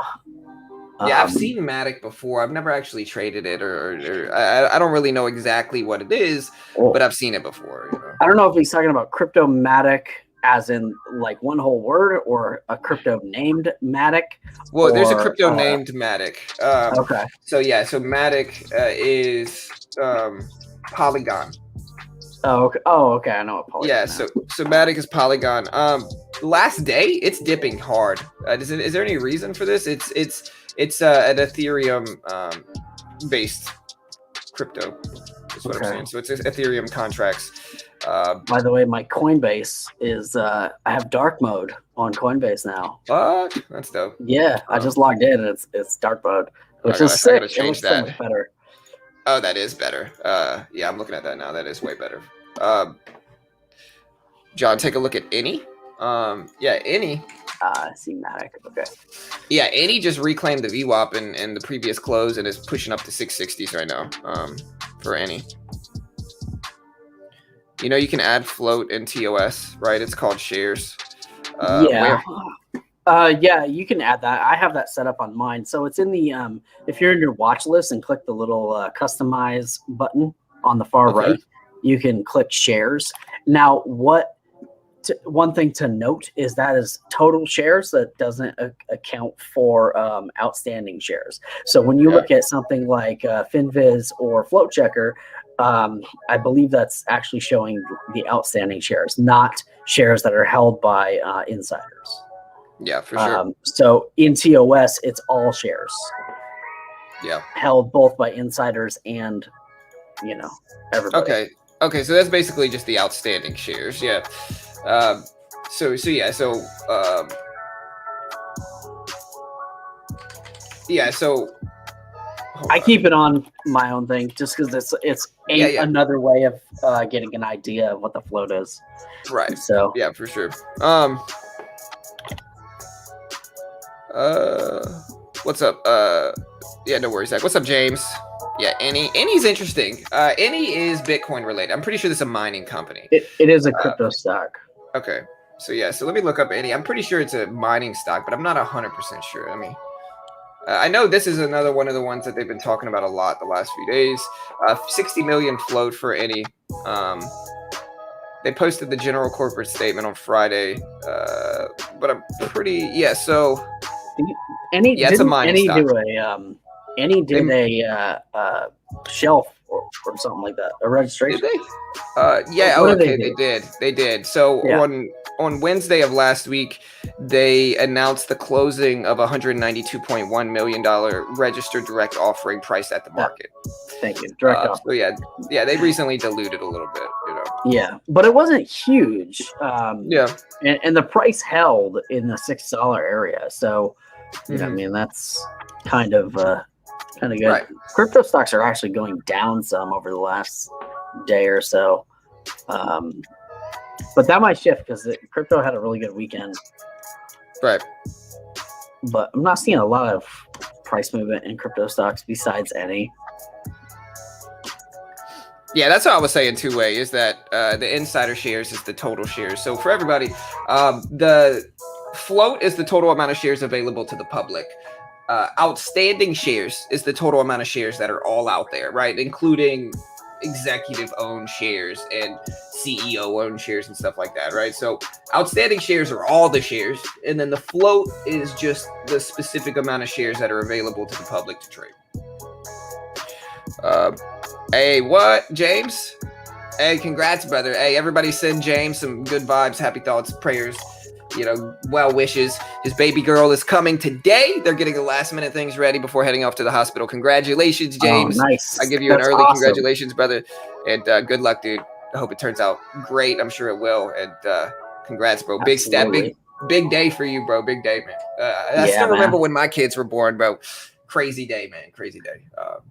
Yeah, I've seen Matic before. I've never actually traded it, or I don't really know exactly what it is, but I've seen it before. You know? I don't know if he's talking about Cryptomatic as in like one whole word, or a crypto named Matic. Well, there's a crypto named Matic. Okay. So yeah, so Matic is Polygon. Oh, okay. Oh, okay. I know what Polygon. Yeah, so Matic is Polygon. Last day, it's dipping hard. Is there any reason for this? It's an Ethereum based crypto. That's what I'm saying. So it's Ethereum contracts. By the way, my Coinbase is I have dark mode on Coinbase now. What? That's dope. Yeah, I just logged in and it's dark mode, which is sick. It looks so much better. Oh, that is better. Yeah, I'm looking at that now. That is way better. John, take a look at Any. Yeah, Any. I see Matic. Okay. Yeah, Any just reclaimed the VWAP in the previous close and is pushing up to 660s right now. For Any. You know, you can add float in TOS, right? It's called shares. Yeah. Yeah, you can add that. I have that set up on mine. So it's in the if you're in your watch list and click the little customize button on the far right, you can click shares. Now, one thing to note is that is total shares. That doesn't account for outstanding shares. So when you look at something like FinViz or Float Checker, I believe that's actually showing the outstanding shares, not shares that are held by insiders. Yeah, for sure. So in TOS, it's all shares. Yeah. Held both by insiders and, everybody. Okay. So that's basically just the outstanding shares. Yeah. So I keep it on my own thing just because it's another way of getting an idea of what the float is. Right. So yeah, for sure. What's up? Yeah, no worries, Zach. What's up, James? Yeah, Any's interesting. Any is Bitcoin related. I'm pretty sure this is a mining company. It is a crypto stock. Okay. So let me look up Any. I'm pretty sure it's a mining stock, but I'm not 100% sure. I know this is another one of the ones that they've been talking about a lot the last few days. 60 million float for Any. They posted the general corporate statement on Friday, but I'm pretty so. Any it's a mining stock. Do Any did a shelf or something like that, a registration. Did they? Yeah. What Oh, did they okay. do? They did. So Yeah. on Wednesday of last week, they announced the closing of $192.1 million registered direct offering priced at the market. Thank you. Direct offer. So yeah, they recently diluted a little bit. Yeah, but it wasn't huge. Yeah. And the price held in the $6 area. So, you know, I Mhm. mean, that's kind of good. Right. Crypto stocks are actually going down some over the last day or so. But that might shift because crypto had a really good weekend. Right. But I'm not seeing a lot of price movement in crypto stocks besides any. Yeah, that's what I was saying too, Way, is that the insider shares is the total shares. So for everybody, the float is the total amount of shares available to the public. Outstanding shares is the total amount of shares that are all out there, right? Including executive owned shares and CEO owned shares and stuff like that, right? So outstanding shares are all the shares, and then the float is just the specific amount of shares that are available to the public to trade. Hey, what, James? Hey, congrats, brother. Hey, everybody send James some good vibes, happy thoughts, prayers, well wishes. His baby girl is coming today. They're getting the last minute things ready before heading off to the hospital. Congratulations, James. Oh, nice. I give you an early awesome. Congratulations, brother. And good luck, dude. I hope it turns out great. I'm sure it will. And congrats, bro. Big step, Absolutely. big day for you, bro. Big day, man. I still remember when my kids were born, bro. Crazy day, man. Crazy day.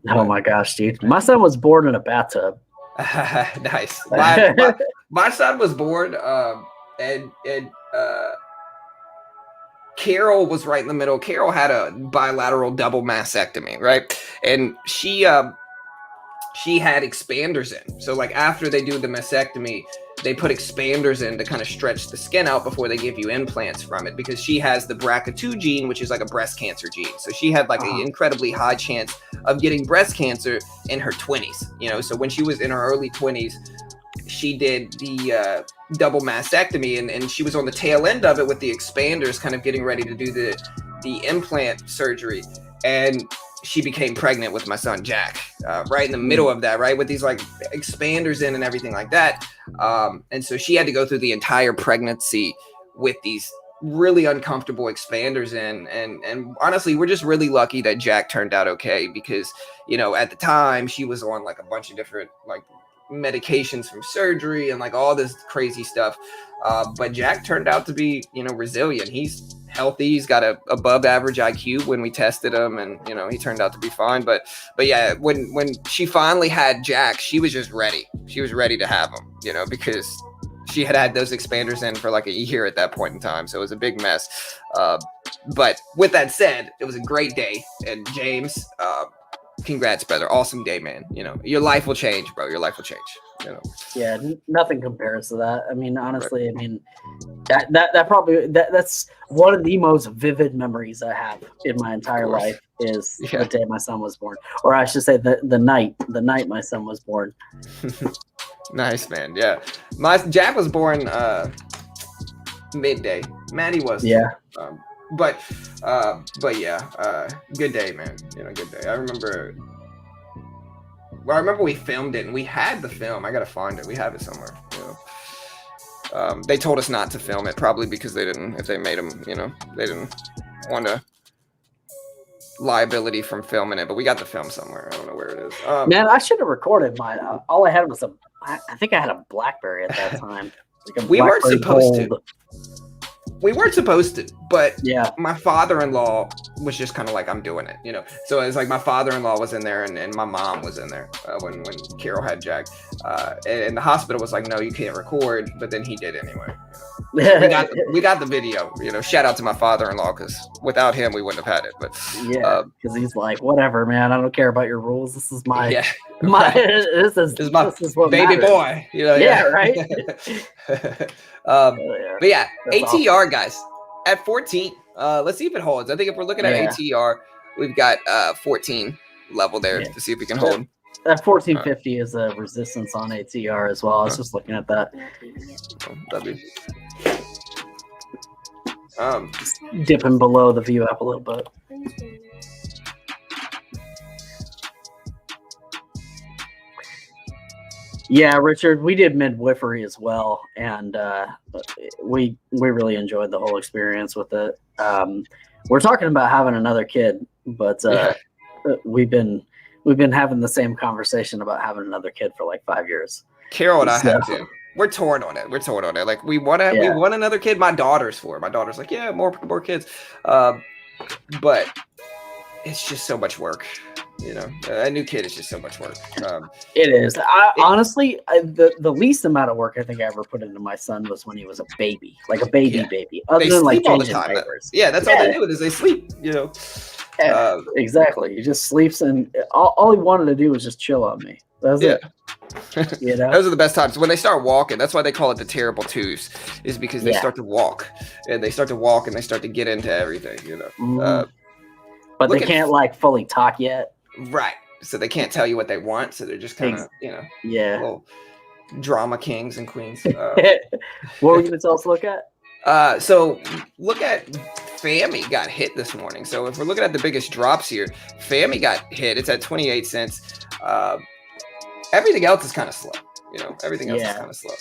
Oh my gosh, dude. My son was born in a bathtub. Nice. My son was born, and Carol was right in the middle. Carol had a bilateral double mastectomy, right? And she had expanders in. So like after they do the mastectomy, they put expanders in to kind of stretch the skin out before they give you implants from it, because she has the BRCA2 gene, which is like a breast cancer gene. So she had like an incredibly high chance of getting breast cancer in her 20s, So when she was in her early 20s, she did the double mastectomy, and she was on the tail end of it with the expanders, kind of getting ready to do the implant surgery. And she became pregnant with my son Jack, right in the middle of that, right, with these like expanders in and everything like that. And so she had to go through the entire pregnancy with these really uncomfortable expanders in. And honestly, we're just really lucky that Jack turned out okay, because at the time she was on like a bunch of different like medications from surgery and like all this crazy stuff. But Jack turned out to be, resilient. He's healthy. He's got a above average IQ when we tested him, and he turned out to be fine. But yeah, when she finally had Jack, she was just ready. She was ready to have him, because she had those expanders in for like a year at that point in time. So it was a big mess. But with that said, it was a great day. And James, congrats, brother. Awesome day, man. Your life will change, bro. Your life will change. Yeah, nothing compares to that. I mean, honestly, right. I mean, that probably that's one of the most vivid memories I have in my entire life is the day my son was born, or I should say the night my son was born. Nice, man. Yeah, my Jack was born midday. Maddie was. Yeah. But yeah, good day, man. Good day. I remember we filmed it, and we had the film. I gotta find it. We have it somewhere. They told us not to film it, probably because if they made them, they didn't want a liability from filming it. But we got the film somewhere. I don't know where it is. Man, I should have recorded mine. All I had was I think I had a BlackBerry at that time. Like we weren't supposed to. We weren't supposed to, but yeah, my father-in-law was just kind of like, I'm doing it, So it's like my father-in-law was in there, and my mom was in there when Carol had Jack. And the hospital was like, no, you can't record, but then he did anyway. We got the video. Shout out to my father-in-law, because without him, we wouldn't have had it. But yeah, because he's like, whatever, man. I don't care about your rules. This is my this is what baby matters. Boy. Yeah, right. But yeah, that's ATR awesome. Guys, at 14. Let's see if it holds. I think if we're looking at ATR, we've got 14 level there to see if we can hold. That 1450 is a resistance on ATR as well. I was just looking at that. That'd be, dipping below the view up a little bit. Yeah, Richard, we did midwifery as well, and we really enjoyed the whole experience with it. We're talking about having another kid, but Yeah. we've been having the same conversation about having another kid for like 5 years. Carol and I So, have too. We're torn on it. Like we want Yeah. another kid. My daughter's like, yeah, more kids. But it's just so much work. A new kid is just so much work. It is. Honestly, the least amount of work I think I ever put into my son was when he was a baby, like a baby. Other They than like sleep all the changing time. diapers. That's all they do is they sleep. Yeah, exactly. He just sleeps, and all he wanted to do was just chill on me. That's it. Those are the best times when they start walking. That's why they call it the terrible twos, is because they Yeah. start to walk and they start to get into everything. But they look at- can't like fully talk yet. Right. So they can't tell you what they want. So they're just kind of, Yeah. little drama kings and queens. What were you going to tell us to look at? So look at Fami got hit this morning. So if we're looking at the biggest drops here, Fami got hit. It's at 28 cents. Everything else is kind of slow. Everything else is kind of slow.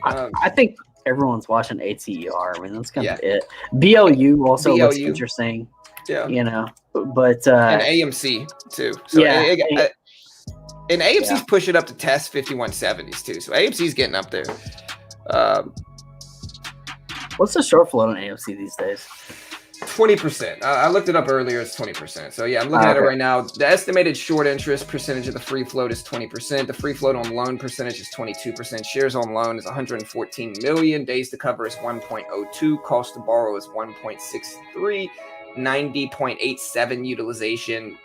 I think everyone's watching ATER. I mean, that's kind of it. BLU also looks interesting. Yeah. But and AMC too. So and AMC's pushing up to test 5170s too. So AMC's getting up there. What's the short float on AMC these days? 20%. I looked it up earlier. It's 20%. So yeah, I'm looking at it right now. The estimated short interest percentage of the free float is 20%. The free float on loan percentage is 22%. Shares on loan is 114 million. Days to cover is 1.02. Cost to borrow is 1.63. 90.87 utilization.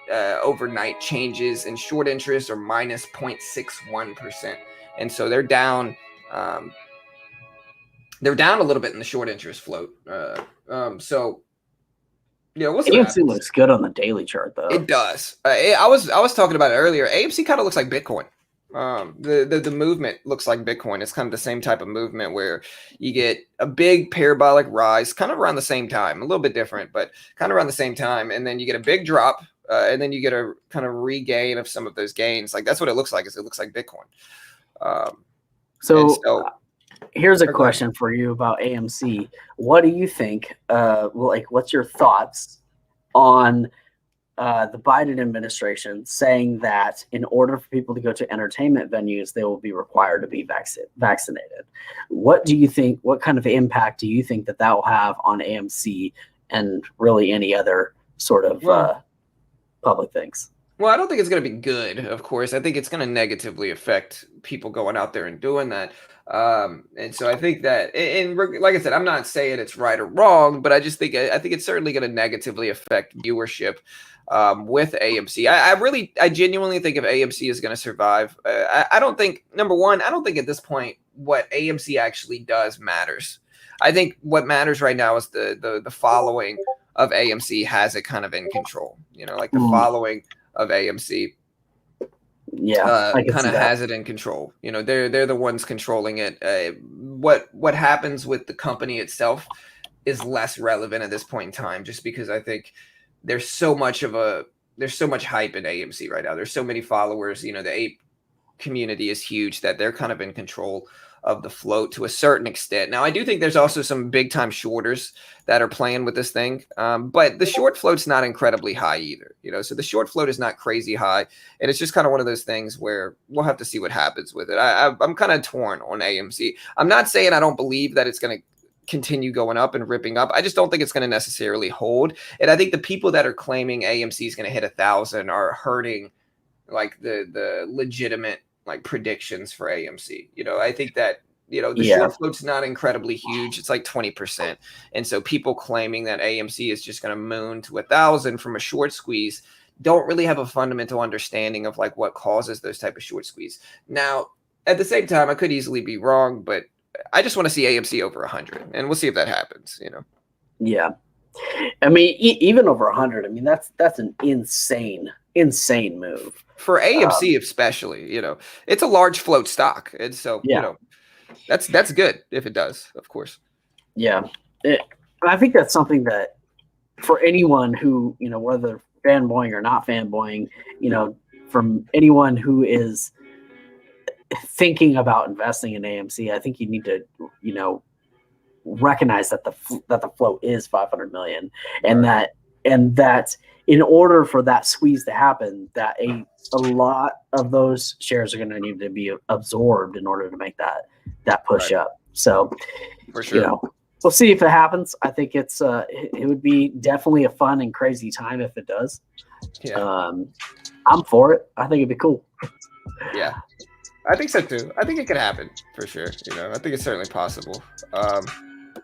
Overnight changes in short interest are minus 0.61%. And so they're down. They're down a little bit in the short interest float. So yeah, AMC looks good on the daily chart though. It does. I was talking about it earlier. AMC kind of looks like Bitcoin. The movement looks like Bitcoin. It's kind of the same type of movement where you get a big parabolic rise, kind of around the same time, a little bit different, but kind of around the same time, and then you get a big drop, and then you get a kind of regain of some of those gains. Like that's what it looks like. It looks like Bitcoin. So here's a question for you about AMC. What do you think? What's your thoughts on the Biden administration saying that in order for people to go to entertainment venues, they will be required to be vaccinated? What do you think? What kind of impact do you think that will have on AMC and really any other sort of public things? Well, I don't think it's going to be good, of course. I think it's going to negatively affect people going out there and doing that. And so I think that, and like I said, I'm not saying it's right or wrong, but I think it's certainly going to negatively affect viewership with AMC. I genuinely think if AMC is going to survive, I don't think, number one, I don't think at this point what AMC actually does matters. I think what matters right now is the following of AMC has it kind of in control. Like the following of AMC kind of has it in control. They're the ones controlling it. What happens with the company itself is less relevant at this point in time, just because I think there's so much hype in AMC right now. There's so many followers. The ape community is huge that they're kind of in control of the float to a certain extent. Now, I do think there's also some big time shorters that are playing with this thing, but the short float's not incredibly high either. So the short float is not crazy high, and it's just kind of one of those things where we'll have to see what happens with it. I'm kind of torn on AMC. I'm not saying I don't believe that it's going to continue going up and ripping up. I just don't think it's going to necessarily hold. And I think the people that are claiming AMC is going to hit 1,000 are hurting like the legitimate like predictions for AMC. I think that the short float's not incredibly huge. It's like 20%. And so people claiming that AMC is just going to moon to 1,000 from a short squeeze don't really have a fundamental understanding of like what causes those type of short squeeze. Now, at the same time, I could easily be wrong, but I just want to see AMC over 100, and we'll see if that happens. Yeah, I mean, even over 100. I mean, that's an insane move for AMC, especially. It's a large float stock, and so that's good if it does, of course. Yeah, I think that's something that for anyone who whether fanboying or not fanboying, from anyone who is thinking about investing in AMC, I think you need to, recognize that the float is 500 million, and that in order for that squeeze to happen, that a lot of those shares are going to need to be absorbed in order to make that push up. So, for sure. We'll see if it happens. I think it would be definitely a fun and crazy time if it does. Yeah. I'm for it. I think it'd be cool. Yeah, I think so too. I think it could happen for sure. I think it's certainly possible.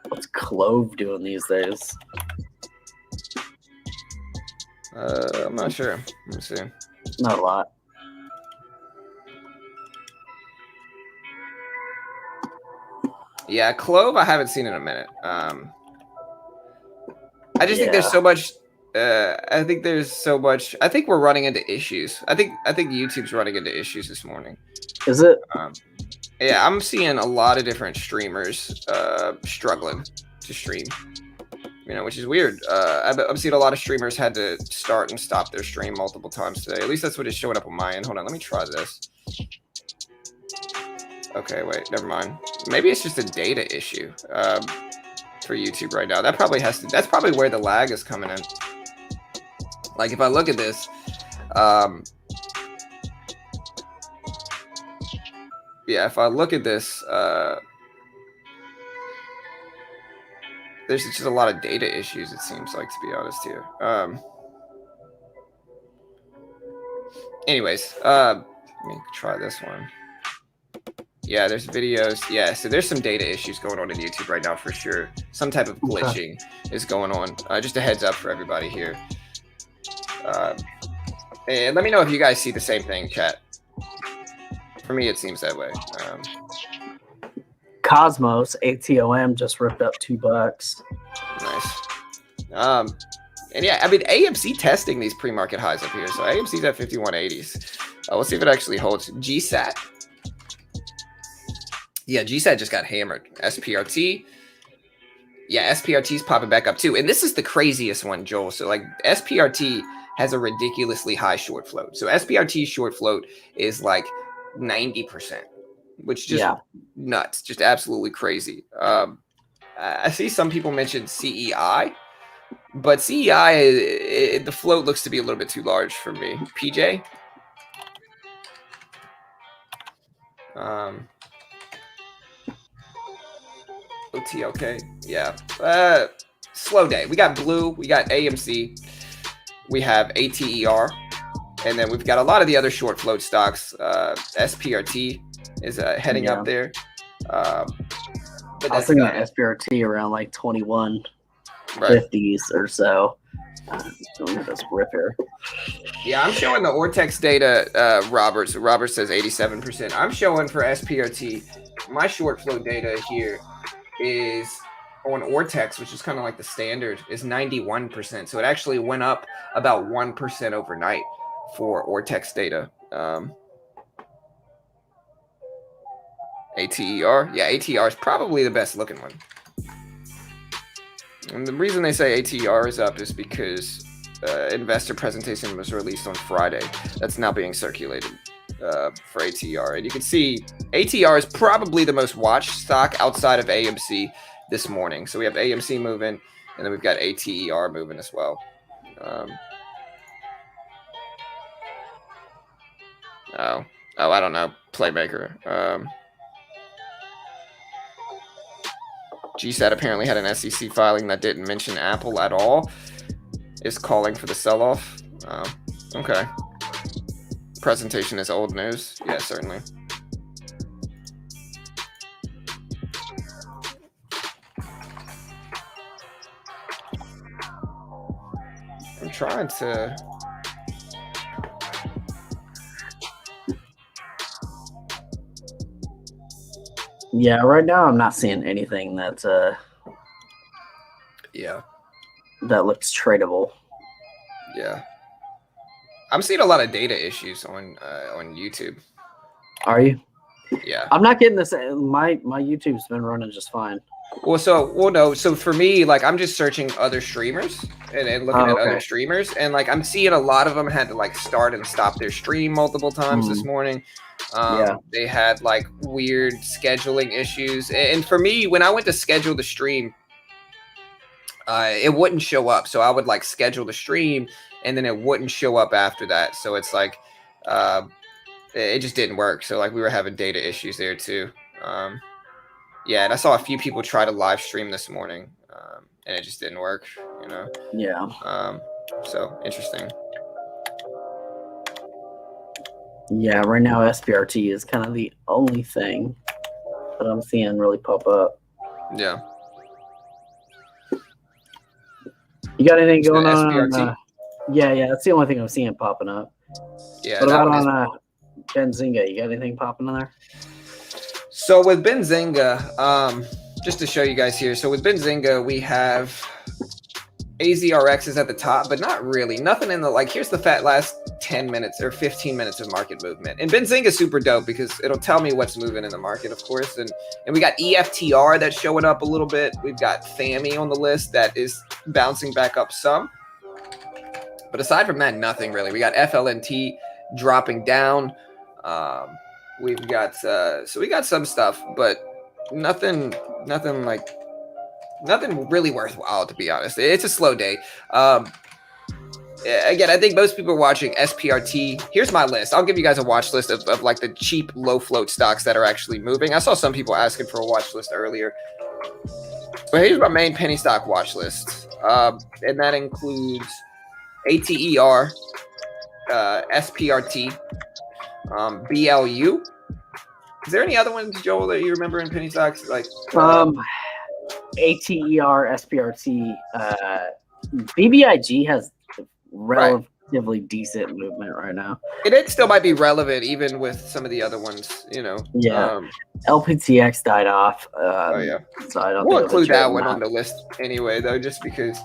What's Clove doing these days? I'm not sure. Let me see. Not a lot. Yeah, Clove, I haven't seen in a minute. I just think there's so much. I think there's so much. I think we're running into issues. I think YouTube's running into issues this morning. Is it? Yeah, I'm seeing a lot of different streamers struggling to stream. Which is weird. I've seen a lot of streamers had to start and stop their stream multiple times today. At least that's what is showing up on my end. Hold on, let me try this. Okay, wait, never mind. Maybe it's just a data issue for YouTube right now. That's probably where the lag is coming in. Like if I look at this, if I look at this, there's just a lot of data issues, it seems like, to be honest here. Anyways, let me try this one. Yeah, there's videos. Yeah, so there's some data issues going on in YouTube right now for sure. Some type of glitching is going on. Just a heads up for everybody here. And let me know if you guys see the same thing, chat. For me, it seems that way. Cosmos ATOM just ripped up $2. Nice. And yeah, I mean, AMC testing these pre-market highs up here. So AMC's at 5180s. We'll see if it actually holds. GSAT. Yeah, GSAT just got hammered. SPRT. Yeah, SPRT's popping back up too. And this is the craziest one, Joel. So like SPRT has a ridiculously high short float. So SPRT's short float is like 90%, which just nuts, just absolutely crazy. I see some people mention CEI, but CEI, the float looks to be a little bit too large for me. PJ? OTLK, yeah. Slow day. We got Blue, we got AMC, we have ATER, and then we've got a lot of the other short float stocks. SPRT is heading up there. But I was thinking SPRT around like 21.50s or so. Let's rip here. Yeah, I'm showing the Ortex data, Robert. So Robert says 87%. I'm showing for SPRT, my short float data here is on Ortex, which is kind of like the standard, is 91%. So it actually went up about 1% overnight for Ortex data. ATER, yeah, ATER is probably the best looking one. And the reason they say ATER is up is because investor presentation was released on Friday. That's now being circulated for ATER. And you can see ATER is probably the most watched stock outside of AMC this morning. So we have AMC moving, and then we've got ATER moving as well. I don't know. Playmaker. GSAT apparently had an SEC filing that didn't mention Apple at all. Is calling for the sell-off. Okay. Presentation is old news. Yeah, certainly. I'm trying to... Yeah, right now I'm not seeing anything that that looks tradable. Yeah, I'm seeing a lot of data issues on YouTube. Are you? Yeah, I'm not getting this. My YouTube's been running just fine. No. So for me, like, I'm just searching other streamers and looking at other streamers, and like I'm seeing a lot of them had to like start and stop their stream multiple times this morning. They had like weird scheduling issues, and for me, when I went to schedule the stream, it wouldn't show up. So I would like schedule the stream, and then it wouldn't show up after that. So it's like it just didn't work. So like we were having data issues there too. Yeah, and I saw a few people try to live stream this morning, and it just didn't work. You know. Yeah. So interesting. Yeah, right now SPRT is kind of the only thing that I'm seeing really pop up. Yeah. You got anything going on? SPRT? Yeah, that's the only thing I'm seeing popping up. Yeah. What about on Benzinga? You got anything popping in there? So with Benzinga, just to show you guys here. So with Benzinga, we have AZRX is at the top, but not really. Nothing in the, like, here's the last 10 minutes or 15 minutes of market movement. And Benzinga is super dope because it'll tell me what's moving in the market, of course. And we got EFTR that's showing up a little bit. We've got FAMI on the list that is bouncing back up some. But aside from that, nothing really. We got FLNT dropping down. We've got, so we got some stuff, but nothing really worthwhile, to be honest. It's a slow day. Again, I think most people are watching SPRT. Here's my list. I'll give you guys a watch list of like the cheap, low float stocks that are actually moving. I saw some people asking for a watch list earlier. But here's my main penny stock watch list. And that includes ATER, SPRT, BLU. Is there any other ones, Joel, that you remember in penny stocks? Like ATER, SPRT, BBIG has relatively decent movement right now. It still might be relevant even with some of the other ones, you know. Yeah. LPTX died off. Oh yeah. So I don't we'll think include that one on the list anyway, though, just because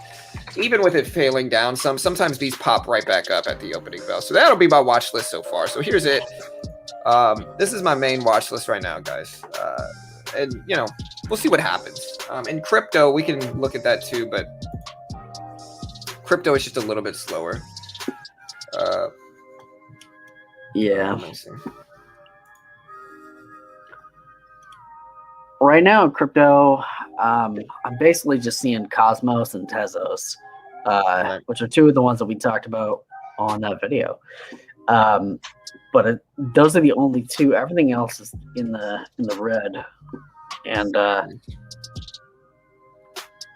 even with it failing down sometimes these pop right back up at the opening bell. So that'll be my watch list so far. So here's it. This is my main watch list right now, guys. And you know, we'll see what happens. In crypto, we can look at that too, but crypto is just a little bit slower. Yeah. Right now in crypto, I'm basically just seeing Cosmos and Tezos, which are two of the ones that we talked about on that video. But those are the only two. Everything else is in the red. And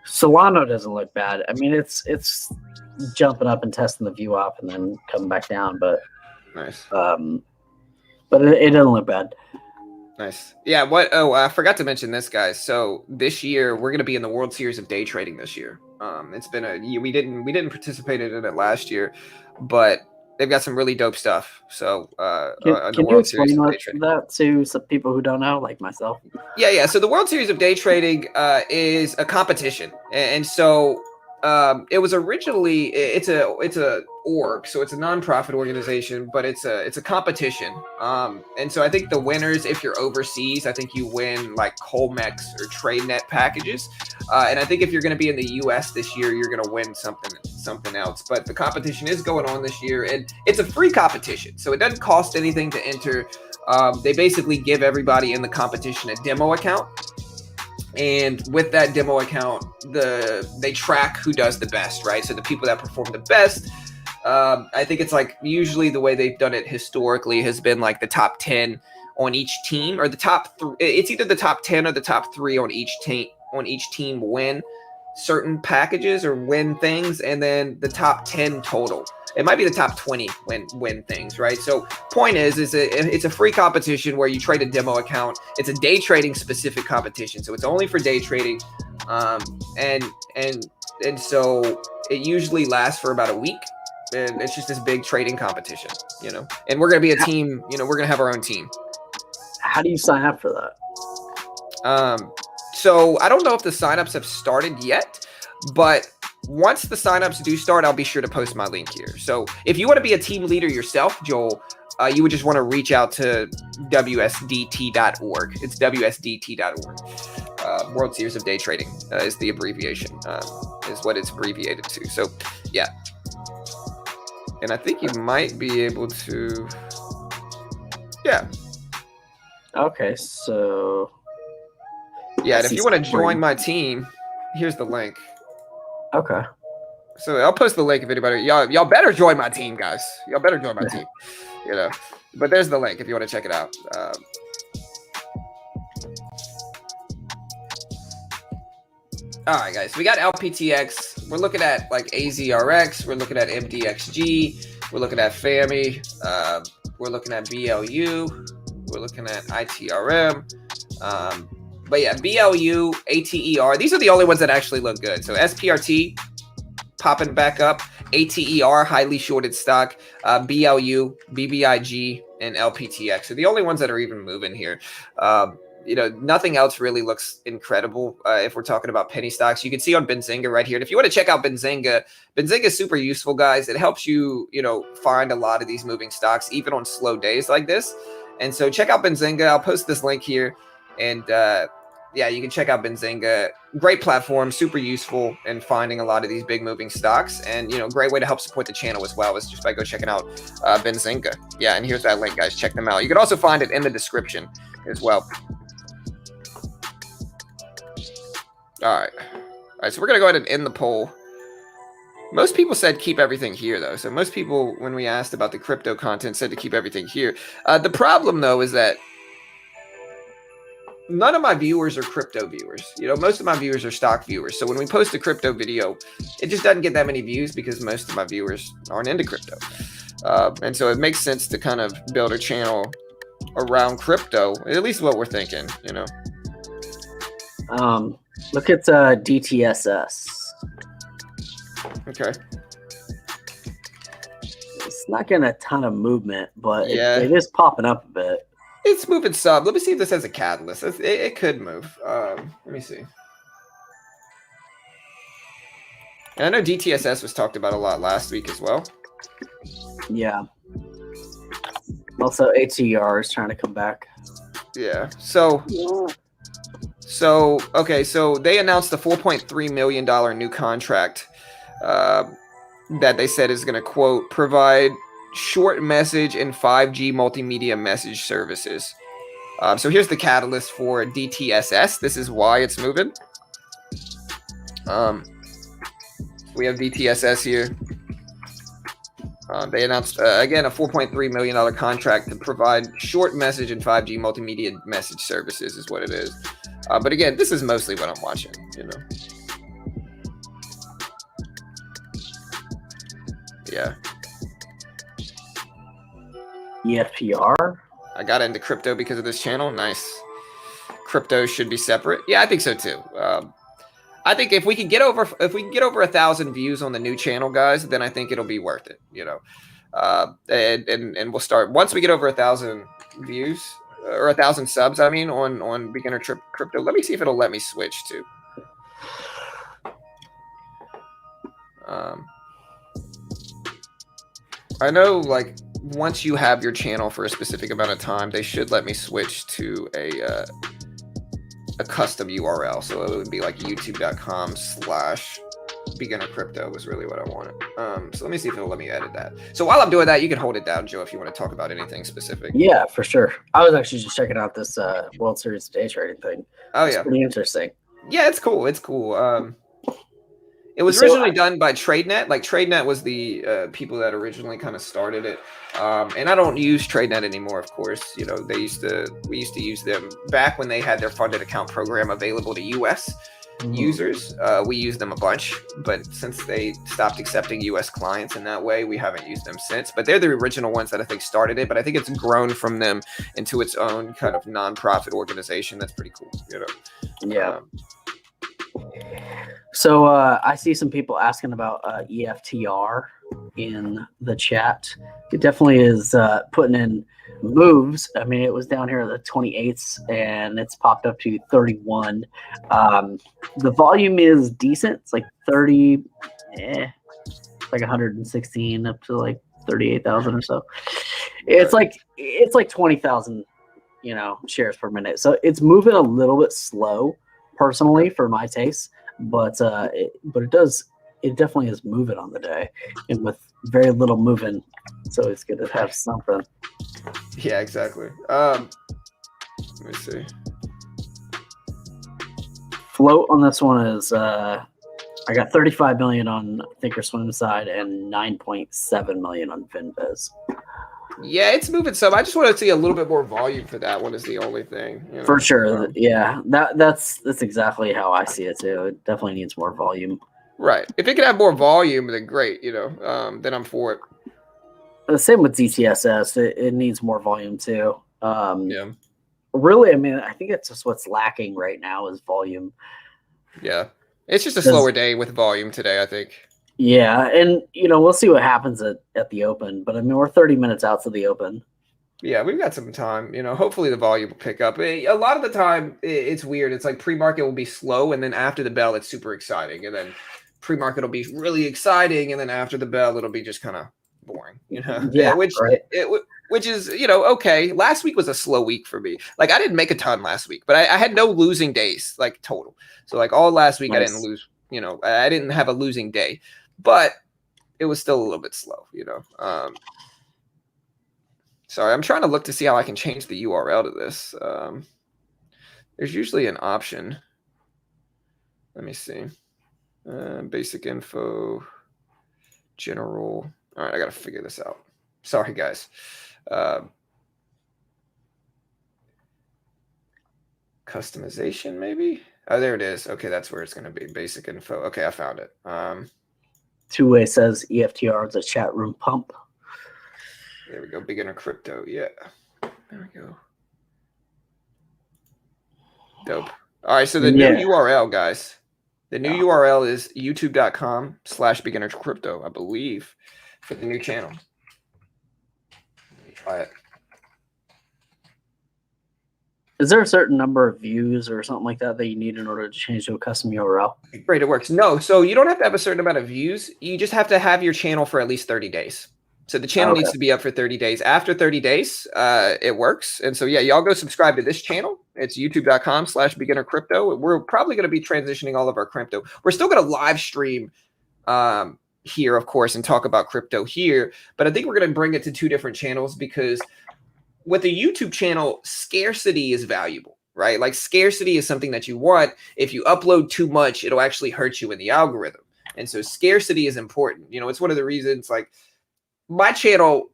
Solana doesn't look bad. I mean, it's jumping up and testing the view up and then coming back down, but nice. But it doesn't look bad. Nice. Yeah. I forgot to mention this, guys. So this year we're going to be in the World Series of day trading this year. It's been a year. We didn't participate in it last year, but they've got some really dope stuff. So can you explain that to some people who don't know, like myself? Yeah. So the World Series of day trading is a competition, and so it was originally it's a org, so it's a nonprofit organization, but it's a competition. And so I think the winners, if you're overseas, I think you win like Colmex or TradeNet packages. And I think if you're going to be in the US this year, you're going to win something else. But the competition is going on this year, and it's a free competition, so it doesn't cost anything to enter. They basically give everybody in the competition a demo account. And with that demo account, they track who does the best, right? So the people that perform the best, I think it's like usually the way they've done it historically has been like the top 10 on each team, or the top it's either the top 10 or the top 3 on each team win certain packages or win things, and then the top 10 total. It might be the top 20 win things, right? So point is it's a free competition where you trade a demo account. It's a day trading specific competition, so it's only for day trading, and so it usually lasts for about a week, and it's just this big trading competition, you know. And we're gonna be a team, you know. We're gonna have our own team. How do you sign up for that? So I don't know if the signups have started yet, but once the signups do start, I'll be sure to post my link here. So if you want to be a team leader yourself, Joel, you would just want to reach out to WSDT.org. It's WSDT.org. World Series of Day Trading is the abbreviation, is what it's abbreviated to. So yeah. And I think you might be able to, yeah. Okay, so Yeah, and if you want to SEC join free. my team, here's the link. Okay. So I'll post the link if anybody y'all better join my team, guys. Y'all better join my team. You know, but there's the link if you want to check it out. All right, guys. We got LPTX. We're looking at like AZRX. We're looking at MDXG. We're looking at FAMI. We're looking at BLU. We're looking at ITRM. But yeah, BLU, ATER. These are the only ones that actually look good. So SPRT popping back up. ATER, highly shorted stock. BLU, BBIG, and LPTX are the only ones that are even moving here. Nothing else really looks incredible if we're talking about penny stocks. You can see on Benzinga right here. And if you want to check out Benzinga is super useful, guys. It helps you, find a lot of these moving stocks, even on slow days like this. And so check out Benzinga. I'll post this link here. And you can check out Benzinga. Great platform, super useful in finding a lot of these big moving stocks. And, great way to help support the channel as well is just by go checking out Benzinga. Yeah, and here's that link, guys. Check them out. You can also find it in the description as well. All right, so we're going to go ahead and end the poll. Most people said keep everything here, though. So most people, when we asked about the crypto content, said to keep everything here. The problem, though, is that none of my viewers are crypto viewers. Most of my viewers are stock viewers. So when we post a crypto video, it just doesn't get that many views because most of my viewers aren't into crypto. And so it makes sense to kind of build a channel around crypto, at least what we're thinking, Look at DTSS. Okay. It's not getting a ton of movement, but Yeah. it is popping up a bit. It's moving sub. Let me see if this has a catalyst. It could move. Let me see. And I know DTSS was talked about a lot last week as well. Yeah. Also, ATR is trying to come back. Yeah. So they announced a $4.3 million new contract that they said is going to, quote, provide short message and 5G multimedia message services. So here's the catalyst for DTSS. This is why it's moving. We have DTSS here. They announced, again, a $4.3 million contract to provide short message and 5G multimedia message services is what it is. But again, this is mostly what I'm watching, Yeah. EFPR? I got into crypto because of this channel. Nice. Crypto should be separate. Yeah, I think so too. I think if we can get over 1,000 views on the new channel, guys, then I think it'll be worth it. And we'll start once we get over 1,000 views or 1,000 subs. I mean, on beginner crypto. Let me see if it'll let me switch to. I know, like, once you have your channel for a specific amount of time, they should let me switch to a custom URL. So it would be like youtube.com/beginner crypto was really what I wanted. So let me see if it'll let me edit that. So while I'm doing that, you can hold it down, Joe, if you want to talk about anything specific. Yeah, for sure. I was actually just checking out this World Series day trading thing. Oh, It's yeah. pretty interesting. Yeah, it's cool. It's cool. It was originally done by TradeNet. Like, TradeNet was the people that originally kind of started it. And I don't use TradeNet anymore, of course. We used to use them back when they had their funded account program available to US users. We used them a bunch, but since they stopped accepting US clients in that way, we haven't used them since. But they're the original ones that I think started it. But I think it's grown from them into its own kind of nonprofit organization. That's pretty cool. Yeah. So I see some people asking about EFTR in the chat. It definitely is putting in moves. I mean, it was down here at the 28th and it's popped up to 31. The volume is decent. It's like 30, it's like 116 up to like 38,000 or so. It's like 20,000, shares per minute. So it's moving a little bit slow, personally, for my taste. But it definitely is moving on the day, and with very little moving, so it's good to have something. Yeah, exactly. Let me see. Float on this one is I got 35 million on Thinkorswim side and 9.7 million on FinViz. Yeah, it's moving some. I just want to see a little bit more volume for that one is the only thing. You know? For sure. Yeah. That's exactly how I see it too. It definitely needs more volume. Right. If it could have more volume, then great, you know. Then I'm for it. The same with DTSS. It needs more volume too. Yeah. Really, I mean, I think it's just what's lacking right now is volume. Yeah. It's just a slower day with volume today, I think. Yeah, and you know, we'll see what happens at the Open, but I mean, we're 30 minutes out to the Open. Yeah, we've got some time. You know, hopefully the volume will pick up. A lot of the time, it's weird. It's like pre-market will be slow, and then after the bell, it's super exciting, and then pre-market will be really exciting, and then after the bell, it'll be just kind of boring. You know, Yeah, which is, you know, okay. Last week was a slow week for me. Like I didn't make a ton last week, but I had no losing days, like total. So like all last week, I didn't lose. You know, I didn't have a losing day. But it was still a little bit slow, you know. Sorry, I'm trying to look to see how I can change the URL to this. There's usually an option. Let me see. Basic info, general. All right, I got to figure this out. Sorry, guys. Customization, maybe? Oh, there it is. Okay, that's where it's going to be. Basic info. Okay, I found it. Two-way says EFTR is a chat room pump. There we go. Beginner crypto. Yeah. There we go. Dope. All right. So the new URL, guys. The new URL is youtube.com/beginner crypto, I believe, for the new channel. Let me try it. Is there a certain number of views or something like that you need in order to change to a custom URL? Great, it works. No, so you don't have to have a certain amount of views. You just have to have your channel for at least 30 days. So the channel needs to be up for 30 days. After 30 days, it works. And so, yeah, y'all go subscribe to this channel. It's youtube.com/beginner crypto. We're probably going to be transitioning all of our crypto. We're still going to live stream here, of course, and talk about crypto here. But I think we're going to bring it to two different channels because with the YouTube channel, scarcity is valuable, right? Like scarcity is something that you want. If you upload too much, it'll actually hurt you in the algorithm. And so scarcity is important. You know, it's one of the reasons like my channel,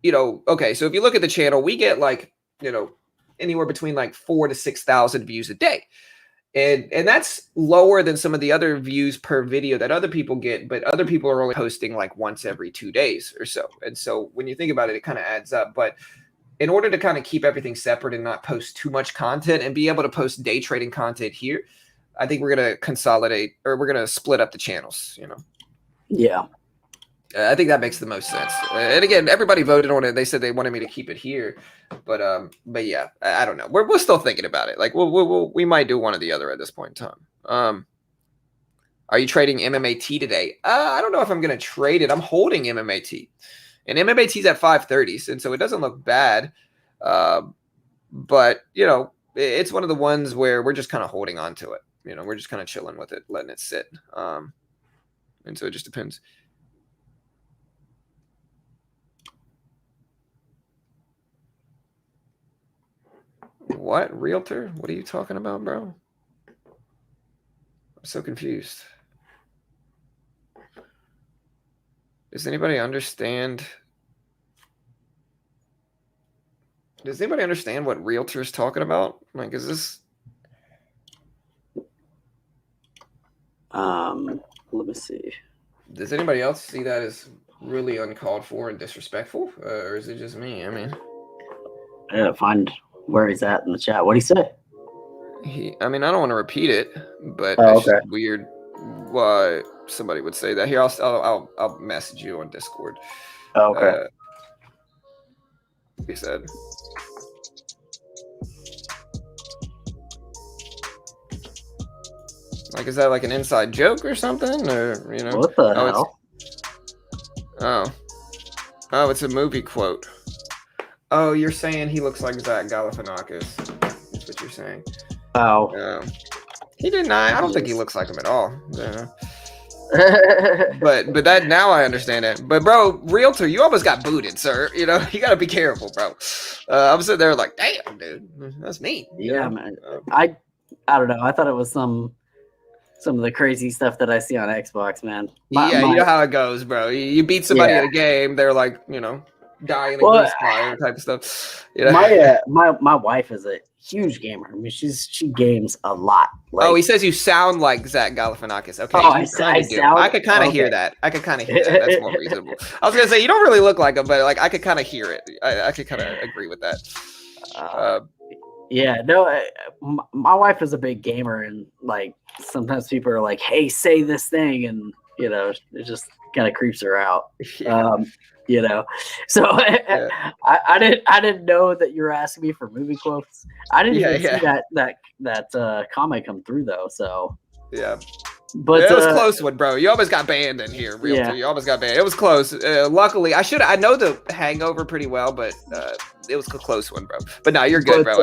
you know, okay, so if you look at the channel, we get like, you know, anywhere between like 4,000 to 6,000 views a day. And that's lower than some of the other views per video that other people get, but other people are only posting like once every 2 days or so. And so when you think about it, it kind of adds up. But in order to kind of keep everything separate and not post too much content and be able to post day trading content here, I think we're going to consolidate or we're going to split up the channels, you know? Yeah. I think that makes the most sense. And again, everybody voted on it. They said they wanted me to keep it here, but yeah, I don't know. We're still thinking about it. Like we might do one or the other at this point in time. Are you trading MMAT today? I don't know if I'm going to trade it. I'm holding MMAT. And MMAT's at 530s, and so it doesn't look bad. But, you know, it's one of the ones where we're just kind of holding on to it. You know, we're just kind of chilling with it, letting it sit. And so it just depends. What? Realtor? What are you talking about, bro? I'm so confused. Does anybody understand? Does anybody understand what realtor is talking about? Like, is this? Let me see. Does anybody else see that as really uncalled for and disrespectful, or is it just me? I mean, I gotta find where he's at in the chat. What'd he say? I mean, I don't want to repeat it, but it's just weird why somebody would say that. Here, I'll message you on Discord. Oh, okay. He said. Like, is that like an inside joke or something? Or, you know? What the hell? Oh, it's a movie quote. Oh, you're saying he looks like Zach Galifianakis. That's what you're saying. Oh. He didn't. I don't think he looks like him at all. But that now I understand it. But bro, realtor, you almost got booted, sir. You know, you got to be careful, bro. I'm sitting there like, damn, dude, that's neat. Yeah, man. I don't know. I thought it was some of the crazy stuff that I see on Xbox, man. You know how it goes, bro. You beat somebody at a game, they're like, dying in a grease fire type of stuff. My wife is a huge gamer. I mean, she games a lot. Like, he says you sound like Zach Galifianakis. Okay, I could kind of hear that. That's more reasonable. I was gonna say you don't really look like him, but like I could kind of hear it. I could kind of agree with that. My wife is a big gamer, and like sometimes people are like, "Hey, say this thing," and it just kind of creeps her out. So I didn't know that you were asking me for movie quotes. I didn't even see that comment come through though. So but it was a close one, bro. You almost got banned in here, Realtor. You almost got banned. It was close. Luckily, I know the Hangover pretty well, but it was a close one, bro. But no, you're good, bro.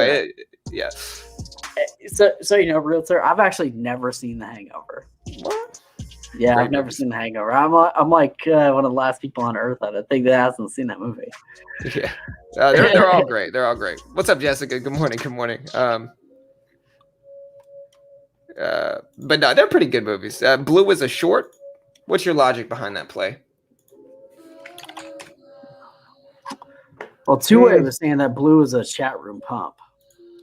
So Realtor, I've actually never seen The Hangover. What? Yeah, I've never seen The Hangover. I'm like one of the last people on earth that I think that hasn't seen that movie. Yeah, they're all great. They're all great. What's up, Jessica? Good morning. Good morning. But no, they're pretty good movies. Blue was a short. What's your logic behind that play? Well, Two-Way was saying that Blue is a chat room pump.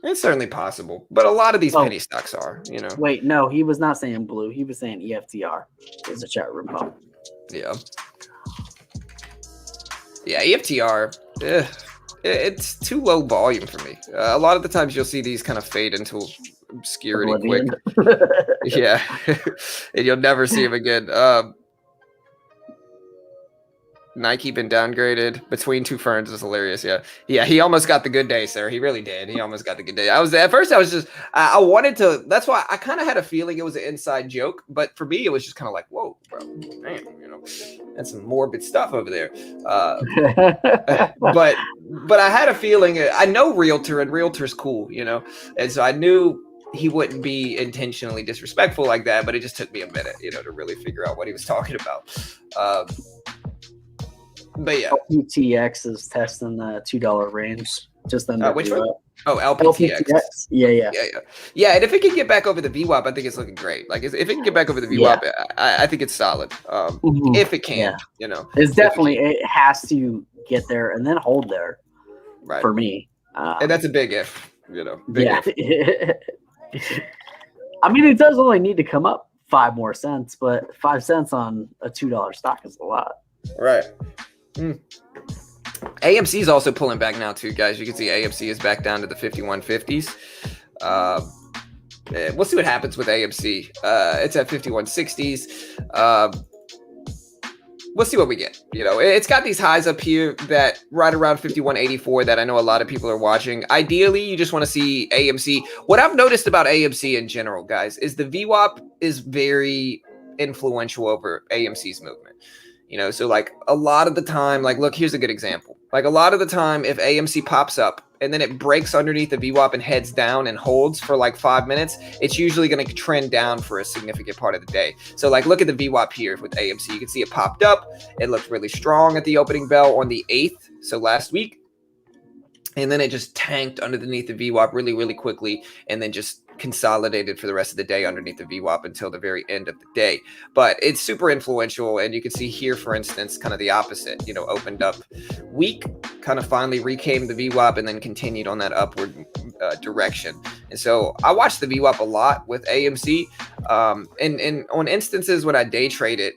It's certainly possible, but a lot of these penny stocks are, Wait, no, he was not saying Blue. He was saying EFTR is a chat room pump. Yeah. Yeah, EFTR, it's too low volume for me. A lot of the times you'll see these kind of fade into obscurity quick. Yeah, and you'll never see them again. Nike been downgraded. Between Two Ferns is hilarious. Yeah. He almost got the good day, sir. He really did. He almost got the good day. I wanted to. That's why I kind of had a feeling it was an inside joke, but for me, it was just kind of like, whoa, bro, damn, that's some morbid stuff over there. But I had a feeling. I know Realtor, and Realtor's cool, and so I knew he wouldn't be intentionally disrespectful like that. But it just took me a minute, to really figure out what he was talking about. But yeah, LPTX is testing the $2 range. Just under which one? Oh, LPTX. Yeah. And if it can get back over the VWAP, I think it's looking great. Like if it can get back over the VWAP, I think it's solid. If it can, it's definitely it has to get there and then hold there. Right. For me, and that's a big if. If. I mean, it does only need to come up 5 more cents, but 5 cents on a $2 stock is a lot. Right. AMC is also pulling back now too, guys. You can see AMC is back down to the 5150s. We'll see what happens with AMC. It's at 5160s. We'll see what we get. It's got these highs up here that right around 5184 that I know a lot of people are watching. Ideally, you just want to see AMC. What I've noticed about AMC in general, guys, is the VWAP is very influential over AMC's movement. So like a lot of the time, like, look, here's a good example. Like a lot of the time, if AMC pops up and then it breaks underneath the VWAP and heads down and holds for like 5 minutes, it's usually going to trend down for a significant part of the day. So like, look at the VWAP here with AMC. You can see it popped up. It looked really strong at the opening bell on the 8th. So last week. And then it just tanked underneath the VWAP really, really quickly, and then just consolidated for the rest of the day underneath the VWAP until the very end of the day. But it's super influential, and you can see here, for instance, kind of the opposite. Opened up weak, kind of finally recame the VWAP, and then continued on that upward direction. And so I watched the VWAP a lot with AMC, and on instances when I day trade it,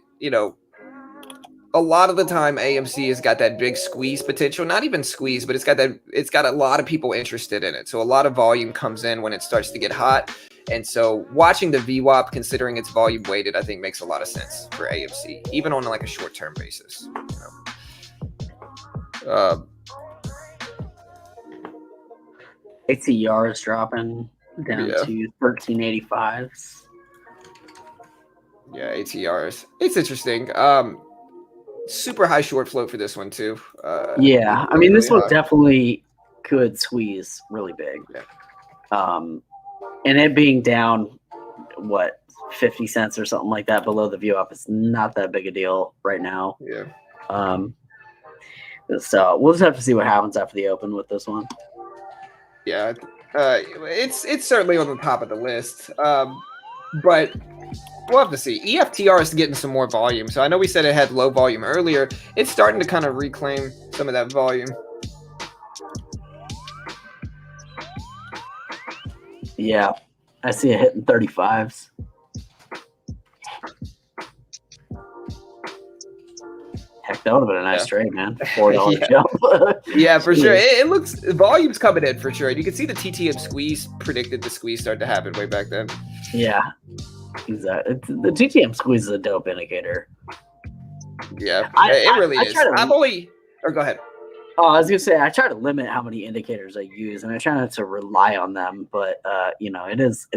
a lot of the time AMC has got that big squeeze potential, not even squeeze, but it's got a lot of people interested in it. So a lot of volume comes in when it starts to get hot. And so watching the VWAP, considering it's volume weighted, I think makes a lot of sense for AMC, even on like a short-term basis. ATR is dropping down to 1385s. Yeah, ATRs. It's interesting. Super high short float for this one too. I mean, this one definitely could squeeze really big. And it being down, 50 cents or something like that below the VWAP, it's not that big a deal right now. So we'll just have to see what happens after the open with this one. Yeah, it's certainly on the top of the list, but we'll have to see. EFTR is getting some more volume, so I know we said it had low volume earlier. It's starting to kind of reclaim some of that volume. Yeah, I see it hitting 35s. Heck, that would have been a nice trade, man. $4 jump. Yeah, for sure. It looks volume's coming in for sure. And you can see the TTM squeeze predicted the squeeze started to happen way back then. Yeah, exactly. The TTM squeeze is a dope indicator. Yeah, it really is. Go ahead. Oh, I was gonna say I try to limit how many indicators I use, and I try not to rely on them. But it is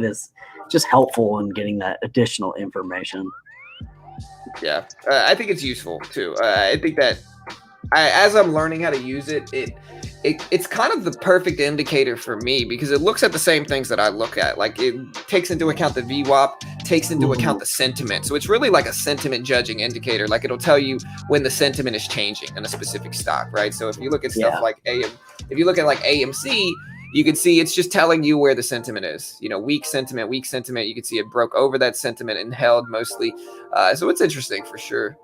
just helpful in getting that additional information. Yeah, I think it's useful too. I think that as I'm learning how to use it, it's kind of the perfect indicator for me because it looks at the same things that I look at. Like it takes into account the VWAP, takes into account the sentiment. So it's really like a sentiment judging indicator. Like it'll tell you when the sentiment is changing in a specific stock, right? So if you look at stuff like if you look at like AMC, you can see it's just telling you where the sentiment is. Weak sentiment. You can see it broke over that sentiment and held mostly. So it's interesting for sure.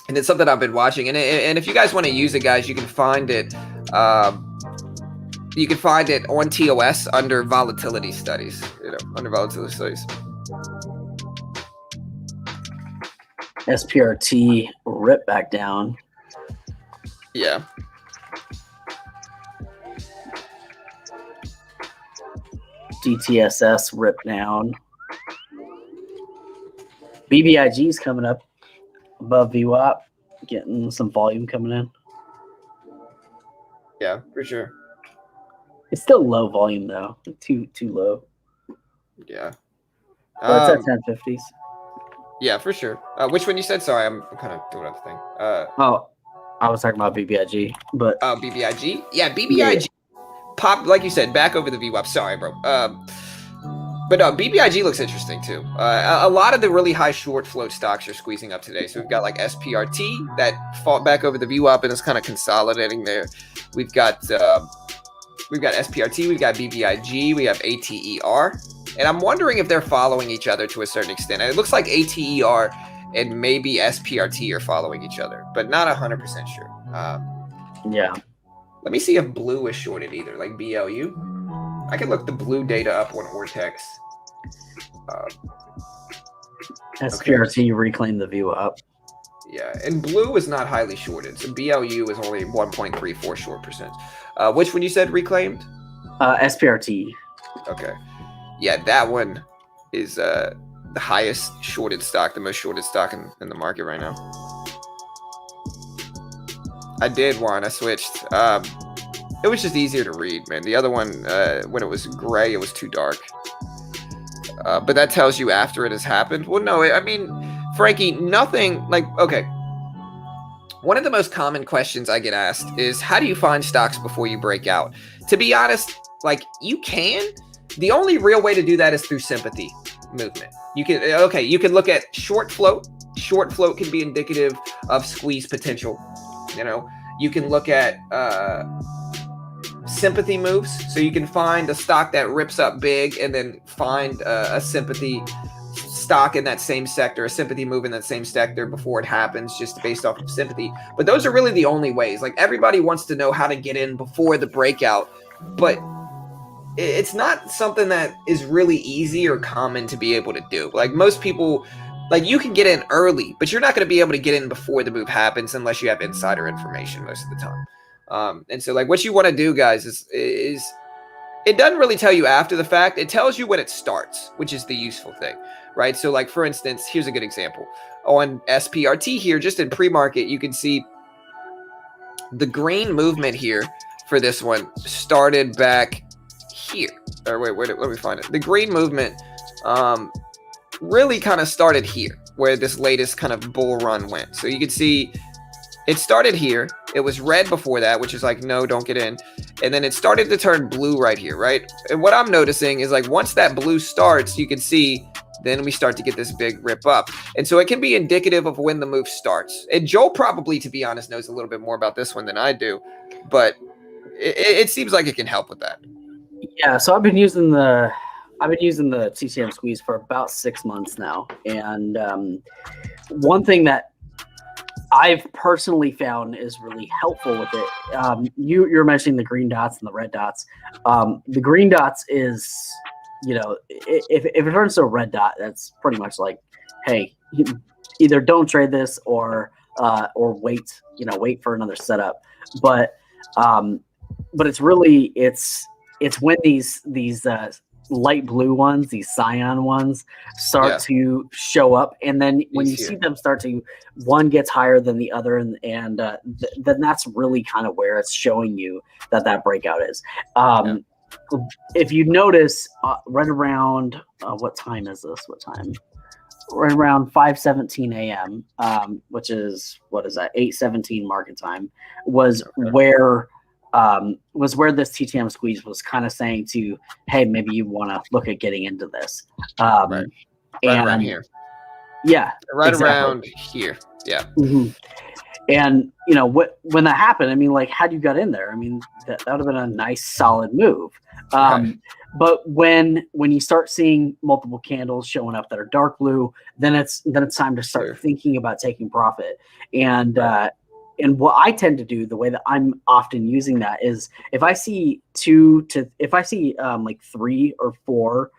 And it's something I've been watching. And if you guys want to use it, guys, you can find it. You can find it on TOS under volatility studies. Under volatility studies. SPRT rip back down. Yeah. DTSS rip down. BBIG's coming up above VWAP, getting some volume coming in. Yeah, for sure. It's still low volume though, too low. Yeah. But it's at 1050s. Yeah, for sure. Which one you said? Sorry, I'm kind of doing other thing. I was talking about BBIG, but BBIG. Yeah, BBIG. Pop, like you said, back over the VWAP. Sorry, bro. But BBIG looks interesting too. A lot of the really high short float stocks are squeezing up today. So we've got like SPRT that fought back over the VWAP and is kind of consolidating there. We've got SPRT, we've got BBIG, we have ATER, and I'm wondering if they're following each other to a certain extent. And it looks like ATER and maybe SPRT are following each other, but not 100% sure. Yeah. Let me see if blue is shorted either, like BLU. I can look the blue data up on Ortex. SPRT reclaimed the view up. Yeah, and blue is not highly shorted, so BLU is only 1.34 short percent. Which one you said reclaimed? SPRT. Okay. Yeah, that one is the highest shorted stock, the most shorted stock in the market right now. I did one. I switched. It was just easier to read, man. The other one, when it was gray, it was too dark. But that tells you after it has happened. Well, no, I mean, Frankie, nothing like, okay. One of the most common questions I get asked is, how do you find stocks before you break out? To be honest, like you can. The only real way to do that is through sympathy movement. You can look at short float. Short float can be indicative of squeeze potential. You can look at sympathy moves. So you can find a stock that rips up big and then find a sympathy stock in that same sector, a sympathy move in that same sector before it happens, just based off of sympathy. But those are really the only ways. Like everybody wants to know how to get in before the breakout, but it's not something that is really easy or common to be able to do. Like most people, like you can get in early, but you're not going to be able to get in before the move happens unless you have insider information most of the time. And so like what you want to do, guys, is it doesn't really tell you after the fact. It tells you when it starts, which is the useful thing, right? So like, for instance, here's a good example. On SPRT here, just in pre-market, you can see the green movement here for this one started back here. Or wait, let me find it. The green movement really kind of started here, where this latest kind of bull run went. So you can see it started here. It was red before that, which is like, no, don't get in. And then it started to turn blue right here, right? And what I'm noticing is like once that blue starts, you can see then we start to get this big rip up. And so it can be indicative of when the move starts. And Joel probably, to be honest, knows a little bit more about this one than I do, but it seems like it can help with that. Yeah, so I've been using the TTM squeeze for about 6 months now, and one thing that I've personally found is really helpful with it. You're mentioning the green dots and the red dots. The green dots is, if it turns to a red dot, that's pretty much like, hey, either don't trade this or wait for another setup. But it's really it's when these light blue ones, these cyan ones, start to show up, and then when you see them start to, one gets higher than the other, and then that's really kind of where it's showing you that breakout is. If you notice, right around what time is this? What time? Right around 5:17 a.m., which is, what is that? 8:17 market time was where this TTM squeeze was kind of saying to, hey, maybe you want to look at getting into this. Right around here. Yeah. Right around here. Yeah. Mm-hmm. And, when that happened, I mean, like, how you got in there? I mean, that would have been a nice, solid move. But when you start seeing multiple candles showing up that are dark blue, then it's time to start thinking about taking profit. And what I tend to do, the way that I'm often using that, is if I see like 3 or 4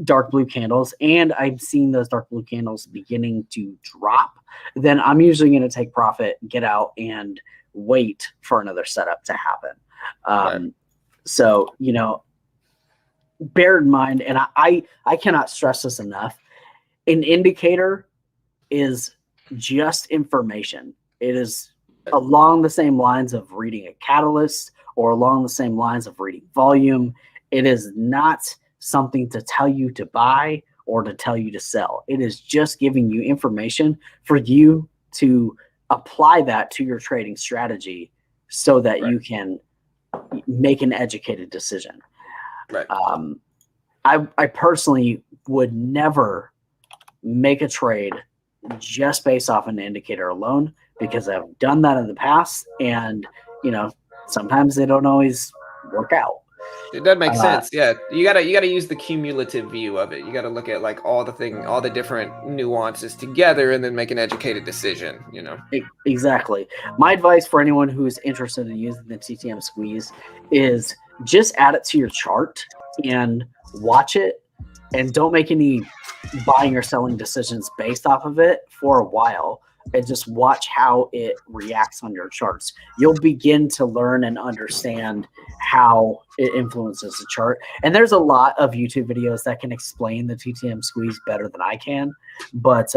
dark blue candles, and I'm seeing those dark blue candles beginning to drop, then I'm usually going to take profit, get out, and wait for another setup to happen. So, bear in mind, and I cannot stress this enough, an indicator is just information. It is along the same lines of reading a catalyst or along the same lines of reading volume. It is not something to tell you to buy or to tell you to sell. It is just giving you information for you to apply that to your trading strategy so that you can make an educated decision. Right. I personally would never make a trade just based off an indicator alone, because I've done that in the past, and sometimes they don't always work out. It does make sense. Yeah, you gotta use the cumulative view of it. You gotta look at like all the different nuances together, and then make an educated decision. Exactly. My advice for anyone who's interested in using the TTM squeeze is just add it to your chart and watch it, and don't make any buying or selling decisions based off of it for a while, and just watch how it reacts on your charts. You'll begin to learn and understand how it influences the chart. And there's a lot of YouTube videos that can explain the TTM squeeze better than I can, but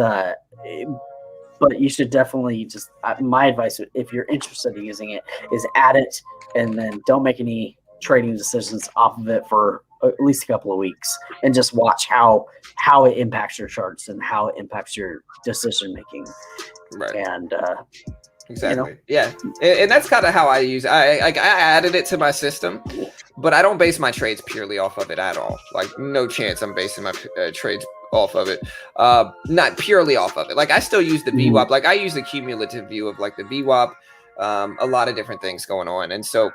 you should definitely just, my advice, if you're interested in using it, is add it, and then don't make any trading decisions off of it for at least a couple of weeks, and just watch how it impacts your charts and how it impacts your decision making. Right. And exactly. Yeah. And that's kind of how I use it. I added it to my system, but I don't base my trades purely off of it at all. Like, no chance I'm basing my trades off of it. Not purely off of it. Like, I still use the VWAP. Like, I use the cumulative view of like the VWAP, a lot of different things going on. And so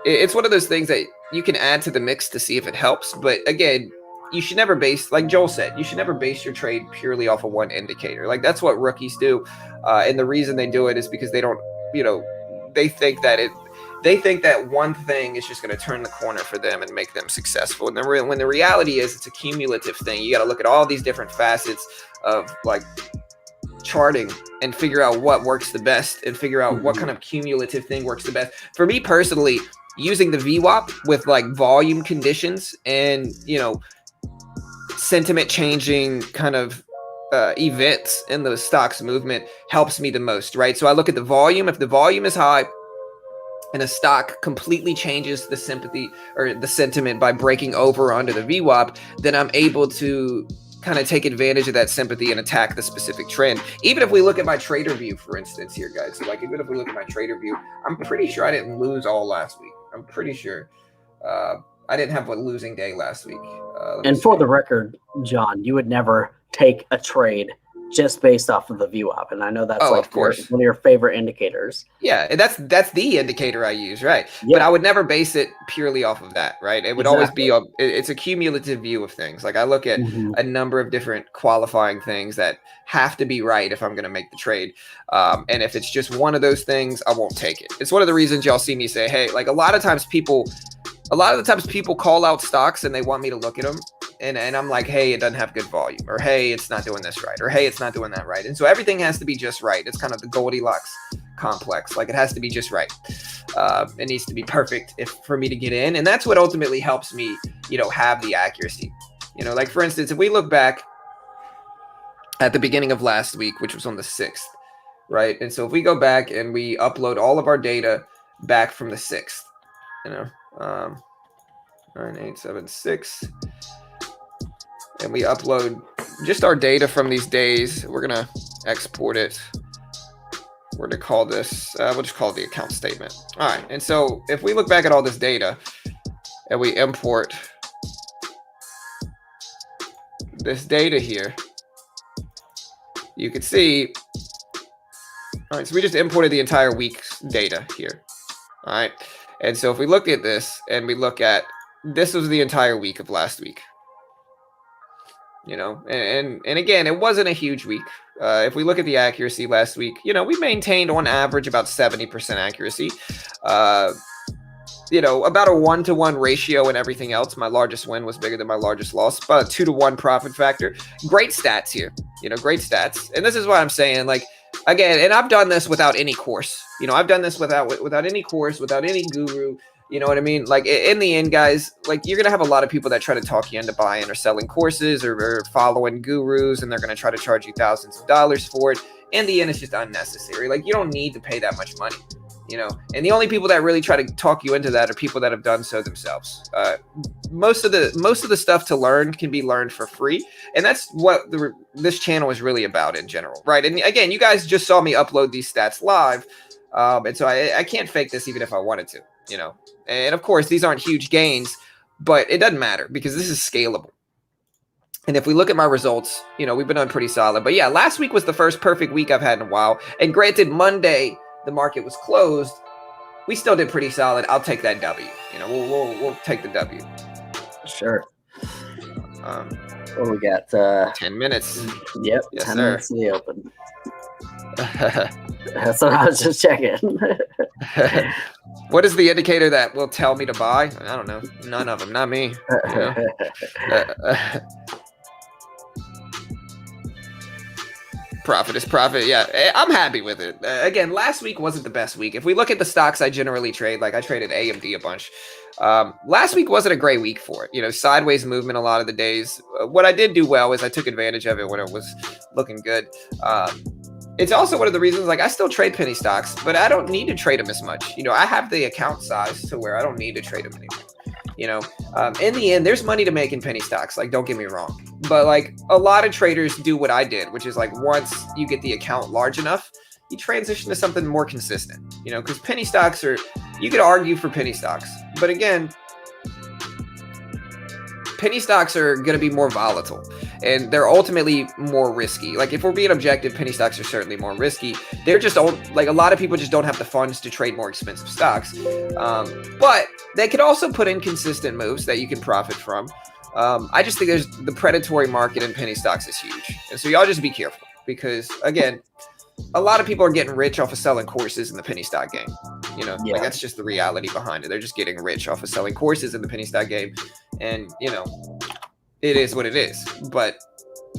it's one of those things that you can add to the mix to see if it helps. But again, you should never base, like Joel said, you should never base your trade purely off of one indicator. Like, that's what rookies do. And the reason they do it is because they don't, they think that one thing is just going to turn the corner for them and make them successful. And then when the reality is it's a cumulative thing, you got to look at all these different facets of like charting and figure out what works the best, and figure out what kind of cumulative thing works the best. For me personally, using the VWAP with like volume conditions and, sentiment changing kind of events in the stocks movement helps me the most, right? So I look at the volume. If the volume is high and a stock completely changes the sympathy or the sentiment by breaking over onto the VWAP, then I'm able to kind of take advantage of that sympathy and attack the specific trend. Even if we look at my trader view, for instance, here, guys. So like, even if we look at my trader view, I'm pretty sure I didn't lose all last week. I'm pretty sure. I didn't have a losing day last week. And for the record, John, you would never take a trade just based off of the VWAP, and I know that's of course one of your favorite indicators. Yeah, and that's the indicator I use, right? Yeah. But I would never base it purely off of that, right? It would always be it's a cumulative view of things. Like I look at a number of different qualifying things that have to be right if I'm going to make the trade, and if it's just one of those things, I won't take it. It's one of the reasons y'all see me say, hey, like a lot of the times people call out stocks and they want me to look at them. And I'm like, hey, it doesn't have good volume, or hey, it's not doing this right, or hey, it's not doing that right. And so everything has to be just right. It's kind of the Goldilocks complex. Like it has to be just right. It needs to be perfect for me to get in. And that's what ultimately helps me, have the accuracy. Like for instance, if we look back at the beginning of last week, which was on the 6th, right? And so if we go back and we upload all of our data back from the 6th, 9876. And we upload just our data from these days. We're going to export it. We're going to call this, we'll just call it the account statement. All right. And so if we look back at all this data and we import this data here, you can see, all right, so we just imported the entire week's data here. All right. And so if we look at this and we look at, this was the entire week of last week. And again, it wasn't a huge week. If we look at the accuracy last week, we maintained on average about 70% accuracy. About a 1-to-1 ratio and everything else. My largest win was bigger than my largest loss. About a 2-to-1 profit factor. Great stats here. Great stats. And this is what I'm saying. Like, again, and I've done this without any course. I've done this without any course, without any guru. You know what I mean? Like in the end, guys, like you're going to have a lot of people that try to talk you into buying or selling courses or following gurus, and they're going to try to charge you thousands of dollars for it. In the end, it's just unnecessary. Like you don't need to pay that much money, and the only people that really try to talk you into that are people that have done so themselves. Most of the stuff to learn can be learned for free. And that's what this channel is really about in general. Right. And again, you guys just saw me upload these stats live. And so I can't fake this even if I wanted to, and of course these aren't huge gains, but it doesn't matter because this is scalable. And if we look at my results, we've been on pretty solid, but yeah, last week was the first perfect week I've had in a while. And granted, Monday, the market was closed. We still did pretty solid. I'll take that W. We'll take the W. Sure. What we got? 10 minutes. Yep. Yes, 10 sir. minutes in the open. That's what I was just checking. What is the indicator that will tell me to buy? I don't know. None of them. Not me. Profit is profit. Yeah, I'm happy with it. Again, last week wasn't the best week. If we look at the stocks I generally trade, like I traded AMD a bunch. Last week wasn't a great week for it. Sideways movement a lot of the days. What I did do well is I took advantage of it when it was looking good. It's also one of the reasons, like I still trade penny stocks, but I don't need to trade them as much. I have the account size to where I don't need to trade them anymore. In the end, there's money to make in penny stocks. Like, don't get me wrong. But like a lot of traders do what I did, which is like once you get the account large enough, you transition to something more consistent, because penny stocks you could argue for penny stocks. But again, penny stocks are going to be more volatile and they're ultimately more risky. Like if we're being objective, penny stocks are certainly more risky. They're just like a lot of people just don't have the funds to trade more expensive stocks. But they could also put in consistent moves that you can profit from. I just think the predatory market in penny stocks is huge. And so y'all just be careful because again, a lot of people are getting rich off of selling courses in the penny stock game. Like that's just the reality behind it. They're just getting rich off of selling courses in the penny stock game. And, it is what it is. But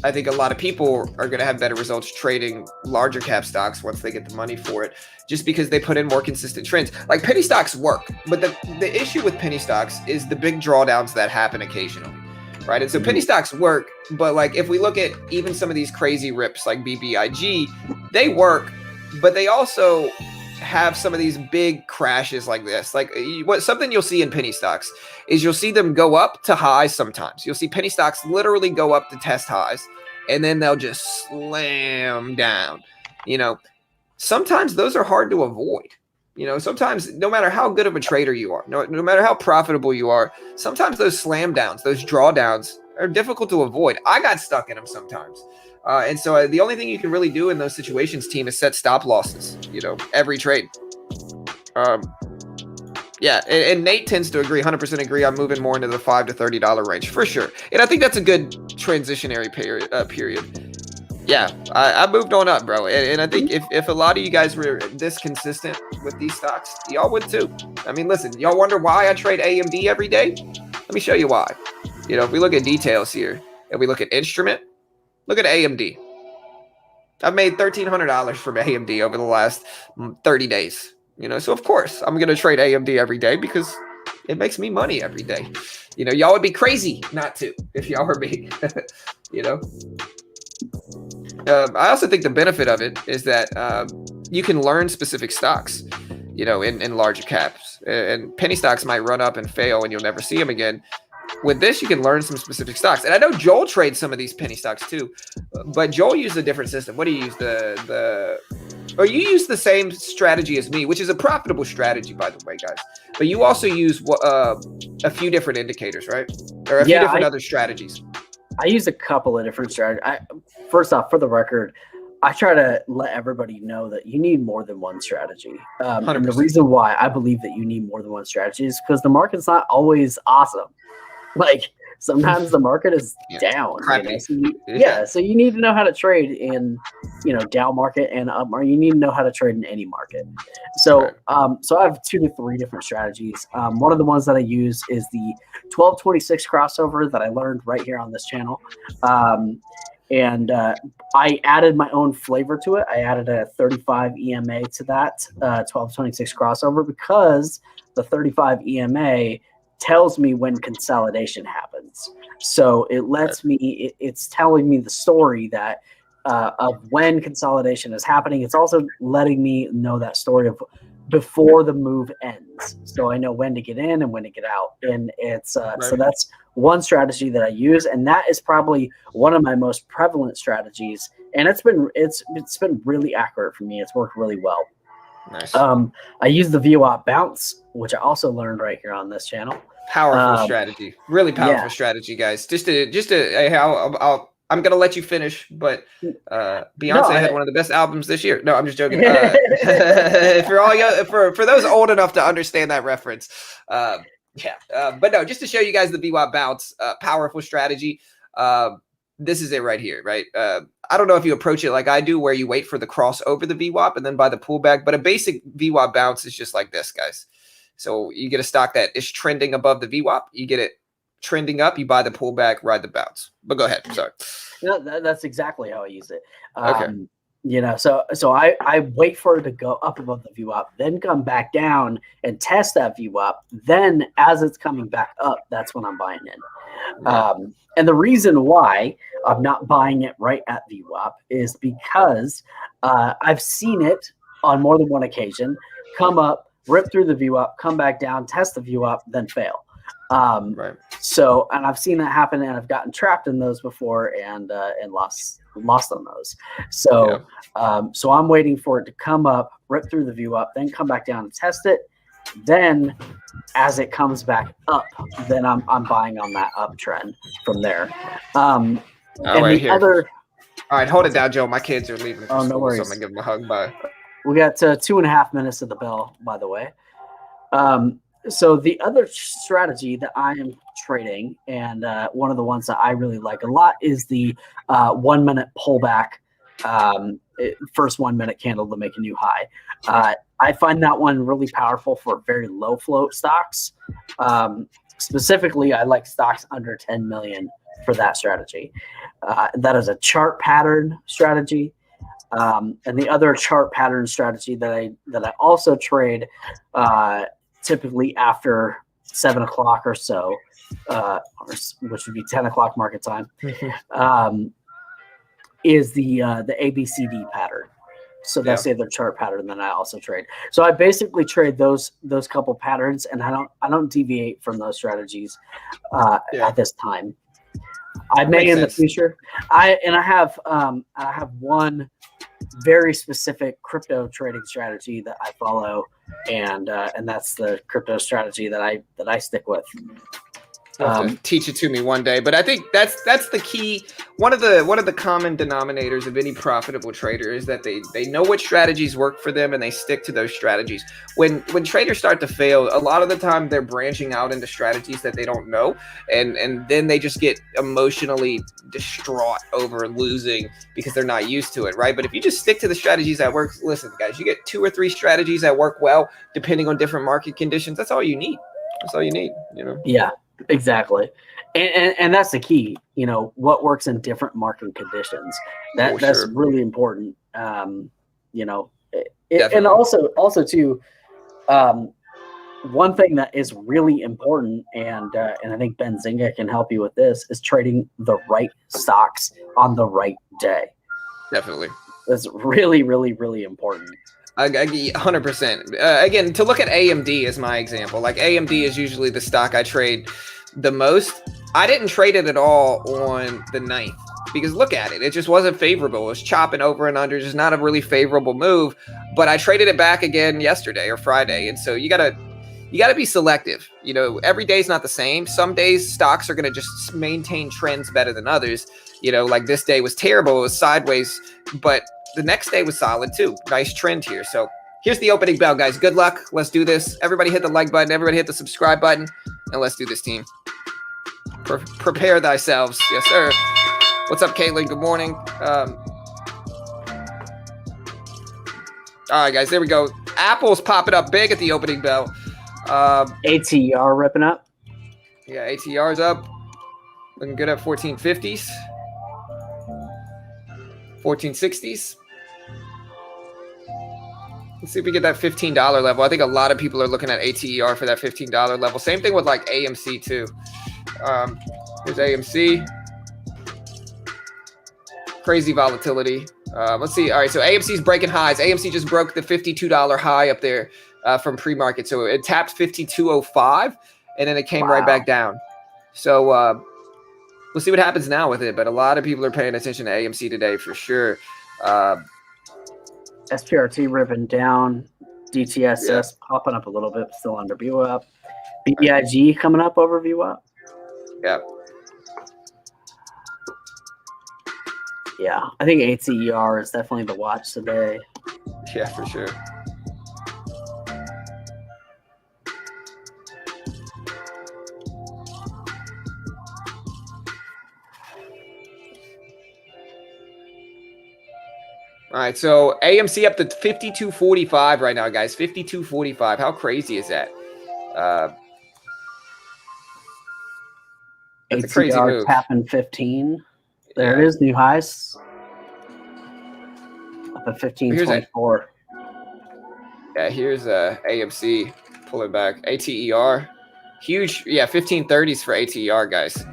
I think a lot of people are going to have better results trading larger cap stocks once they get the money for it, just because they put in more consistent trends. Like penny stocks work. But the issue with penny stocks is the big drawdowns that happen occasionally. Right. And so penny stocks work. But like if we look at even some of these crazy rips like BBIG, they work, but they also have some of these big crashes like this. Like something you'll see in penny stocks is you'll see them go up to highs sometimes. You'll see penny stocks literally go up to test highs and then they'll just slam down. Sometimes those are hard to avoid. Sometimes no matter how good of a trader you are, no matter how profitable you are, sometimes those slam downs, those drawdowns are difficult to avoid. I got stuck in them sometimes. And so the only thing you can really do in those situations, team, is set stop losses, every trade. Yeah, and Nate tends to agree, 100% agree. I'm moving more into the $5 to $30 range for sure. And I think that's a good transitionary period. Yeah, I moved on up, bro. And I think if a lot of you guys were this consistent with these stocks, y'all would too. I mean, listen, y'all wonder why I trade AMD every day? Let me show you why. If we look at details here and we look at instrument, look at AMD. I've made $1,300 from AMD over the last 30 days. So of course I'm going to trade AMD every day because it makes me money every day. Y'all would be crazy not to if y'all were me. I also think the benefit of it is that you can learn specific stocks, in larger caps, and penny stocks might run up and fail and you'll never see them again. With this, you can learn some specific stocks. And I know Joel trades some of these penny stocks too, but Joel used a different system. What do you use? Or you use the same strategy as me, which is a profitable strategy, by the way, guys. But you also use a few different indicators, right? Or a few different other strategies. I use a couple of different strategies. First off, for the record, I try to let everybody know that you need more than one strategy. And the reason why I believe that you need more than one strategy is because the market's not always awesome. Like sometimes the market is down. So you need to know how to trade in, down market and up market. You need to know how to trade in any market. So, so I have 2 to 3 different strategies. One of the ones that I use is the 1226 crossover that I learned right here on this channel. And I added my own flavor to it. I added a 35 EMA to that 1226 crossover because the 35 EMA tells me when consolidation happens. So it lets me, it's telling me the story that of when consolidation is happening. It's also letting me know that story of before the move ends. So I know when to get in and when to get out. And it's so that's one strategy that I use. And that is probably one of my most prevalent strategies. And it's been really accurate for me. It's worked really well. Nice. I use the VWAP bounce, which I also learned right here on this channel. Powerful strategy, really powerful strategy, guys. I'm gonna let you finish, but Beyonce had one of the best albums this year. No, I'm just joking. For those old enough to understand that reference, but no, just to show you guys the VWAP bounce, powerful strategy. This is it right here, right? I don't know if you approach it like I do, where you wait for the cross over the VWAP and then buy the pullback, but a basic VWAP bounce is just like this, guys. So you get a stock that is trending above the VWAP, you get it trending up, you buy the pullback, ride the bounce. But go ahead, sorry. No, that's exactly how I use it. Okay. So I wait for it to go up above the VWAP, then come back down and test that VWAP. Then as it's coming back up, that's when I'm buying in. And the reason why I'm not buying it right at VWAP is because I've seen it on more than one occasion come up, rip through the VWAP, come back down, test the VWAP, then fail. So, and I've seen that happen, and I've gotten trapped in those before and lost on those. So, so I'm waiting for it to come up, rip through the VWAP, then come back down and test it. Then, as it comes back up, then I'm buying on that uptrend from there. And the other. All right, hold it down, Joe. My kids are leaving. Oh, no worries. So I'm gonna give them a hug. Bye. We got 2.5 minutes of the bell, by the way. So the other strategy that I am trading, and one of the ones that I really like a lot, is the 1 minute pullback, first 1 minute candle to make a new high. I find that one really powerful for very low float stocks. Specifically, I like stocks under 10 million for that strategy. That is a chart pattern strategy. And the other chart pattern strategy that I also trade typically after 7 o'clock or so, which would be 10 o'clock market time, is the ABCD pattern. So that's the other chart pattern that I also trade. So I basically trade those couple patterns, and I don't deviate from those strategies at this time. I may in the future. I have one very specific crypto trading strategy that I follow, and that's the crypto strategy that I stick with. You'll have to teach it to me one day, but I think that's the key. One of the common denominators of any profitable trader is that they know what strategies work for them and they stick to those strategies. When traders start to fail, a lot of the time they're branching out into strategies that they don't know, and then they just get emotionally distraught over losing because they're not used to it, right? But if you just stick to the strategies that work, listen, guys, you get 2 or 3 strategies that work well depending on different market conditions. That's all you need. That's all you need, Yeah. Exactly. And that's the key, what works in different market conditions. That's really important. And also too, one thing that is really important, and I think Benzinga can help you with this, is trading the right stocks on the right day. Definitely. That's really, really, really important. 100%. Again, to look at AMD as my example, like AMD is usually the stock I trade the most. I didn't trade it at all on the 9th because look at it. It just wasn't favorable. It was chopping over and under, just not a really favorable move. But I traded it back again yesterday or Friday. And so you gotta be selective. Every day is not the same. Some days stocks are going to just maintain trends better than others. Like this day was terrible. It was sideways, but the next day was solid too. Nice trend here. So here's the opening bell, guys. Good luck. Let's do this. Everybody hit the like button. Everybody hit the subscribe button. And let's do this, team. Prepare thyselves. Yes, sir. What's up, Caitlin? Good morning. All right, guys. There we go. Apple's popping up big at the opening bell. ATR ripping up. Yeah, ATR's up. Looking good at 1450s. 1460s. Let's see if we get that $15 level. I think a lot of people are looking at ATR for that $15 level. Same thing with like AMC too. Here's AMC. Crazy volatility. Let's see. All right, so AMC's breaking highs. AMC just broke the $52 high up there from pre-market. So it tapped 52.05 and then it came right back down. So we'll see what happens now with it. But a lot of people are paying attention to AMC today for sure. SPRT ripping down, DTSS popping up a little bit, still under VWAP. BBIG coming up over VWAP. Yeah. Yeah, I think ATER is definitely the watch today. Yeah, for sure. All right, so AMC up to 52.45 right now, guys. 52.45. How crazy is that? That's a crazy move. Tapping 15. There it is, new highs. Up at 15.24. Yeah, here's AMC pulling back. ATER. Huge, 1530s for ATER, guys.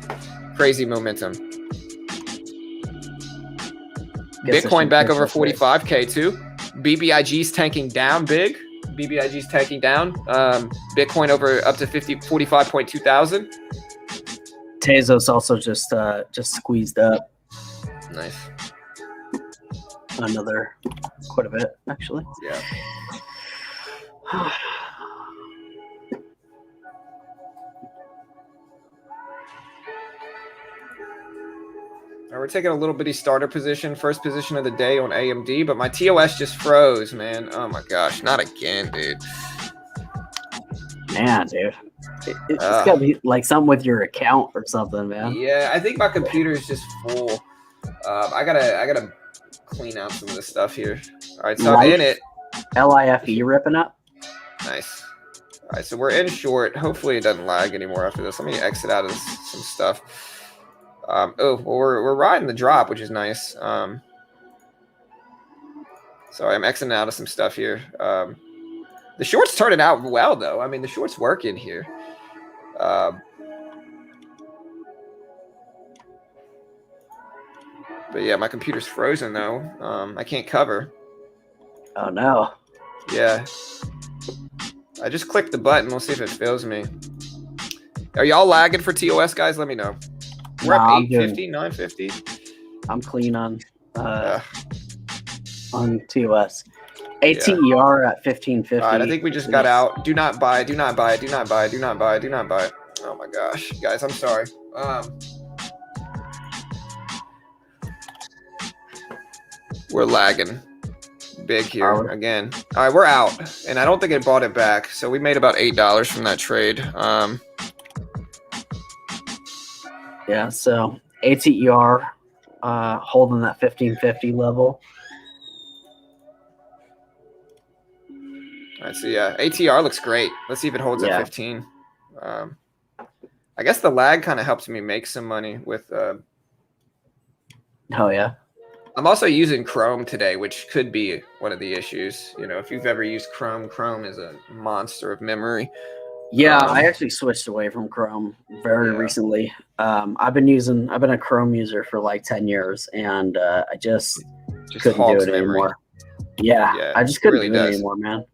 Crazy momentum. Bitcoin back over 45K too. BBIG's tanking down big. BBIG's tanking down. Bitcoin over up to 45.2 thousand. Tezos also just squeezed up. Nice. Another quite a bit actually. Yeah. We're taking a little bitty starter position, first position of the day on AMD, but my TOS just froze, man. Oh my gosh, not again, dude. Man, dude. It's gotta be like something with your account or something, man. Yeah, I think my computer is just full. I gotta clean out some of this stuff here. All right, so I'm in it. LIFE ripping up. Nice. All right, so we're in short. Hopefully it doesn't lag anymore after this. Let me exit out of some stuff. We're riding the drop, which is nice. Sorry, I'm exiting out of some stuff here. The short's turning out well, though. I mean, the short's working here. But yeah, my computer's frozen, though. I can't cover. Oh, no. Yeah. I just clicked the button. We'll see if it fails me. Are y'all lagging for TOS, guys? Let me know. We're up 850, 950. I'm clean on. on TOS. ATER at 1550. All right, I think we just got out. Do not buy. Do not buy. Do not buy. Do not buy. Do not buy. Oh my gosh, guys, I'm sorry. We're lagging big here again. All right, we're out, and I don't think it bought it back. So we made about $8 from that trade. Yeah, so ATER holding that 1550 level. All right, so yeah, ATR looks great. Let's see if it holds at 15. I guess the lag kind of helps me make some money with. Oh yeah. I'm also using Chrome today, which could be one of the issues. You know, if you've ever used Chrome, Chrome is a monster of memory. Yeah, I actually switched away from Chrome very recently. I've been a Chrome user for like 10 years, and I just couldn't do it anymore. Yeah, I just couldn't do it anymore, man.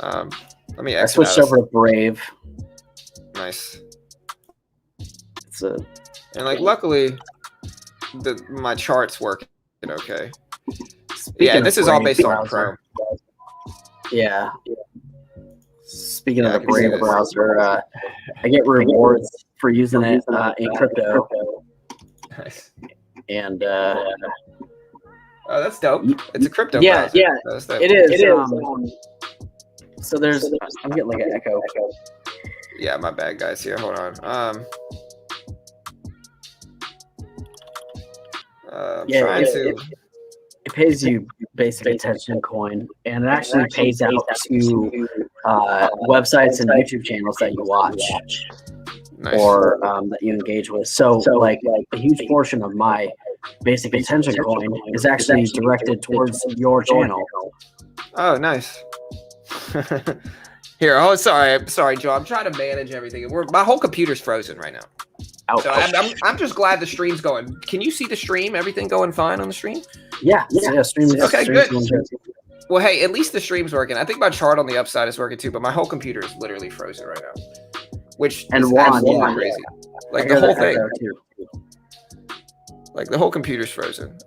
Let me. I switched over to Brave. Nice. And like, luckily, my charts work okay. And this is all based on Chrome. Yeah. Speaking of the Brave browser, I get rewards for using it in crypto. Nice. And oh, that's dope. It's a crypto browser. Yeah, it is. It is. So I'm getting like an echo. Yeah, my bad, guys. Here, hold on. It pays you basic attention coin, and it actually pays out to websites and YouTube channels that you watch or that you engage with. So like a huge portion of my basic attention coin is actually directed towards your channel. Oh, nice. Here, sorry, Joe. I'm trying to manage everything. My whole computer's frozen right now. So I'm just glad the stream's going. Can you see the stream? Everything going fine on the stream? Yeah. Stream. Okay, good. Well, hey, at least the stream's working. I think my chart on the upside is working too, but my whole computer is literally frozen right now, which is absolutely crazy. Like the whole thing. Like the whole computer's frozen.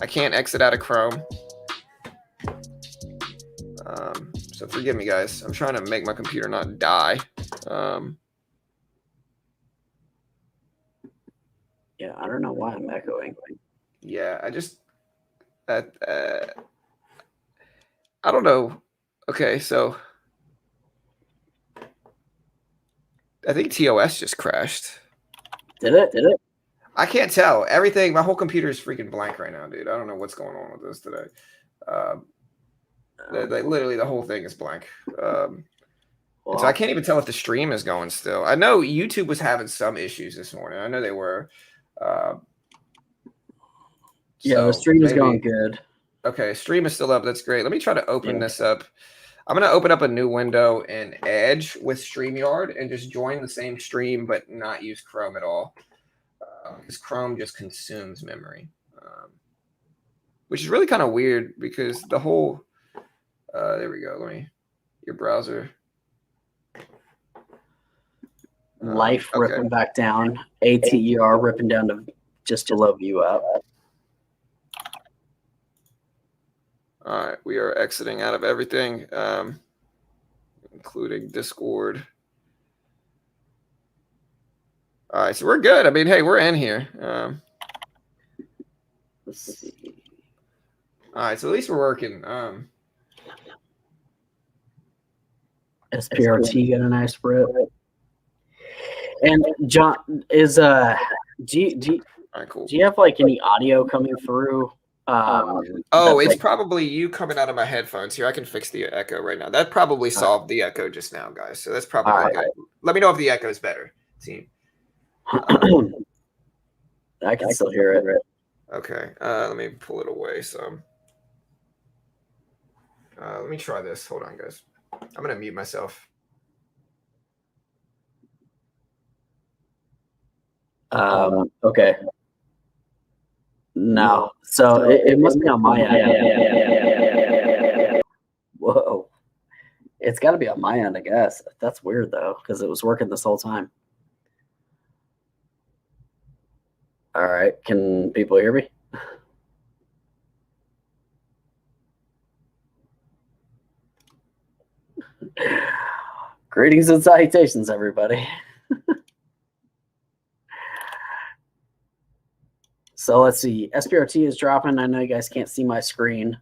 I can't exit out of Chrome. So forgive me, guys. I'm trying to make my computer not die. Yeah, I don't know why I'm echoing. Yeah, I just I don't know. Okay, so I think TOS just crashed. Did it? I can't tell. Everything, my whole computer is freaking blank right now, dude. I don't know what's going on with this today. Literally the whole thing is blank. So I can't even tell if the stream is going still. I know YouTube was having some issues this morning. I know they were. The stream is going good. Okay, stream is still up. That's great. Let me try to open this up. I'm going to open up a new window in Edge with StreamYard and just join the same stream, but not use Chrome at all. Because Chrome just consumes memory, which is really kind of weird because the whole. There we go. Your browser. Life ripping back down. ATER ripping down to just below view up. All right, we are exiting out of everything, including Discord. All right, so we're good. I mean, hey, we're in here. Let's see. All right, so at least we're working. SPRT got a nice rip. And John, do you have like any audio coming through? It's probably you coming out of my headphones here. I can fix the echo right now. That probably solved the echo just now, guys. So that's probably good. Let me know if the echo is better, team. I can still hear it. Okay, let me pull it away some. Let me try this. Hold on, guys. I'm gonna mute myself. Okay. No. So it must be on my end. Whoa. It's got to be on my end, I guess. That's weird, though, because it was working this whole time. All right. Can people hear me? Greetings and salutations, everybody. So let's see. SPRT is dropping. I know you guys can't see my screen.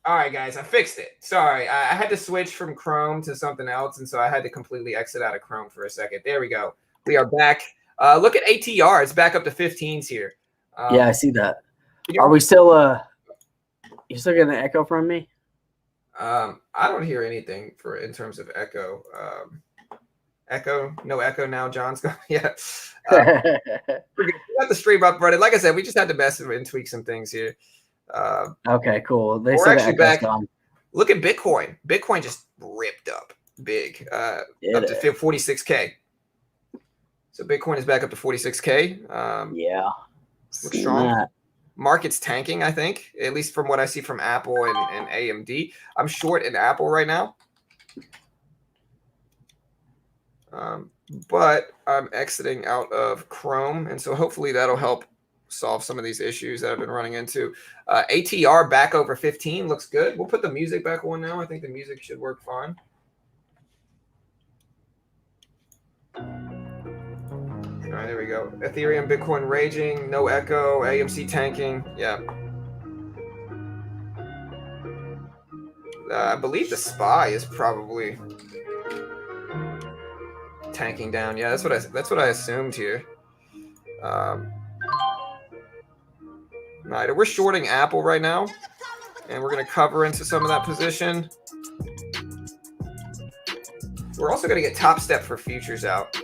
All right, guys, I fixed it. Sorry, I had to switch from Chrome to something else, and so I had to completely exit out of Chrome for a second. There we go. We are back. Look at ATR. It's back up to 15s here. Yeah, I see that. Are we still you still getting an echo from me? I don't hear anything in terms of echo. Echo, no echo now. John's going. Yeah. We got the stream up running. Like I said, we just had to mess and tweak some things here. Okay, cool. We're actually back. Look at Bitcoin. Bitcoin just ripped up big, up to 46K. So Bitcoin is back up to 46K. Yeah. Looks strong. Market's tanking, I think, at least from what I see from Apple and AMD. I'm short in Apple right now. But I'm exiting out of Chrome, and so hopefully that'll help solve some of these issues that I've been running into. ATR back over 15 looks good. We'll put the music back on now. I think the music should work fine. All right, there we go. Ethereum, Bitcoin raging, no echo, AMC tanking. Yeah. I believe the SPY is probably tanking down. Yeah, that's what I assumed here. All right, we're shorting Apple right now, and we're going to cover into some of that position. We're also going to get Top Step for futures out.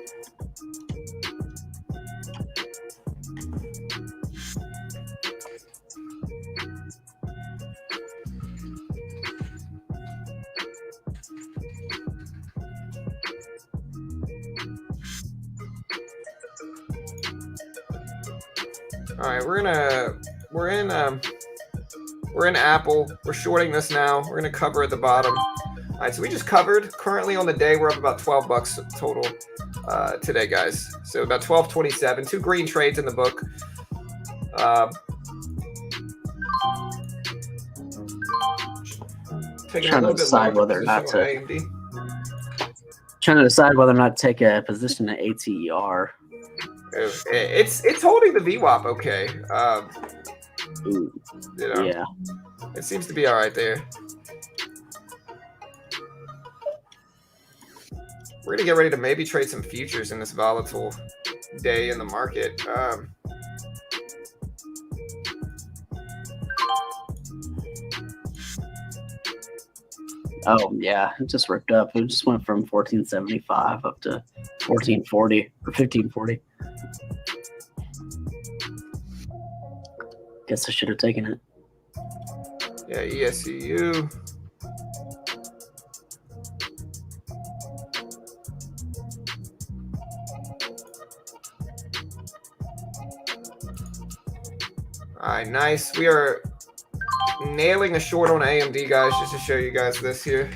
All right, we're in Apple. We're shorting this now. We're gonna cover at the bottom. All right, so we just covered. Currently on the day, we're up about $12 total today, guys. So about 12.27. 2 green trades in the book. Trying to decide whether or not to. Trying to decide whether or not to take a position at ATER. It's holding the VWAP okay. Yeah, it seems to be all right there. We're gonna get ready to maybe trade some futures in this volatile day in the market. Oh yeah, it just ripped up. It just went from 1475 up to 1440 or 1540. Guess I should have taken it. Yeah, ESCU. All right, nice. We are nailing a short on AMD, guys, just to show you guys this here.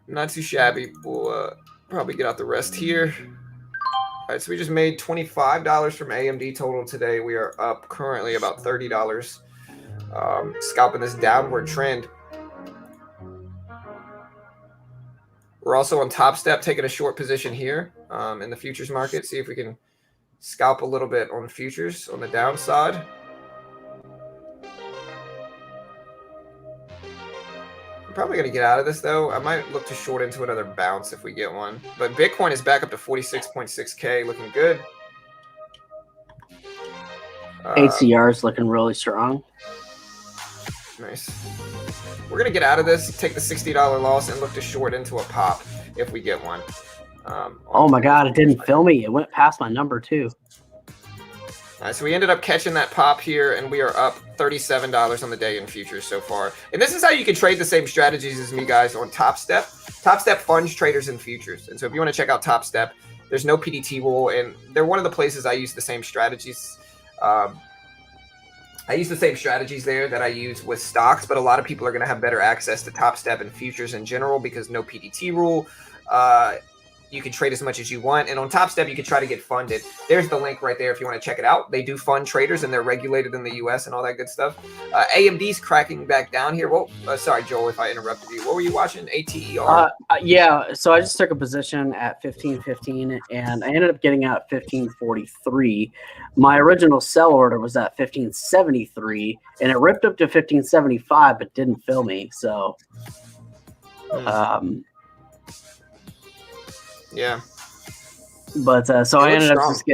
Not too shabby. We'll probably get out the rest here. All right, so we just made $25 from AMD total today. We are up currently about $30. Scalping this downward trend. We're also on Top Step, taking a short position here in the futures market. See if we can scalp a little bit on futures on the downside. I'm probably going to get out of this, though. I might look to short into another bounce if we get one. But Bitcoin is back up to 46.6K, looking good. ATR is looking really strong. Nice. We're going to get out of this, take the $60 loss, and look to short into a pop if we get one. Oh my God, it didn't fill me. It went past my number too. All right, so we ended up catching that pop here, and we are up $37 on the day in futures so far. And this is how you can trade the same strategies as me, guys, on Top Step. Top Step funds traders in futures. And so if you want to check out Top Step, there's no PDT rule, and they're one of the places I use the same strategies. I use the same strategies there that I use with stocks, but a lot of people are going to have better access to Top Step and futures in general because no PDT rule. You can trade as much as you want, and on Top Step you can try to get funded. There's the link right there if you want to check it out. They do fund traders, and they're regulated in the US and all that good stuff. AMD's cracking back down here. Well, sorry, Joel, if I interrupted you. What were you watching? ATER? Yeah, so I just took a position at 15.15, and I ended up getting out at 15.43. My original sell order was at 15.73, and it ripped up to 15.75, but didn't fill me. So, yeah. But so I ended up just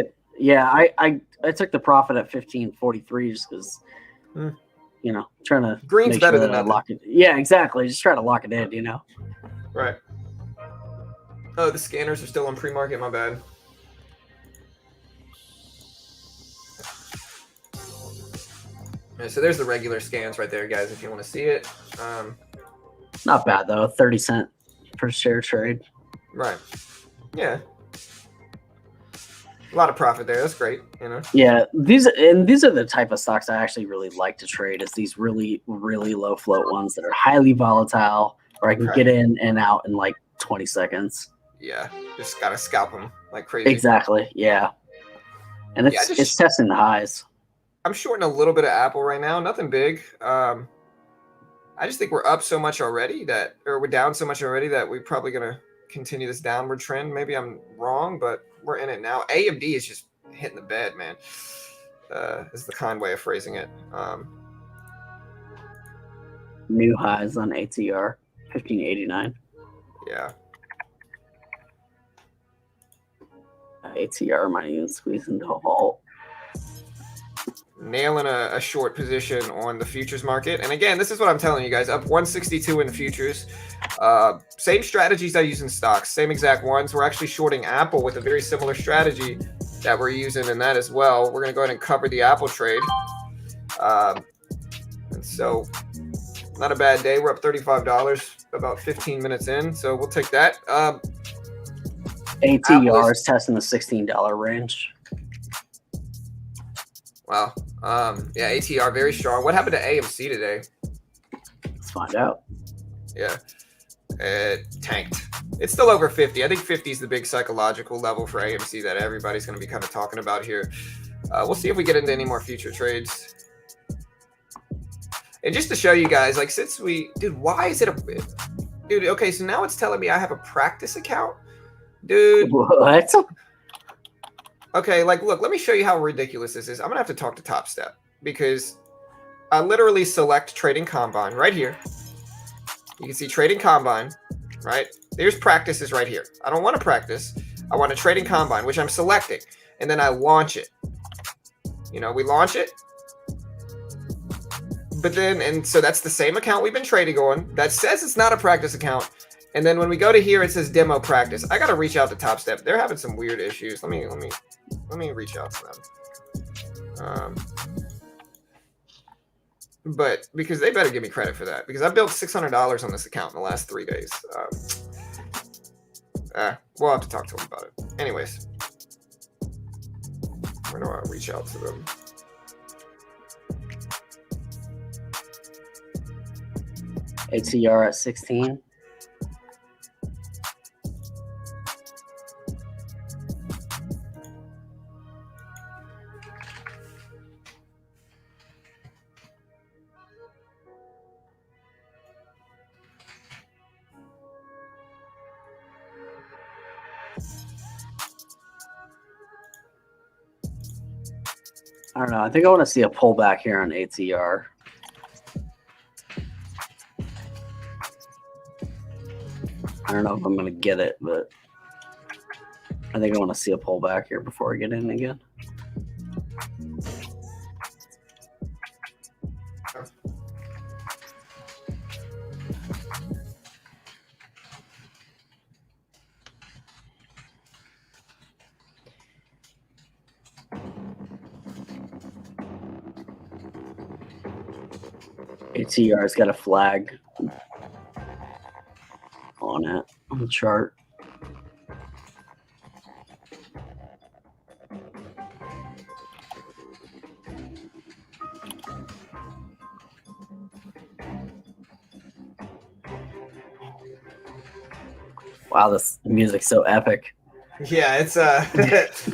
I took the profit at 15.43 just because, you know, trying to green's better than nothing. Lock it. Yeah, exactly. Just try to lock it in, you know. Right. Oh, the scanners are still on pre-market. My bad. So there's the regular scans right there, guys. If you want to see it. Not bad though. 30 cent per share trade. Right. Yeah. A lot of profit there. That's great, you know. Yeah, these are the type of stocks I actually really like to trade. Is these really, really low float ones that are highly volatile, where I can get in and out in like 20 seconds. Yeah, just gotta scalp them like crazy. Exactly. Yeah, and it's testing the highs. I'm shorting a little bit of Apple right now. Nothing big. I just think we're up so much already we're down so much already that we're probably gonna continue this downward trend. Maybe I'm wrong, but we're in it now. AMD is just hitting the bed, man. Is the kind way of phrasing it. New highs on ATR, 1589. Yeah. ATR might even squeeze into a halt. Nailing a short position on the futures market. And again, this is what I'm telling you guys, up 162 in the futures. Same strategies I use in stocks, same exact ones. We're actually shorting Apple with a very similar strategy that we're using in that as well. We're going to go ahead and cover the Apple trade. And so not a bad day. We're up $35 about 15 minutes in. So we'll take that. ATR is testing the $16 range. Wow. Yeah, ATR very strong. What happened to AMC today? Let's find out. Yeah. It tanked. It's still over 50. I think 50 is the big psychological level for AMC that everybody's going to be kind of talking about here. We'll see if we get into any more future trades. And just to show you guys, like, why is it dude, okay, so now it's telling me I have a practice account? Dude. What? Okay, like, look, let me show you how ridiculous this is. I'm going to have to talk to Top Step because I literally select Trading Combine right here. You can see Trading Combine, right? There's practices right here. I don't want to practice. I want a Trading Combine, which I'm selecting. And then I launch it. You know, we launch it. But then, and so that's the same account we've been trading on. That says it's not a practice account. And then when we go to here, it says demo practice. I got to reach out to Top Step. They're having some weird issues. Let me reach out to them. But because they better give me credit for that, because I built $600 on this account in the last 3 days. We'll have to talk to them about it. Anyways, where do I reach out to them? ATR at 16. I don't know. I think I want to see a pullback here on ATR. I don't know if I'm going to get it, but I think I want to see a pullback here before I get in again. ATR's got a flag on it, on the chart. Wow, this music's so epic. Yeah, it's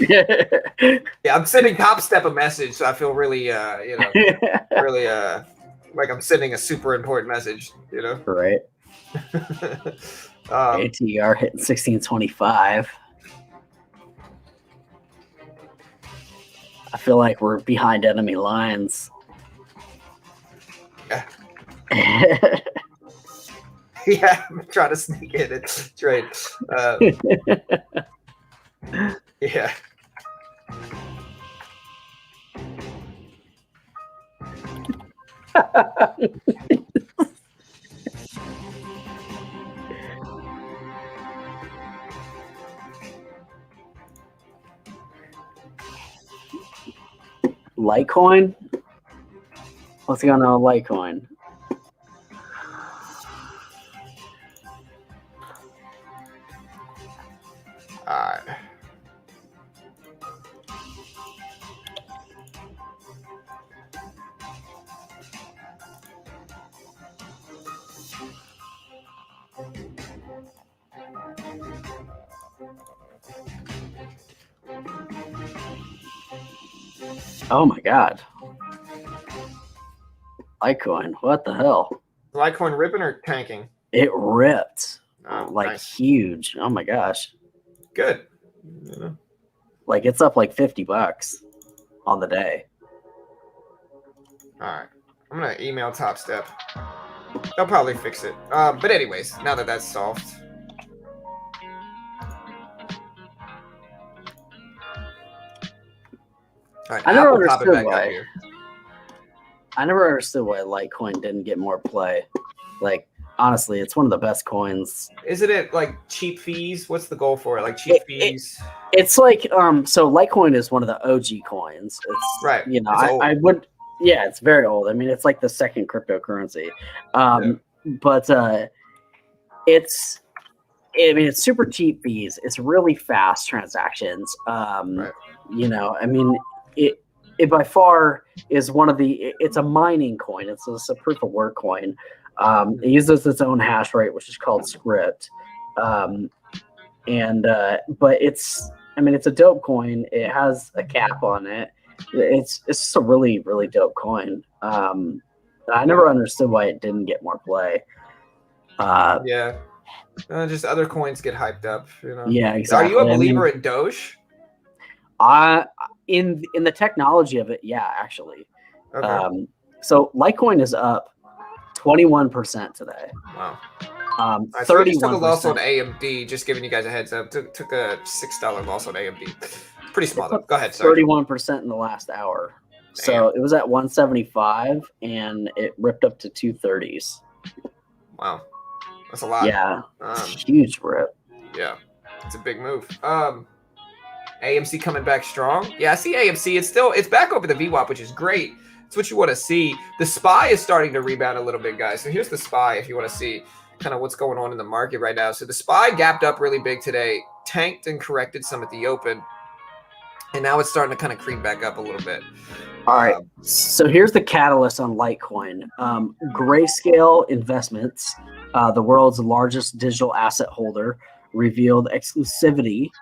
yeah, I'm sending Top Step a message, so I feel really really like I'm sending a super important message, Right. ATR hitting 1625. I feel like we're behind enemy lines. Yeah. Yeah, I'm trying to sneak in and trade. Yeah. Litecoin? What's going on with Litecoin? All right. Oh my god. Litecoin, what the hell? Litecoin ripping or tanking? It ripped. Oh, Like nice. huge. Oh my gosh. Good. Like it's up like $50 on the day. All right. I'm going to email Top Step. They'll probably fix it. But anyways, now that that's solved. All right, I never Apple popping understood back up why. here. I never understood why Litecoin didn't get more play. Like honestly, it's one of the best coins. Isn't it like cheap fees? What's the goal for it? Like cheap fees? It's like so Litecoin is one of the OG coins. It's Right. You know, It's old. I would it's very old. I mean, it's like the second cryptocurrency. But it's super cheap fees. It's really fast transactions. Right. You know, I mean, it by far is one of the. It's a mining coin. It's a proof of work coin. It uses its own hash rate, which is called Script. But it's a dope coin. It has a cap on it. It's just a really, really dope coin. I never understood why it didn't get more play. Yeah. Just other coins get hyped up, Yeah, exactly. Are you a believer in Doge? In the technology of it, yeah, actually. Okay. So Litecoin is up 21% today. Wow. 31%. So we just took a loss on AMD. Just giving you guys a heads up. Took a $6 loss on AMD. Pretty small though. Go ahead. Sorry. 31% in the last hour. So it was at 175 and it ripped up to 230s. Wow, that's a lot. Yeah, huge rip. Yeah, it's a big move. AMC coming back strong. Yeah, I see AMC. It's back over the VWAP, which is great. It's what you want to see. The SPY is starting to rebound a little bit, guys. So here's the SPY if you want to see kind of what's going on in the market right now. So the SPY gapped up really big today, tanked and corrected some at the open, and now it's starting to kind of creep back up a little bit. All right. So here's the catalyst on Litecoin. Grayscale Investments, the world's largest digital asset holder, revealed exclusively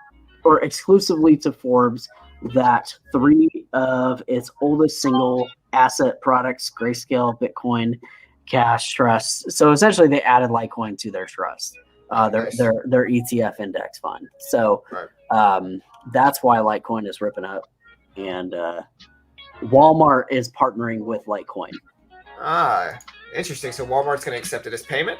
to Forbes that 3 of its oldest single asset products, Grayscale, Bitcoin, Cash Trust. So essentially, they added Litecoin to their trust, their ETF index fund. So that's why Litecoin is ripping up, and Walmart is partnering with Litecoin. Interesting. So Walmart's going to accept it as payment?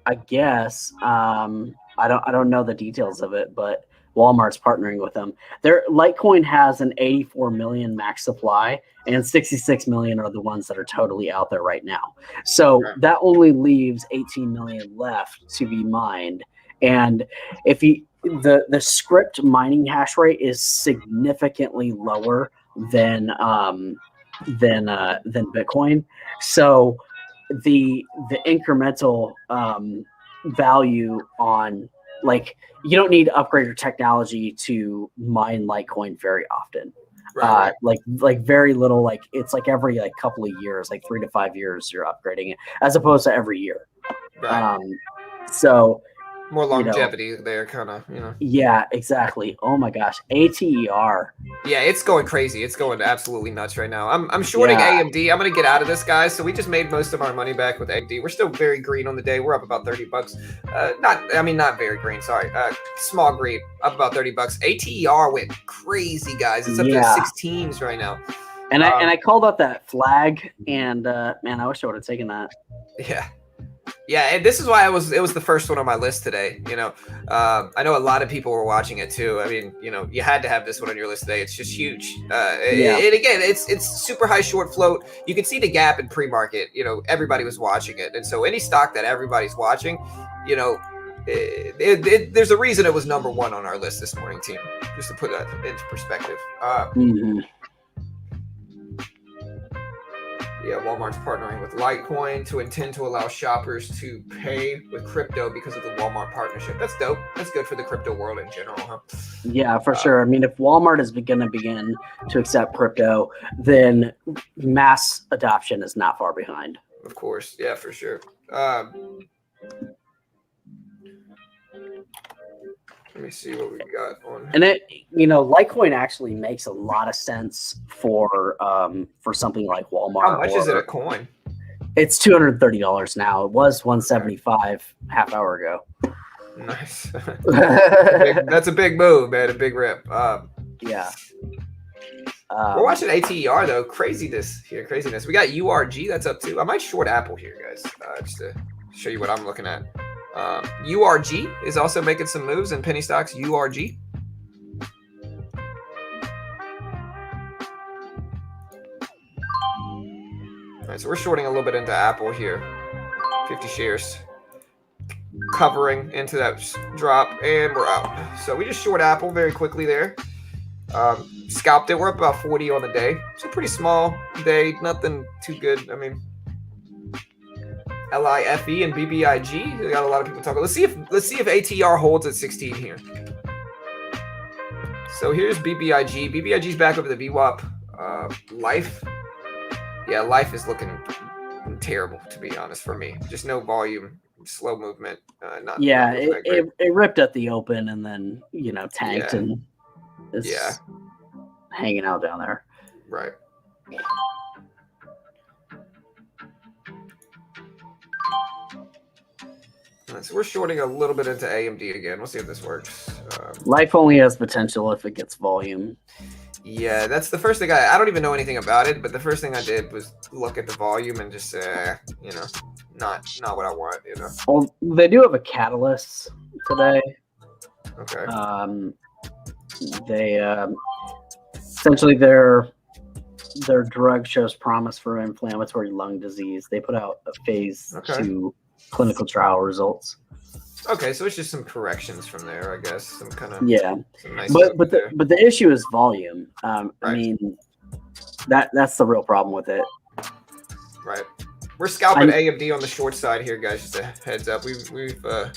I guess. I don't know the details of it, but Walmart's partnering with them. Their Litecoin has an 84 million max supply, and 66 million are the ones that are totally out there right now. So that only leaves 18 million left to be mined. And if the Script mining hash rate is significantly lower than Bitcoin. So the incremental value on, like, you don't need to upgrade your technology to mine Litecoin very often. Right. Like very little. Like it's like every couple of years, like 3 to 5 years, you're upgrading it, as opposed to every year. Right. So More you know, longevity there, kind of, you know. yeah, exactly. Oh my gosh, ATER. Yeah, it's going crazy. It's going absolutely nuts right now. I'm shorting Yeah. AMD. I'm gonna get out of this, guys. So we just made most of our money back with AMD. We're still very green on the day. We're up about $30. Not very green. Sorry, small green. Up about $30. ATER went crazy, guys. It's up to Yeah. 16s right now. And I called out that flag, and man, I wish I would have taken that. Yeah. Yeah, and this is why it was the first one on my list today. You know, I know a lot of people were watching it too. I mean, you know, you had to have this one on your list today. It's just huge. And again, it's super high short float. You can see the gap in pre-market. You know, everybody was watching it, and so any stock that everybody's watching, you know, there's a reason it was number one on our list this morning, team. Just to put that into perspective. Yeah, Walmart's partnering with Litecoin to intend to allow shoppers to pay with crypto because of the Walmart partnership. That's dope. That's good for the crypto world in general, huh? Yeah, for sure. I mean, if Walmart is going to begin to accept crypto, then mass adoption is not far behind. Of course. Yeah, for sure. Let me see what we got on. And it, you know, Litecoin actually makes a lot of sense for something like Walmart. How much is it a coin? It's $230 now. It was $175 half hour ago. Nice. That's a big move, man. A big rip. Yeah. We're watching ATER though. Craziness here. Craziness. We got URG. That's up too. I might short Apple here, guys. Just to show you what I'm looking at. URG is also making some moves in penny stocks. URG. All right, so we're shorting a little bit into Apple here. 50 shares. Covering into that drop, and we're out. So we just short Apple very quickly there. Scalped it. We're up about 40 on the day. It's a pretty small day. Nothing too good. I mean, LIFE and BBIG. We got a lot of people talking. Let's see if ATR holds at 16 here. So here's BBIG. BBIG's back over the VWAP. Life. Yeah, Life is looking terrible, to be honest, for me. Just no volume, slow movement. It ripped at the open and then, you know, tanked and is hanging out down there. Right. So we're shorting a little bit into AMD again. We'll see if this works. Life only has potential if it gets volume. Yeah, that's the first thing I don't even know anything about it, but the first thing I did was look at the volume and just say, you know, not what I want, you know. Well, they do have a catalyst today. Okay. They essentially their drug shows promise for inflammatory lung disease. They put out a phase 2 clinical trial results. Okay, so it's just some corrections from there, I guess. Some kind of nice but the issue is volume. Right. I mean, that's the real problem with it. Right. We're scalping AMD on the short side here, guys. Just a heads up. We were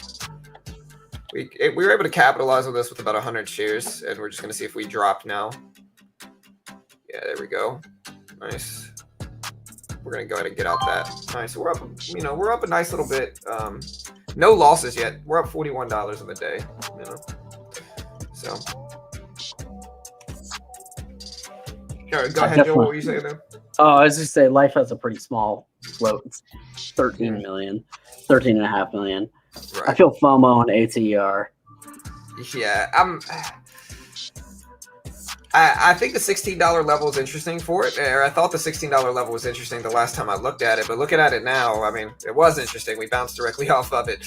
able to capitalize on this with about 100 shares, and we're just gonna see if we drop now. Yeah, there we go. Nice. We're gonna go ahead and get out that. Nice. So we're up. You know, we're up a nice little bit. No losses yet. We're up $41 on the day. You know. So. Go ahead, Joel. What were you saying there? Oh, I was just saying, Life has a pretty small float. It's 13 million, 13.5 million. Right. I feel FOMO on ATR. Yeah, I think the $16 level is interesting for it, or I thought the $16 level was interesting the last time I looked at it, but looking at it now, I mean, it was interesting. We bounced directly off of it.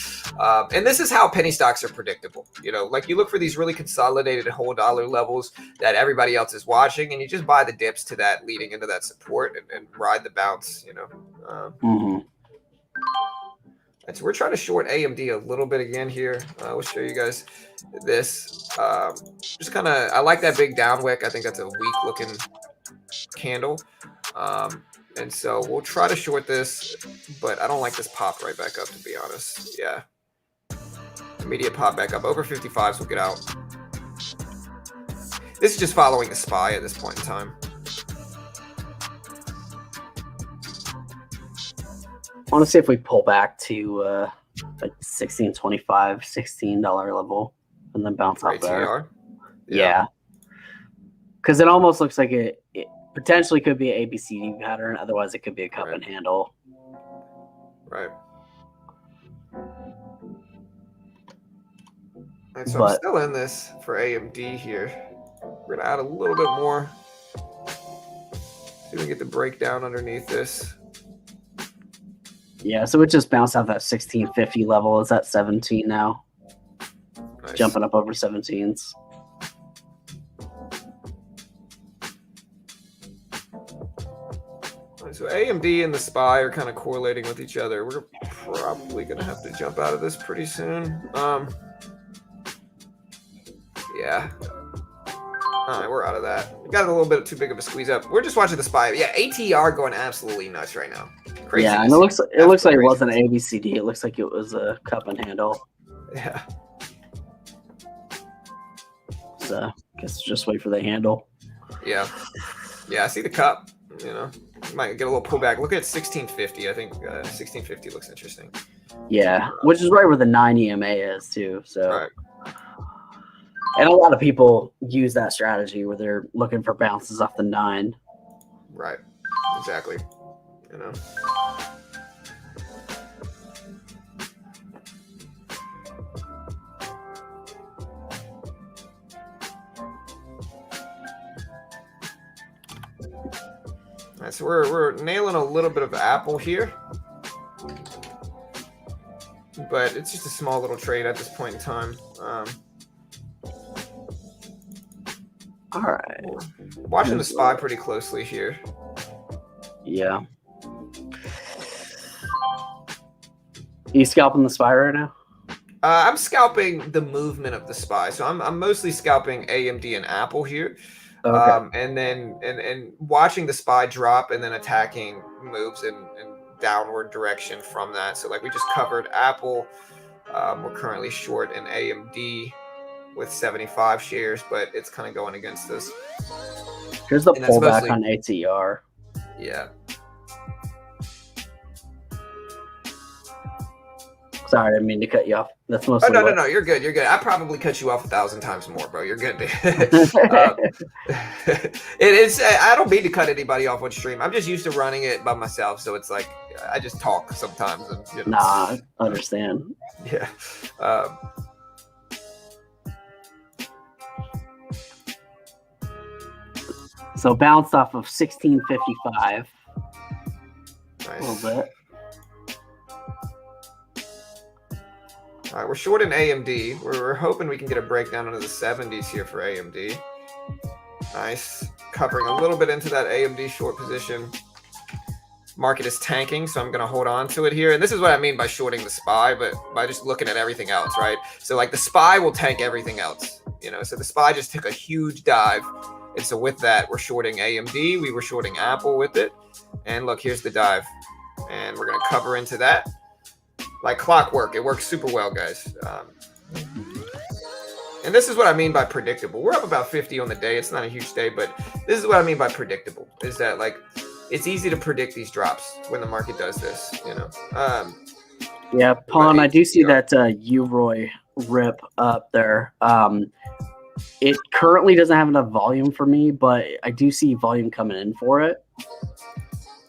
And this is how penny stocks are predictable. You know, like you look for these really consolidated whole dollar levels that everybody else is watching, and you just buy the dips to that leading into that support and ride the bounce, you know. And so we're trying to short AMD a little bit again here. We'll show you guys this. Just kind of, I like that big down wick. I think that's a weak looking candle. And so we'll try to short this, but I don't like this pop right back up, to be honest. Yeah. Immediate pop back up. Over 55s, we'll get out. This is just following a SPY at this point in time. I want to see if we pull back to like 16.25, $16 level, and then bounce For off there. ATR. Yeah, because it almost looks like it potentially could be an ABCD pattern. Otherwise, it could be a cup and handle. Right. All right, so I'm still in this for AMD here. We're gonna add a little bit more. See if we can get the breakdown underneath this. Yeah, so it just bounced off that 1650 level. It's at 17 now. Nice. Jumping up over 17s. All right, so AMD and the SPY are kind of correlating with each other. We're probably gonna have to jump out of this pretty soon. Yeah. All right, we're out of that. We got a little bit too big of a squeeze up. We're just watching the SPY. Yeah, ATR going absolutely nuts right now. Crazy. Yeah, and it looks like it wasn't ABCD. It looks like it was a cup and handle. Yeah. So guess just wait for the handle. Yeah. Yeah, I see the cup. You know, might get a little pullback. Look at 1650. I think 1650 looks interesting. Yeah, which is right where the 9 EMA is too. So. All right. And a lot of people use that strategy where they're looking for bounces off the 9. Right. Exactly. You know. All right, so we're nailing a little bit of Apple here. But it's just a small little trade at this point in time. All right. Watching the SPY pretty closely here. Yeah. You scalping the SPY right now? I'm scalping the movement of the SPY. So I'm mostly scalping AMD and Apple here. Okay. And then and watching the SPY drop and then attacking moves in downward direction from that. So like we just covered Apple. We're currently short in AMD with 75 shares, but it's kind of going against us. Here's the pullback on ATR. Yeah. Sorry, I didn't mean to cut you off. That's mostly. Oh, no. You're good. You're good. I probably cut you off 1,000 times more, bro. You're good. It is. I don't mean to cut anybody off on stream. I'm just used to running it by myself, so it's like I just talk sometimes. And, you know. Nah, I understand. Yeah. So bounced off of 1655. Nice. A little bit. All right, we're short in AMD. We're hoping we can get a breakdown into the 70s here for AMD. Nice. Covering a little bit into that AMD short position. Market is tanking, so I'm going to hold on to it here. And this is what I mean by shorting the SPY, but by just looking at everything else, right? So like the SPY will tank everything else, you know? So the SPY just took a huge dive. And so with that, we're shorting AMD. We were shorting Apple with it. And look, here's the dive. And we're going to cover into that. Like clockwork, it works super well, guys. And this is what I mean by predictable. We're up about 50 on the day. It's not a huge day, but this is what I mean by predictable. Is that like it's easy to predict these drops when the market does this, you know. Yeah, Pawn, I do see that UROY rip up there. It currently doesn't have enough volume for me, but I do see volume coming in for it.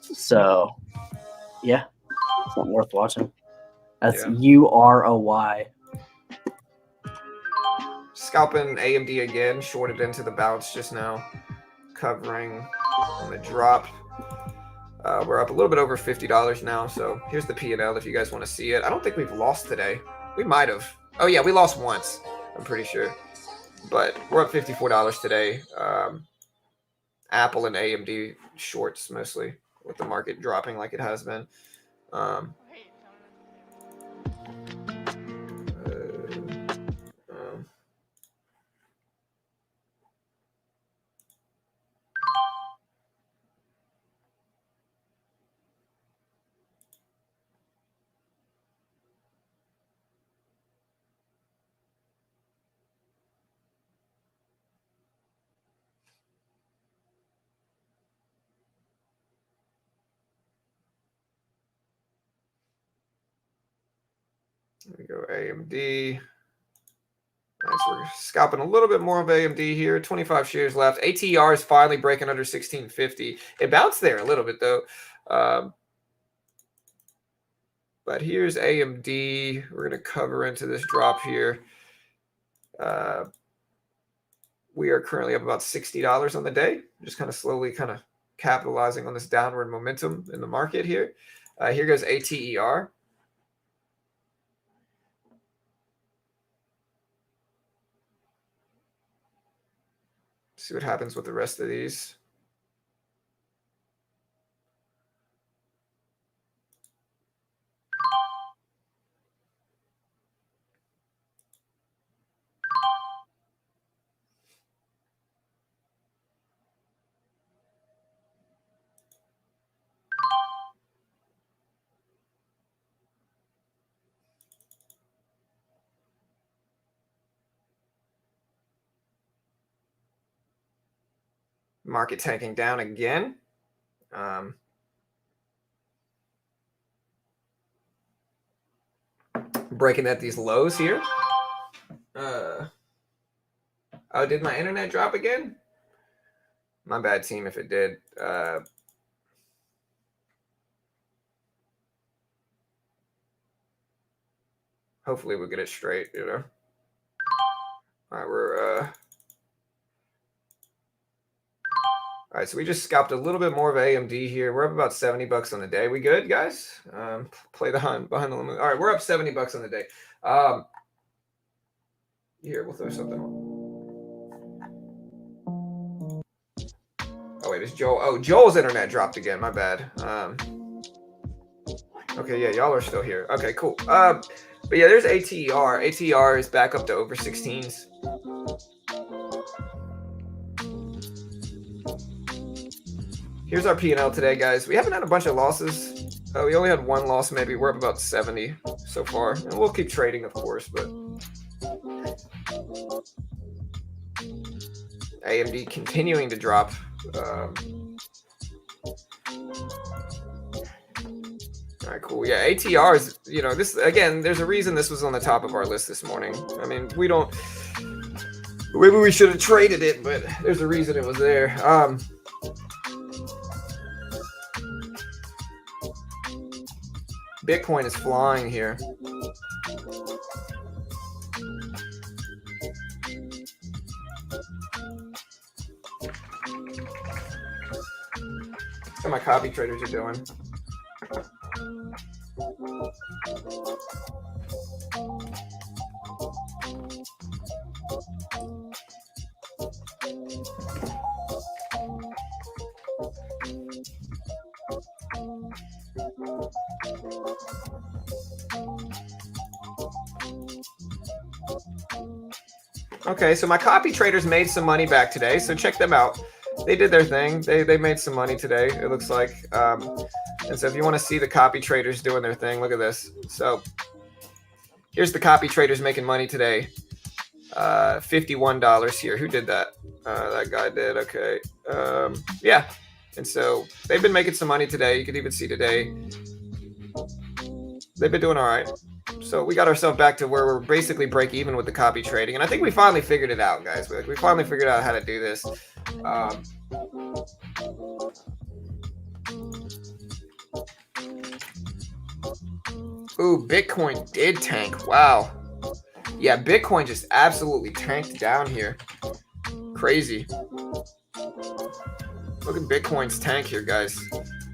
So, yeah, it's not worth watching. That's UROY. Scalping AMD again, shorted into the bounce just now, covering on the drop. We're up a little bit over $50 now, so here's the P&L if you guys want to see it. I don't think we've lost today. We might have. Oh, yeah, we lost once, I'm pretty sure. But we're up $54 today. Apple and AMD shorts mostly, with the market dropping like it has been. There we go, AMD. Nice, we're scalping a little bit more of AMD here. 25 shares left. ATR is finally breaking under 1650. It bounced there a little bit though. But here's AMD. We're going to cover into this drop here. We are currently up about $60 on the day. Just kind of slowly kind of capitalizing on this downward momentum in the market here. Here goes ATER. See what happens with the rest of these. Market tanking down again. Breaking at these lows here. Oh, did my internet drop again? My bad, team, if it did. Hopefully we'll get it straight, you know. All right, we're all right, so we just scalped a little bit more of AMD here. We're up about $70 on the day. We good, guys? Play the hunt behind the limit. All right, we're up $70 on the day. Here, we'll throw something on. Oh, wait, it's Joel. Oh, Joel's internet dropped again. My bad. Okay, yeah, y'all are still here. Okay, cool. But yeah, there's ATR. ATR is back up to over 16s. Here's our P&L today, guys. We haven't had a bunch of losses. We only had one loss, maybe. We're up about 70 so far. And we'll keep trading, of course, but AMD continuing to drop. All right, cool. Yeah, ATR is, you know, this, again, there's a reason this was on the top of our list this morning. I mean, we don't, maybe we should have traded it, but there's a reason it was there. Bitcoin is flying here. What my copy traders are doing. Okay, so my copy traders made some money back today, so check them out. They did their thing. They made some money today, it looks like. And so if you want to see the copy traders doing their thing, look at this. So here's the copy traders making money today. $51 here. Who did that? That guy did. Okay. Yeah. And so they've been making some money today. You can even see today. They've been doing all right. So we got ourselves back to where we're basically break even with the copy trading. And I think we finally figured it out, guys. We finally figured out how to do this. Ooh, Bitcoin did tank. Wow. Yeah, Bitcoin just absolutely tanked down here. Crazy. Look at Bitcoin's tank here, guys.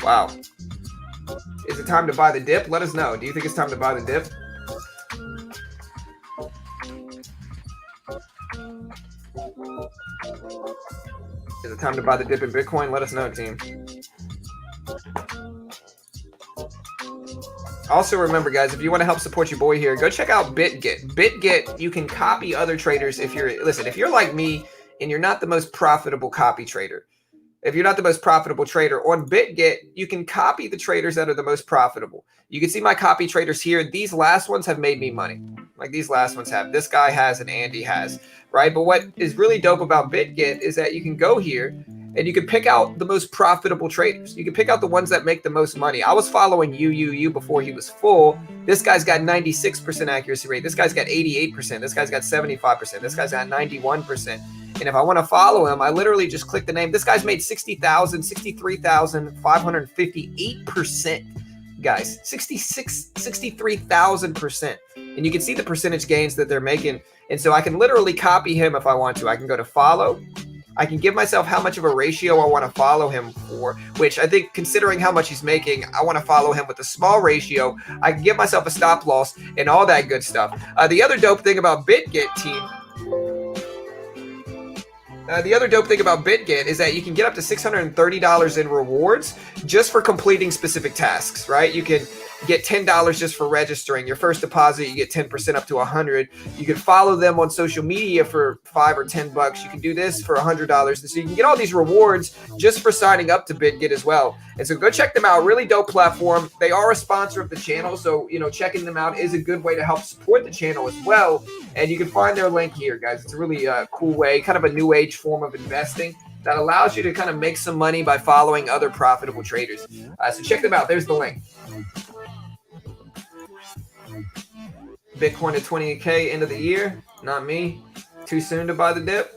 Wow. Is it time to buy the dip? Let us know. Do you think it's time to buy the dip? Is it time to buy the dip in Bitcoin? Let us know, team. Also, remember, guys, if you want to help support your boy here, go check out BitGet. BitGet, you can copy other traders if you're like me and you're not the most profitable copy trader. If you're not the most profitable trader, on BitGet, you can copy the traders that are the most profitable. You can see my copy traders here. These last ones have made me money. Like these last ones have. This guy has and Andy has, right? But what is really dope about BitGet is that you can go here and you can pick out the most profitable traders. You can pick out the ones that make the most money. I was following UUU before he was full. This guy's got 96% accuracy rate. This guy's got 88%. This guy's got 75%. This guy's got 91%. And if I want to follow him, I literally just click the name. This guy's made 63,558%. Guys, 63,000%. And you can see the percentage gains that they're making. And so I can literally copy him if I want to. I can go to follow. I can give myself how much of a ratio I want to follow him for, which I think, considering how much he's making, I want to follow him with a small ratio. I can give myself a stop loss and all that good stuff. The other dope thing about BitGet, team, is that you can get up to $630 in rewards just for completing specific tasks, right? You can get $10 just for registering. Your first deposit, you get 10% up to $100. You can follow them on social media for $5 or $10. You can do this for $100. So you can get all these rewards just for signing up to BitGet as well. And so go check them out. Really dope platform. They are a sponsor of the channel, so checking them out is a good way to help support the channel as well. And you can find their link here, guys. It's a really cool way, kind of a new age form of investing that allows you to kind of make some money by following other profitable traders. So check them out. There's the link. Bitcoin at 20K end of the year. Not me. Too soon to buy the dip.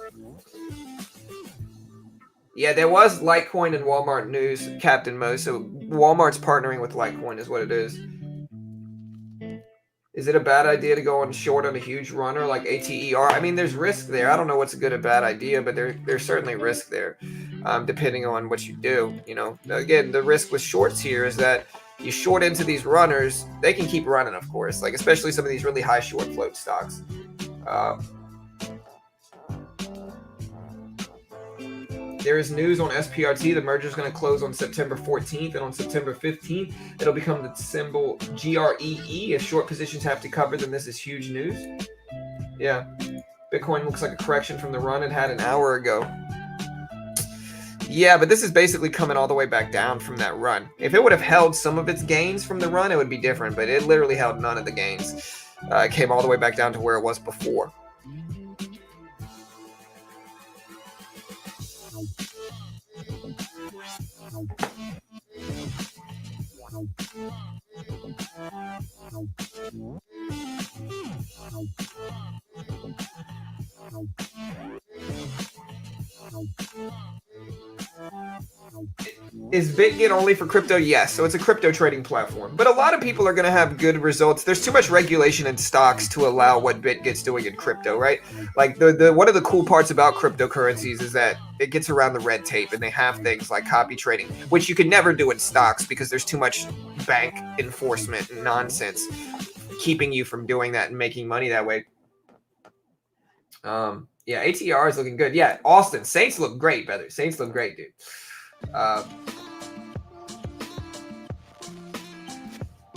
Yeah, there was Litecoin and Walmart news, Captain Mo. So Walmart's partnering with Litecoin is what it is. Is it a bad idea to go on short on a huge runner like ATER? I mean, there's risk there. I don't know what's a good or bad idea, but there's certainly risk there, depending on what you do. Again, the risk with shorts here is that you short into these runners, they can keep running, of course, like especially some of these really high short float stocks. There is news on SPRT. The merger is going to close on September 14th, and on September 15th, it'll become the symbol GREE. If short positions have to cover, then this is huge news. Yeah, Bitcoin looks like a correction from the run it had an hour ago. Yeah, but this is basically coming all the way back down from that run. If it would have held some of its gains from the run, it would be different, but it literally held none of the gains. It came all the way back down to where it was before. Is BitGet only for crypto? Yes. So it's a crypto trading platform. But a lot of people are going to have good results. There's too much regulation in stocks to allow what BitGet's doing in crypto, right? Like the one of the cool parts about cryptocurrencies is that it gets around the red tape, and they have things like copy trading, which you can never do in stocks because there's too much bank enforcement and nonsense keeping you from doing that and making money that way. Yeah, ATR is looking good. Yeah, Austin, Saints look great, brother. Saints look great, dude.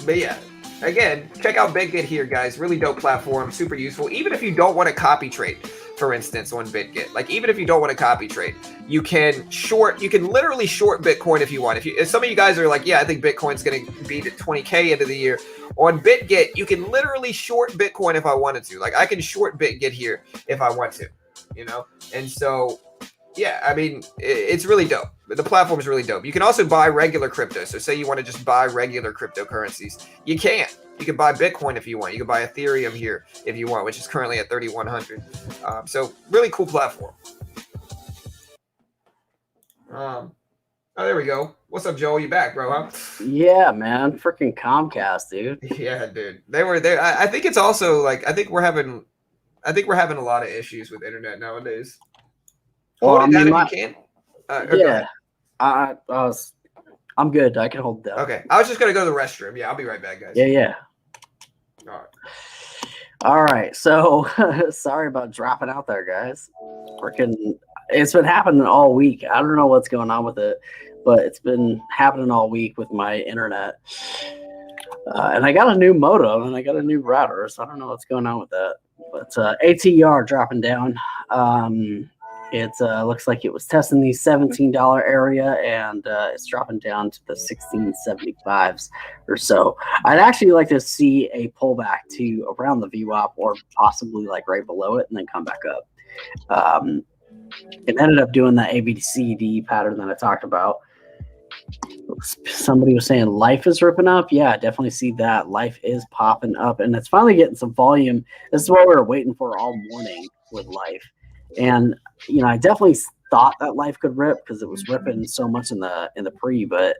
But yeah, again, check out BitGet here, guys. Really dope platform, super useful. Even if you don't want to copy trade, for instance, on BitGet, like even if you don't want to copy trade, you can literally short Bitcoin if you want. If some of you guys are like, yeah, I think Bitcoin's going to be at 20K end of the year. On BitGet, you can literally short Bitcoin if I wanted to. Like I can short BitGet here if I want to, And so, yeah, I mean, it's really dope. The platform is really dope. You can also buy regular crypto. So say you want to just buy regular cryptocurrencies. You can. You can buy Bitcoin if you want. You can buy Ethereum here if you want, which is currently at 3,100. So really cool platform. Oh, there we go. What's up, Joel? You back, bro? Huh? Yeah, man. Freaking Comcast, dude. Yeah, dude. They were there. I think it's also like I think we're having a lot of issues with internet nowadays. Well, Hold it down if you can. Yeah, I'm good. I can hold it down. Okay, I was just gonna go to the restroom. Yeah, I'll be right back, guys. Yeah. All right. So sorry about dropping out there, guys. It's been happening all week. I don't know what's going on with it, but it's been happening all week with my internet. And I got a new modem and I got a new router, so I don't know what's going on with that. But ATR dropping down. It looks like it was testing the $17 area, and it's dropping down to the 1675s or so. I'd actually like to see a pullback to around the VWAP or possibly like right below it and then come back up. it ended up doing that ABCD pattern that I talked about. Somebody was saying Life is ripping up. Yeah, I definitely see that. Life is popping up, and it's finally getting some volume. This is what we were waiting for all morning with Life. And I definitely thought that Life could rip because it was ripping so much in the pre, but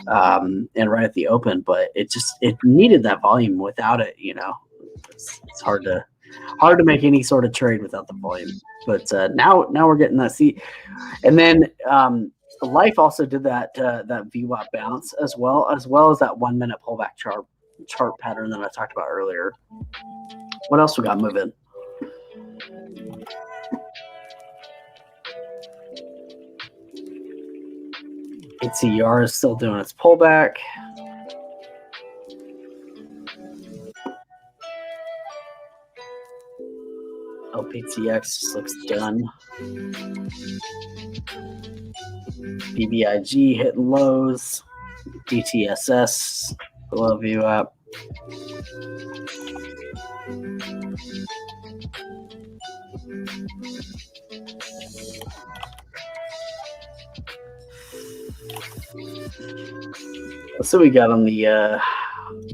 and right at the open, but it needed that volume. Without it, it's hard to make any sort of trade without the volume. But now we're getting that. See, and then Life also did that VWAP bounce as well as that 1 minute pullback chart pattern that I talked about earlier. What else we got moving? ATR is still doing its pullback. LPTX looks done. BBIG hitting lows. DTSS below VWAP. So we got on the we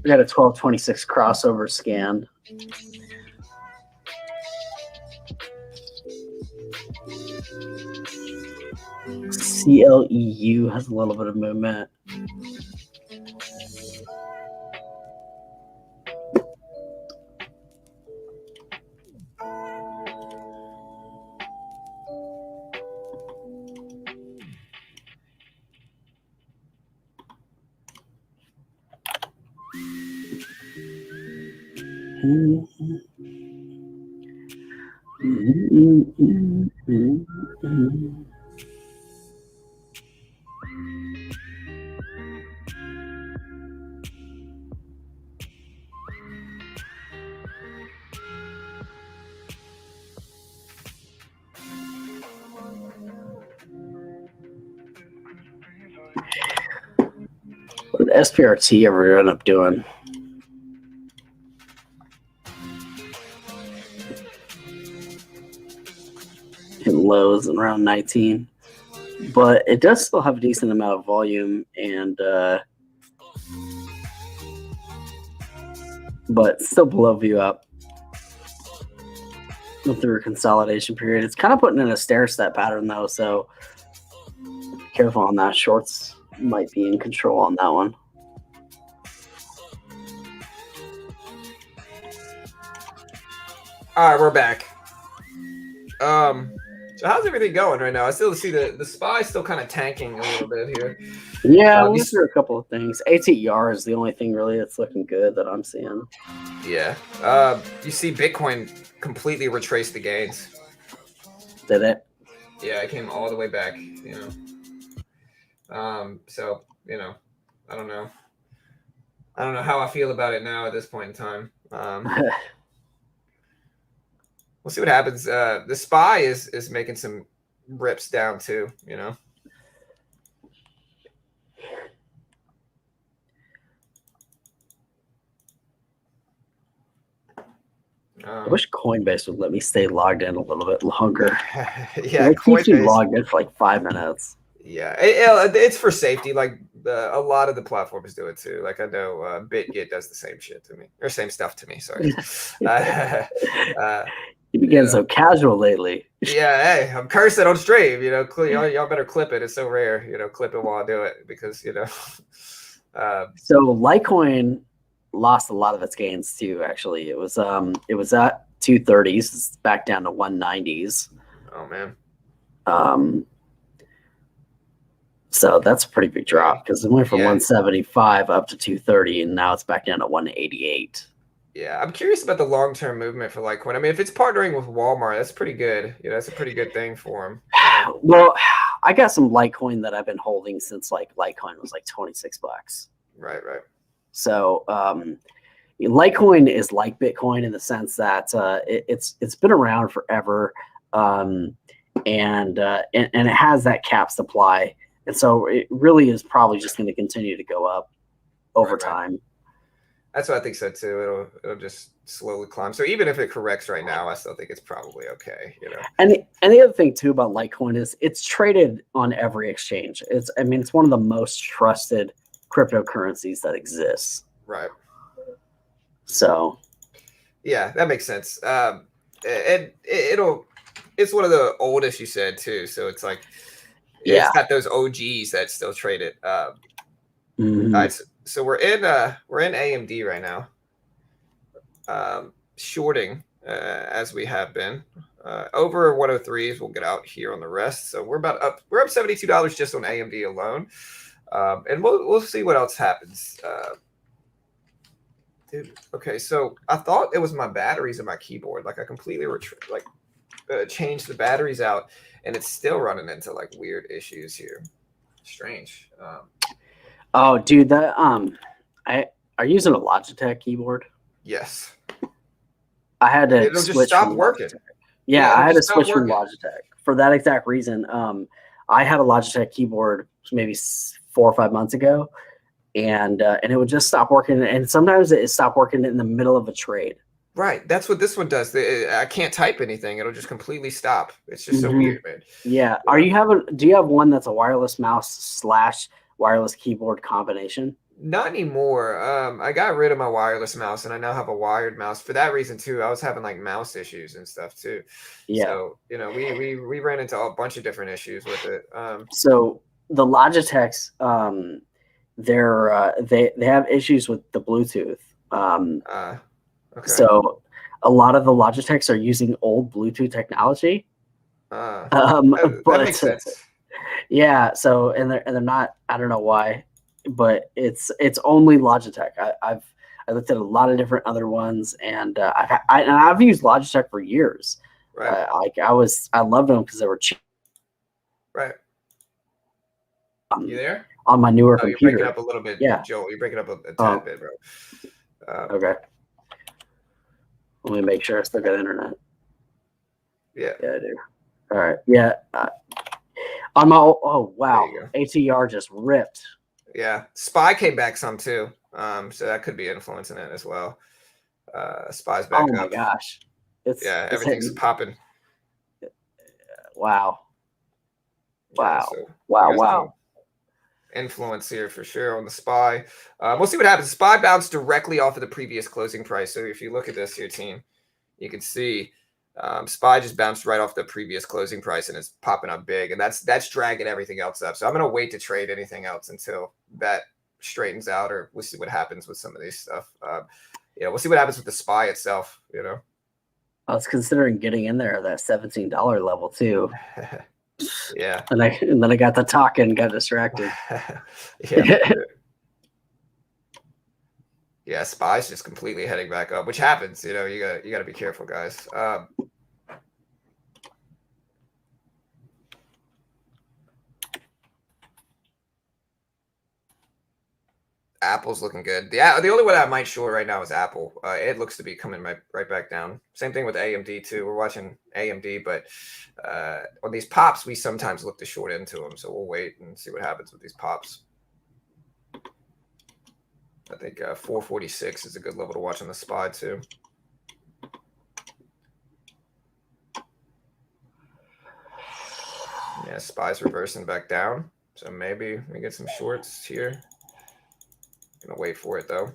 got a 1226 crossover scan. CLEU has a little bit of movement. What did SPRT ever end up doing? Hitting lows and around 19, but it does still have a decent amount of volume, and but still below view up through a consolidation period. It's kind of putting in a stair step pattern though, so careful on that. Shorts might be in control on that one. All right, we're back. So how's everything going right now? I still see the SPY still kind of tanking a little bit here. Yeah, we went through a couple of things. ATR is the only thing really that's looking good that I'm seeing. Yeah. You see Bitcoin completely retrace the gains. Did it? Yeah, it came all the way back, So, I don't know. I don't know how I feel about it now at this point in time. We'll see what happens. The SPY is making some rips down too, I wish Coinbase would let me stay logged in a little bit longer. Yeah, it keeps me logged in for like 5 minutes. Yeah, it's for safety. Like a lot of the platforms do it too. Like I know BitGet does the same shit to me, or same stuff to me. Sorry. You've been getting so casual lately. Yeah, hey, I'm cursing on stream. Y'all better clip it. It's so rare. Clip it while I do it because So Litecoin lost a lot of its gains too. Actually, it was at 230s. It's back down to 190s. Oh man. So that's a pretty big drop because it went from 175 up to 230, and now it's back down to 188. Yeah, I'm curious about the long-term movement for Litecoin. I mean, if it's partnering with Walmart, that's pretty good. That's a pretty good thing for them. Well, I got some Litecoin that I've been holding since Litecoin was like $26. Right. So Litecoin is like Bitcoin in the sense that it's been around forever, and it has that cap supply, and so it really is probably just going to continue to go up over time. That's what I think so too. It'll just slowly climb. So even if it corrects right now, I still think it's probably okay. And the other thing too about Litecoin is it's traded on every exchange. It's one of the most trusted cryptocurrencies that exists. Right. So yeah, that makes sense. And it's one of the oldest you said too. So it's like it's got those OGs that still trade it. All right, so we're in AMD right now, shorting as we have been over 103s. We'll get out here on the rest. So we're up $72 just on AMD alone, and we'll see what else happens. Dude, okay, so I thought it was my batteries in my keyboard. Like I completely changed the batteries out, and it's still running into like weird issues here. Strange. Oh, dude, are you using a Logitech keyboard? Yes. I had to It'll just stop working. Yeah, I had to switch from Logitech for that exact reason. I had a Logitech keyboard maybe 4 or 5 months ago, and it would just stop working. And sometimes it stopped working in the middle of a trade. Right. That's what this one does. I can't type anything. It'll just completely stop. It's just so weird, man. Yeah. Do you have one that's a wireless mouse / wireless keyboard combination? Not anymore. I got rid of my wireless mouse, and I now have a wired mouse. For that reason too, I was having like mouse issues and stuff too. Yeah. So we ran into a bunch of different issues with it. So the Logitechs, they have issues with the Bluetooth. Okay. So a lot of the Logitechs are using old Bluetooth technology. That makes sense. Yeah. So and they're not. I don't know why, but it's only Logitech. I looked at a lot of different other ones, and I've used Logitech for years. Right. I loved them because they were cheap. Right. You there? On my newer computer. You're breaking up a little bit. Yeah. Joel, you're breaking up a tad bit, bro. Okay. Let me make sure I still got internet. Yeah. Yeah, I do. All right. Yeah. On my wow, ATR just ripped. Yeah, SPY came back some too. So that could be influencing it as well. SPY's back up. Oh my gosh. Everything's popping. Wow. Wow. Yeah, so wow. Influence here for sure on the SPY. We'll see what happens. SPY bounced directly off of the previous closing price. So if you look at this here, team, you can see SPY just bounced right off the previous closing price, and it's popping up big, and that's dragging everything else up. So I'm gonna wait to trade anything else until that straightens out, or we'll see what happens with some of these stuff. We'll see what happens with the SPY itself. I was considering getting in there at that $17 level too. Yeah. And then I got the talk and got distracted. Yeah. Yeah, SPY's just completely heading back up, which happens. You got to be careful, guys. Apple's looking good. The only one I might short right now is Apple. It looks to be coming right back down. Same thing with AMD too. We're watching AMD, but on these pops, we sometimes look to short into them. So we'll wait and see what happens with these pops. I think 446 is a good level to watch on the SPY too. Yeah, SPY's reversing back down. So maybe we get some shorts here. Gonna wait for it though.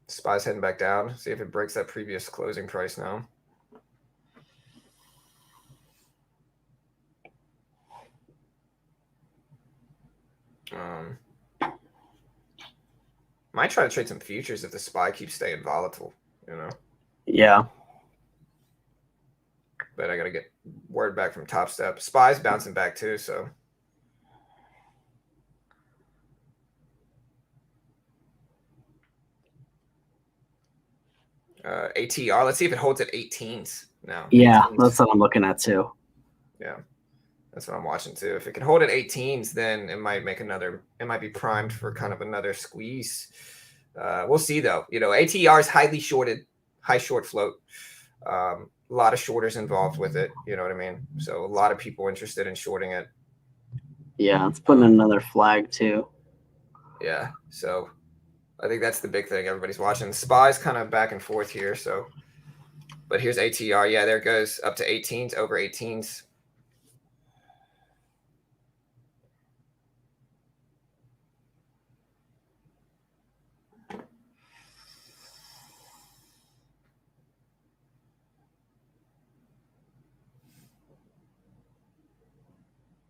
SPY's heading back down. See if it breaks that previous closing price now. Might try to trade some futures if the SPY keeps staying volatile, Yeah. But I got to get word back from Top Step. SPY's bouncing back too, so. ATR, let's see if it holds at 18s now. Yeah, 18s. That's what I'm looking at too. Yeah, that's what I'm watching too. If it can hold at 18s, then it might be primed for kind of another squeeze. We'll see though. ATR is highly shorted, high short float. a lot of shorters involved with it. You know what I mean? So a lot of people interested in shorting it. Yeah, it's putting another flag too. Yeah. So I think that's the big thing everybody's watching. The SPY's kind of back and forth here. So, but here's ATR. Yeah, there it goes up to 18s, over 18s.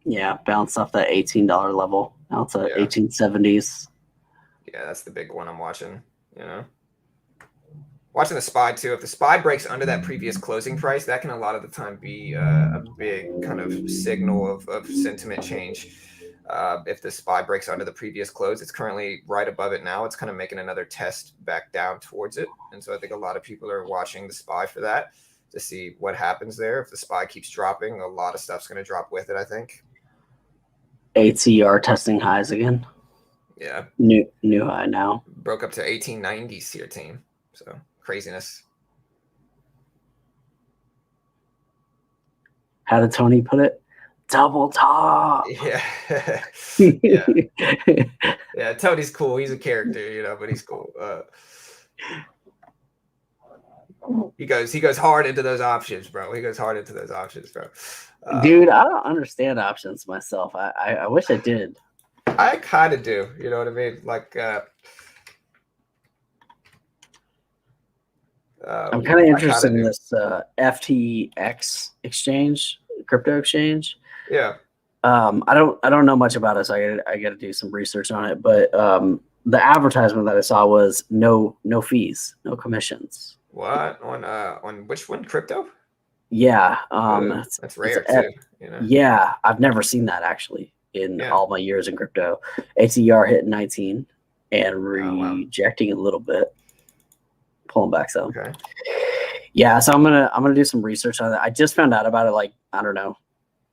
Yeah, bounced off that $18 level. Now it's at Yeah. 1870s. Yeah, that's the big one I'm watching. You know, watching the SPY too. If the SPY breaks under that previous closing price, that can a lot of the time be a big kind of signal of sentiment change. If the SPY breaks under the previous close, it's currently right above it now. It's kind of making another test back down towards it. And so I think a lot of people are watching the SPY for that to see what happens there. If the SPY keeps dropping, a lot of stuff's going to drop with it, I think. ATR testing highs again. Yeah. New high now. Broke up to 1890s here, team. So craziness. How did Tony put it? Double top. Yeah. Yeah. Yeah, Tony's cool. He's a character, you know, but he's cool. He goes hard into those options, bro. He goes hard into those options, bro. Dude, I don't understand options myself. I wish I did. I kind of do. You know what I mean? Like, I'm kind of interested in this FTX exchange, crypto exchange. Yeah. I don't know much about it, so I got to do some research on it. But the advertisement that I saw was no fees, no commissions. What on which one? Crypto? Yeah. That's rare too. You know? Yeah, I've never seen that actually in all my years in crypto. ATR hitting 19 and rejecting a little bit, pulling back some. Okay. Yeah, so I'm gonna do some research on it. I just found out about it like, I don't know,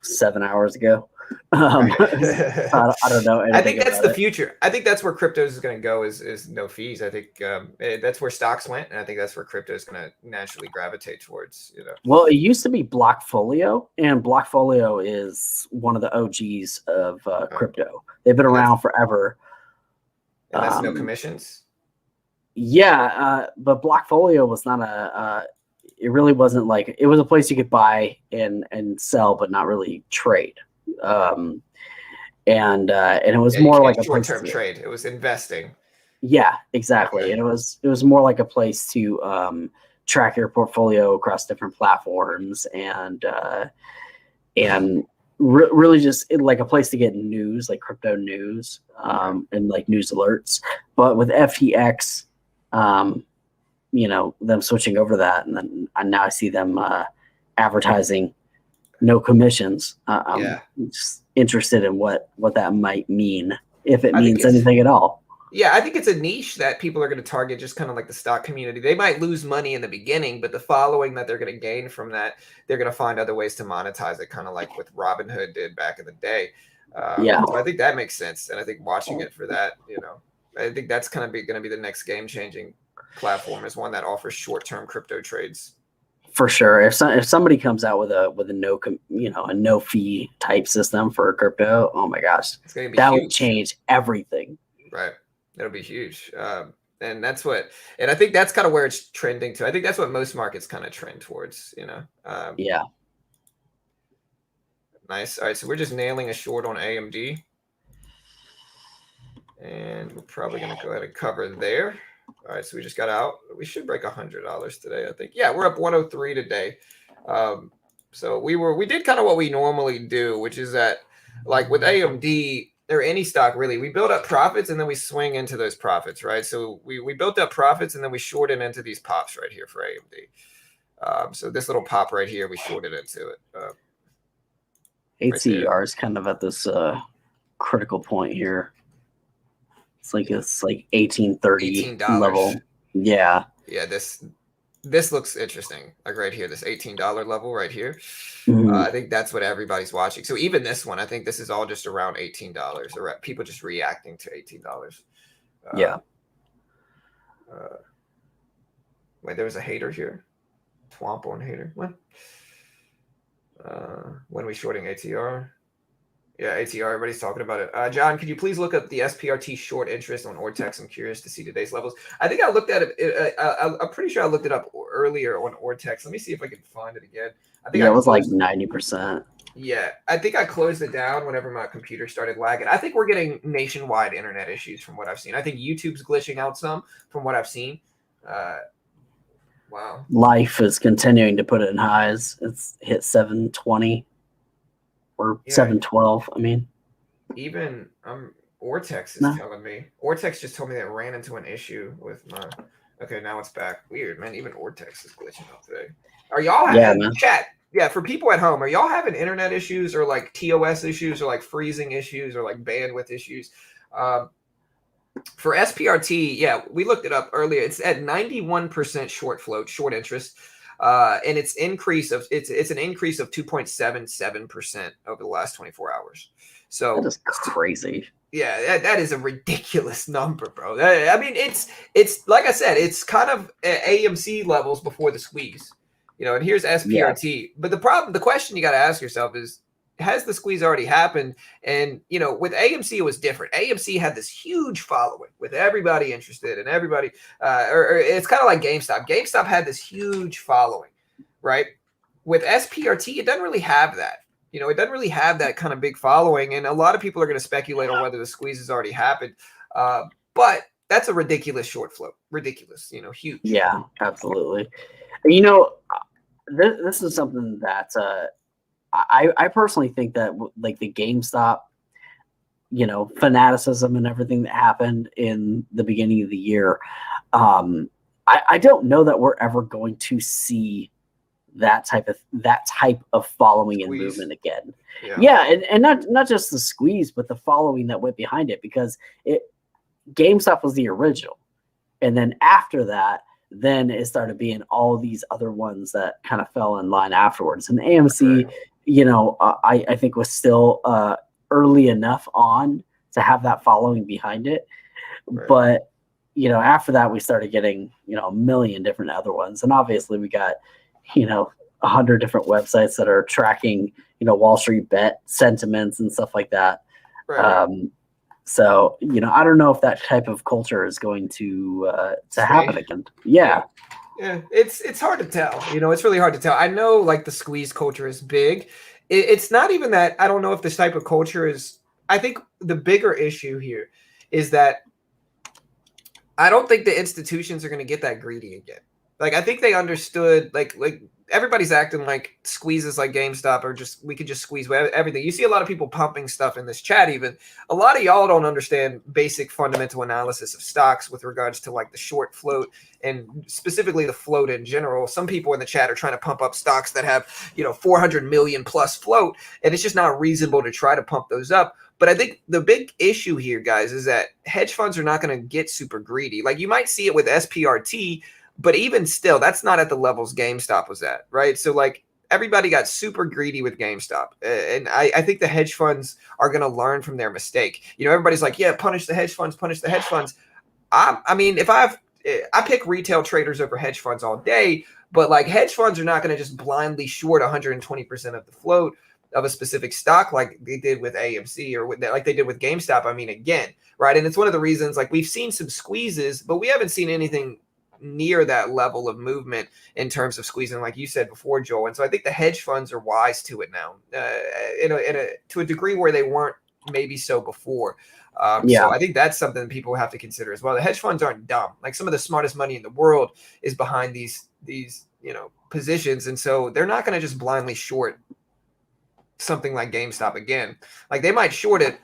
7 hours ago. I don't know. I think that's the future. I think that's where crypto is going to go is no fees. I think that's where stocks went, and I think that's where crypto is going to naturally gravitate towards. You know. Well, it used to be Blockfolio, and Blockfolio is one of the OGs of crypto. They've been around forever. And that's no commissions. Yeah, but Blockfolio was not it really wasn't like, it was a place you could buy and sell, but not really trade. And it was more like a short-term trade. It was investing. Yeah, exactly. Okay. And it was more like a place to track your portfolio across different platforms and really just like a place to get news, like crypto news, and like news alerts. But with FTX, you know, them switching over to that, and then now I see them advertising no commissions. I'm just interested in what that might mean, if it means anything at all. Yeah, I think it's a niche that people are going to target, just kind of like the stock community. They might lose money in the beginning, but the following that they're going to gain from that, they're going to find other ways to monetize it, kind of like what Robinhood did back in the day. So I think that makes sense, and I think watching it for that, you know, I think that's kind of going to be the next game-changing platform, is one that offers short-term crypto trades. For sure. If somebody comes out with a no fee type system for crypto, oh my gosh, that would change everything. Right. It'll be huge. And I think that's kind of where it's trending to. I think that's what most markets kind of trend towards, you know? Yeah. Nice. All right. So we're just nailing a short on AMD. And we're probably going to go ahead and cover there. All right, so we just got out. We should break $100 today, I think. Yeah, we're up 103 today. So we did kind of what we normally do, which is that, like with AMD or any stock really, we build up profits and then we swing into those profits, right? So we built up profits and then we shorted into these pops right here for AMD. So this little pop right here, we shorted into it. ATR is kind of at this critical point here. It's like 1830 level. Yeah. Yeah, this looks interesting. Like right here, this $18 level right here. Mm-hmm. I think that's what everybody's watching. So even this one, I think this is all just around $18, or people just reacting to $18. Yeah. Wait, there was a hater here. Twomp on hater. What? When we shorting ATR? Yeah, ATR. Everybody's talking about it. John, could you please look up the SPRT short interest on Ortex? I'm curious to see today's levels. I think I looked at it. I'm pretty sure I looked it up earlier on Ortex. Let me see if I can find it again. I think it was like 90%. Yeah, I think I closed it down whenever my computer started lagging. I think we're getting nationwide internet issues from what I've seen. I think YouTube's glitching out some from what I've seen. Wow. Life is continuing to put it in highs. It's hit 720 or 712. I mean, even Ortex is telling me. Ortex just told me that it ran into an issue with my. Okay, now it's back. Weird, man. Even Ortex is glitching out today. Are y'all having chat? Yeah, for people at home, are y'all having internet issues or like TOS issues or like freezing issues or like bandwidth issues? For SPRT, yeah, we looked it up earlier. It's at 91% short float, short interest, and it's an increase of 2.77% over the last 24 hours. So that is crazy. Yeah, that is a ridiculous number, bro. I mean, it's like I said, it's kind of AMC levels before the squeeze. And here's SPRT. Yeah. But the question you got to ask yourself is, has the squeeze already happened? And, with AMC, it was different. AMC had this huge following with everybody interested and everybody, or it's kind of like GameStop. GameStop had this huge following, right? With SPRT, it doesn't really have that. It doesn't really have that kind of big following. And a lot of people are going to speculate on whether the squeeze has already happened. But that's a ridiculous short float. Ridiculous, huge. Yeah, absolutely. This is something that I personally think that like the GameStop, fanaticism and everything that happened in the beginning of the year, I don't know that we're ever going to see that type of following and movement again. Yeah, and not just the squeeze, but the following that went behind it, because GameStop was the original, and then after that, then it started being all these other ones that kind of fell in line afterwards. And AMC, I think was still early enough on to have that following behind it. Right. But, after that, we started getting, a million different other ones. And obviously we got, 100 different websites that are tracking, Wall Street bet sentiments and stuff like that. Right. So, I don't know if that type of culture is going to happen again. Yeah. Yeah, it's hard to tell. It's really hard to tell. I know like the squeeze culture is big. It's not even that. I don't know if this type of culture is. I think the bigger issue here is that I don't think the institutions are going to get that greedy again. Like, I think they understood, like everybody's acting like squeezes like GameStop or just, we could just squeeze everything. You see a lot of people pumping stuff in this chat even. A lot of y'all don't understand basic fundamental analysis of stocks with regards to like the short float and specifically the float in general. Some people in the chat are trying to pump up stocks that have, 400 million plus float, and it's just not reasonable to try to pump those up. But I think the big issue here, guys, is that hedge funds are not going to get super greedy. Like, you might see it with SPRT, but even still, that's not at the levels GameStop was at, right? So, like, everybody got super greedy with GameStop. And I think the hedge funds are going to learn from their mistake. Everybody's like, yeah, punish the hedge funds, punish the hedge funds. I mean, I pick retail traders over hedge funds all day, but, like, hedge funds are not going to just blindly short 120% of the float of a specific stock like they did with AMC or like they did with GameStop. I mean, again, right? And it's one of the reasons, like, we've seen some squeezes, but we haven't seen anything near that level of movement in terms of squeezing, like you said before, Joel. And so I think the hedge funds are wise to it now, to a degree where they weren't maybe so before. So I think that's something people have to consider as well. The hedge funds aren't dumb. Like, some of the smartest money in the world is behind these positions, and so they're not going to just blindly short something like GameStop again. Like, they might short it,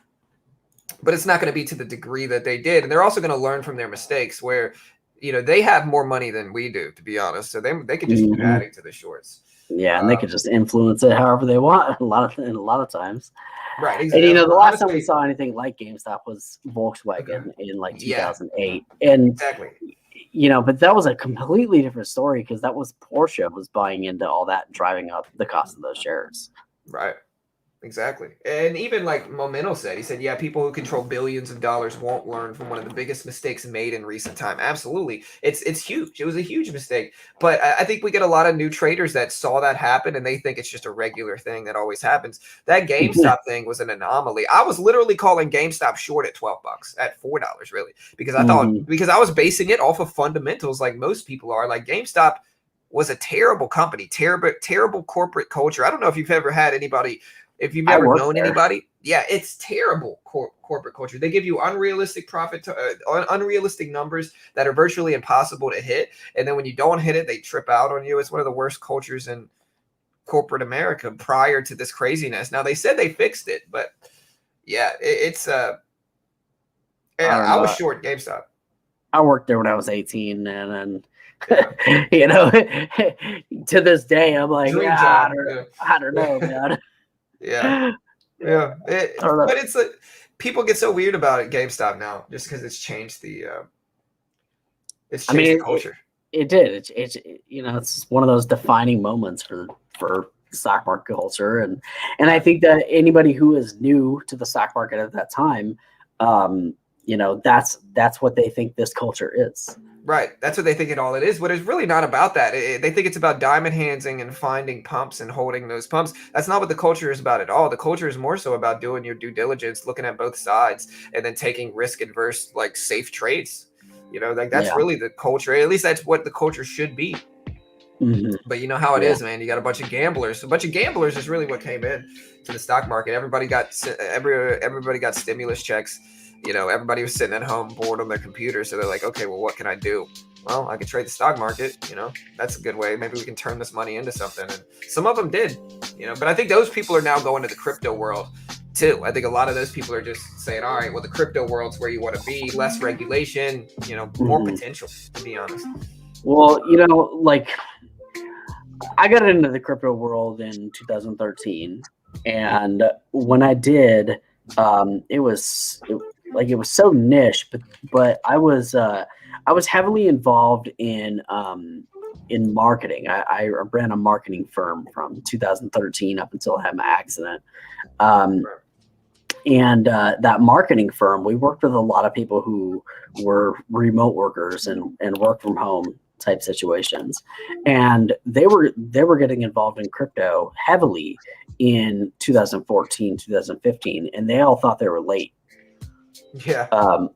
but it's not going to be to the degree that they did. And they're also going to learn from their mistakes where, they have more money than we do, to be honest. So they could just keep adding to the shorts. Yeah, and they could just influence it however they want a lot of times. Right. Exactly. And the last time we saw anything like GameStop was Volkswagen in like 2008. And exactly. But that was a completely different story because that was Porsche was buying into all that, driving up the cost of those shares. Right. exactly. And even like Momento said, he said, yeah, people who control billions of dollars won't learn from one of the biggest mistakes made in recent time. Absolutely. It's huge. It was a huge mistake. But I think we get a lot of new traders that saw that happen and they think it's just a regular thing that always happens. That GameStop thing was an anomaly. I was literally calling GameStop short at $12, at $4, really, because I thought, because I was basing it off of fundamentals like most people are. Like GameStop was a terrible company, terrible corporate culture. I don't know if you've ever had anybody, if you've ever known anybody. Yeah, it's terrible corporate culture. They give you unrealistic unrealistic numbers that are virtually impossible to hit. And then when you don't hit it, they trip out on you. It's one of the worst cultures in corporate America prior to this craziness. Now, they said they fixed it, but yeah, I was short GameStop. I worked there when I was 18, and then you know, to this day, I'm like, I don't know, man. Yeah. But it's like people get so weird about it, GameStop now, just because it's changed the the culture. It did. It's you know, it's one of those defining moments for stock market culture, and I think that anybody who is new to the stock market at that time, you know, that's what they think this culture is. Right. That's what they think it is. But it's really not about that. They think it's about diamond handsing and finding pumps and holding those pumps. That's not what the culture is about at all. The culture is more so about doing your due diligence, looking at both sides, and then taking risk adverse, like safe trades. You know, like that's really the culture. At least that's what the culture should be. But you know how it is, man. You got a bunch of gamblers. A bunch of gamblers is really what came in to the stock market. Everybody got stimulus checks. You know, everybody was sitting at home bored on their computer. So they're like, okay, well, what can I do? Well, I could trade the stock market. You know, that's a good way. Maybe we can turn this money into something. And some of them did, you know, but I think those people are now going to the crypto world too. I think a lot of those people are just saying, all right, well, the crypto world's where you want to be, less regulation, you know, more potential, to be honest. Well, you know, like I got into the crypto world in 2013. And when I did, it was so niche, but I was heavily involved in marketing. I ran a marketing firm from 2013 up until I had my accident. And that marketing firm, we worked with a lot of people who were remote workers and work from home type situations, and they were getting involved in crypto heavily in 2014, 2015, and they all thought they were late. Yeah.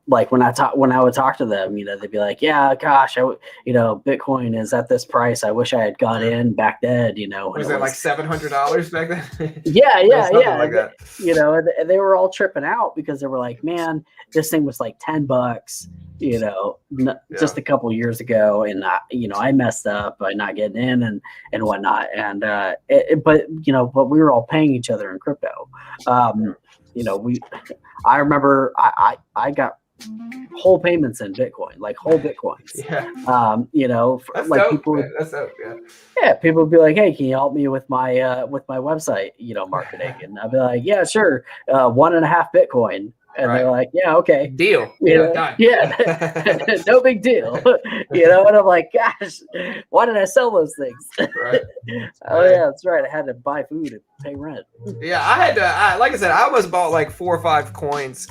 Like when I would talk to them, you know, they'd be like, yeah, gosh, Bitcoin is at this price. I wish I had got in back then, you know. Was it like $700 back then? Yeah. Like that. You know, and they were all tripping out because they were like, man, this thing was like $10, you know, just a couple years ago. And I messed up by not getting in and whatnot. And, but we were all paying each other in crypto. You know, I remember I got whole payments in Bitcoin, like whole Bitcoins. Yeah. You know, that's like dope, people. That's dope, yeah. Yeah, people would be like, "Hey, can you help me with my website, you know, marketing?" And I'd be like, "Yeah, sure, 1.5 Bitcoin." And they're like, "Yeah, okay, deal." Done. Yeah, no big deal. You know, and I'm like, "Gosh, why did I sell those things?" Right. Oh yeah, that's right. I had to buy food and pay rent. Yeah, I had to. Like I said, I almost bought like 4 or 5 coins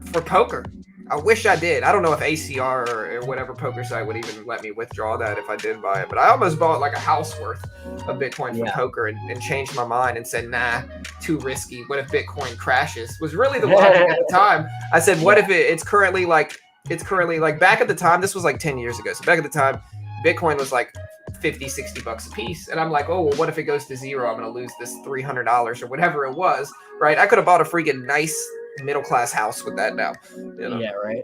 for poker. I wish I did. I don't know if ACR or whatever poker site would even let me withdraw that if I did buy it. But I almost bought like a house worth of Bitcoin for poker and changed my mind and said, nah, too risky. What if Bitcoin crashes? Was really the logic at the time. I said, what if it's currently like back at the time, this was like 10 years ago. So back at the time, Bitcoin was like $50-$60 a piece. And I'm like, oh, well, what if it goes to zero? I'm going to lose this $300 or whatever it was, right? I could have bought a freaking nice middle-class house with that now. You know? Yeah, right.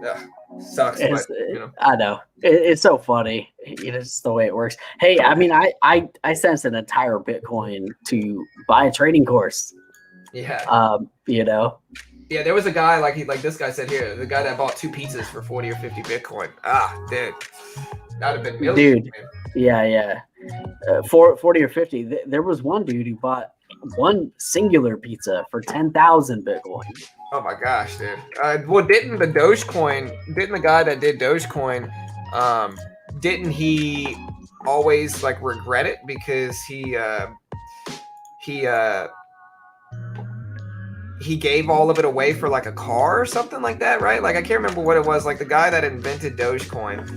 Yeah, sucks. But, you know. I know. It's so funny. It's just the way it works. Hey, I mean, I sent an entire Bitcoin to buy a trading course. Yeah. You know. Yeah, there was a guy like this guy said here, the guy that bought 2 pizzas for 40 or 50 Bitcoin. Dude. That'd have been millions. Dude. Yeah. 40 or 50. There was one dude who bought one singular pizza for 10,000 Bitcoin. Oh my gosh, dude. Well, didn't the guy that did Dogecoin, didn't he always like regret it because he he gave all of it away for like a car or something like that, right? Like I can't remember what it was. Like the guy that invented Dogecoin,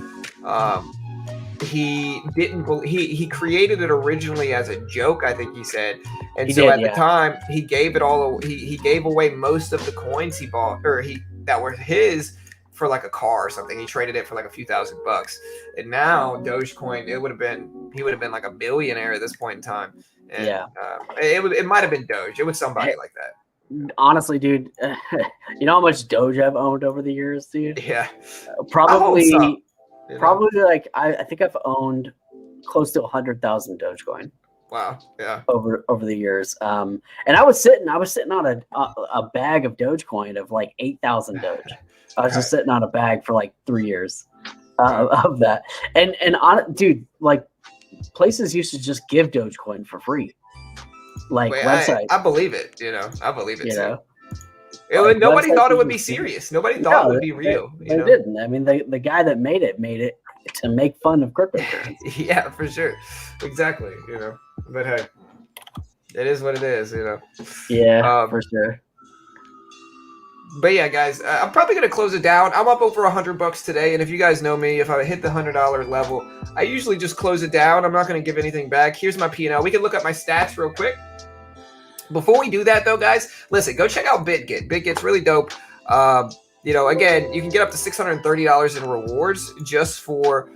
he created it originally as a joke, I think he said. And the time he gave it all, he gave away most of the coins he bought that were his for like a car or something. He traded it for like a few $1,000. And now Dogecoin, he would have been like a billionaire at this point in time. And, it might have been Doge. It was somebody like that. Honestly, dude, you know how much Doge I've owned over the years, dude? Yeah. Probably like I think I've owned close to 100,000 Dogecoin. Wow. Yeah. Over the years. And I was sitting on a bag of Dogecoin of like 8,000 Doge. I was just sitting on a bag for like 3 years of that. And dude, like places used to just give Dogecoin for free. Like websites. I believe it, I believe it too. Like, nobody thought it would be serious. Nobody thought it would be real. They didn't. I mean, the guy that made it to make fun of cryptocurrency. Yeah, for sure. Exactly. But hey, it is what it is, Yeah, for sure. But yeah, guys, I'm probably going to close it down. I'm up over $100 today. And if you guys know me, if I hit the $100 level, I usually just close it down. I'm not going to give anything back. Here's my P&L. We can look at my stats real quick. Before we do that, though, guys, listen, go check out BitGet. BitGet's really dope. Again, you can get up to $630 in rewards just for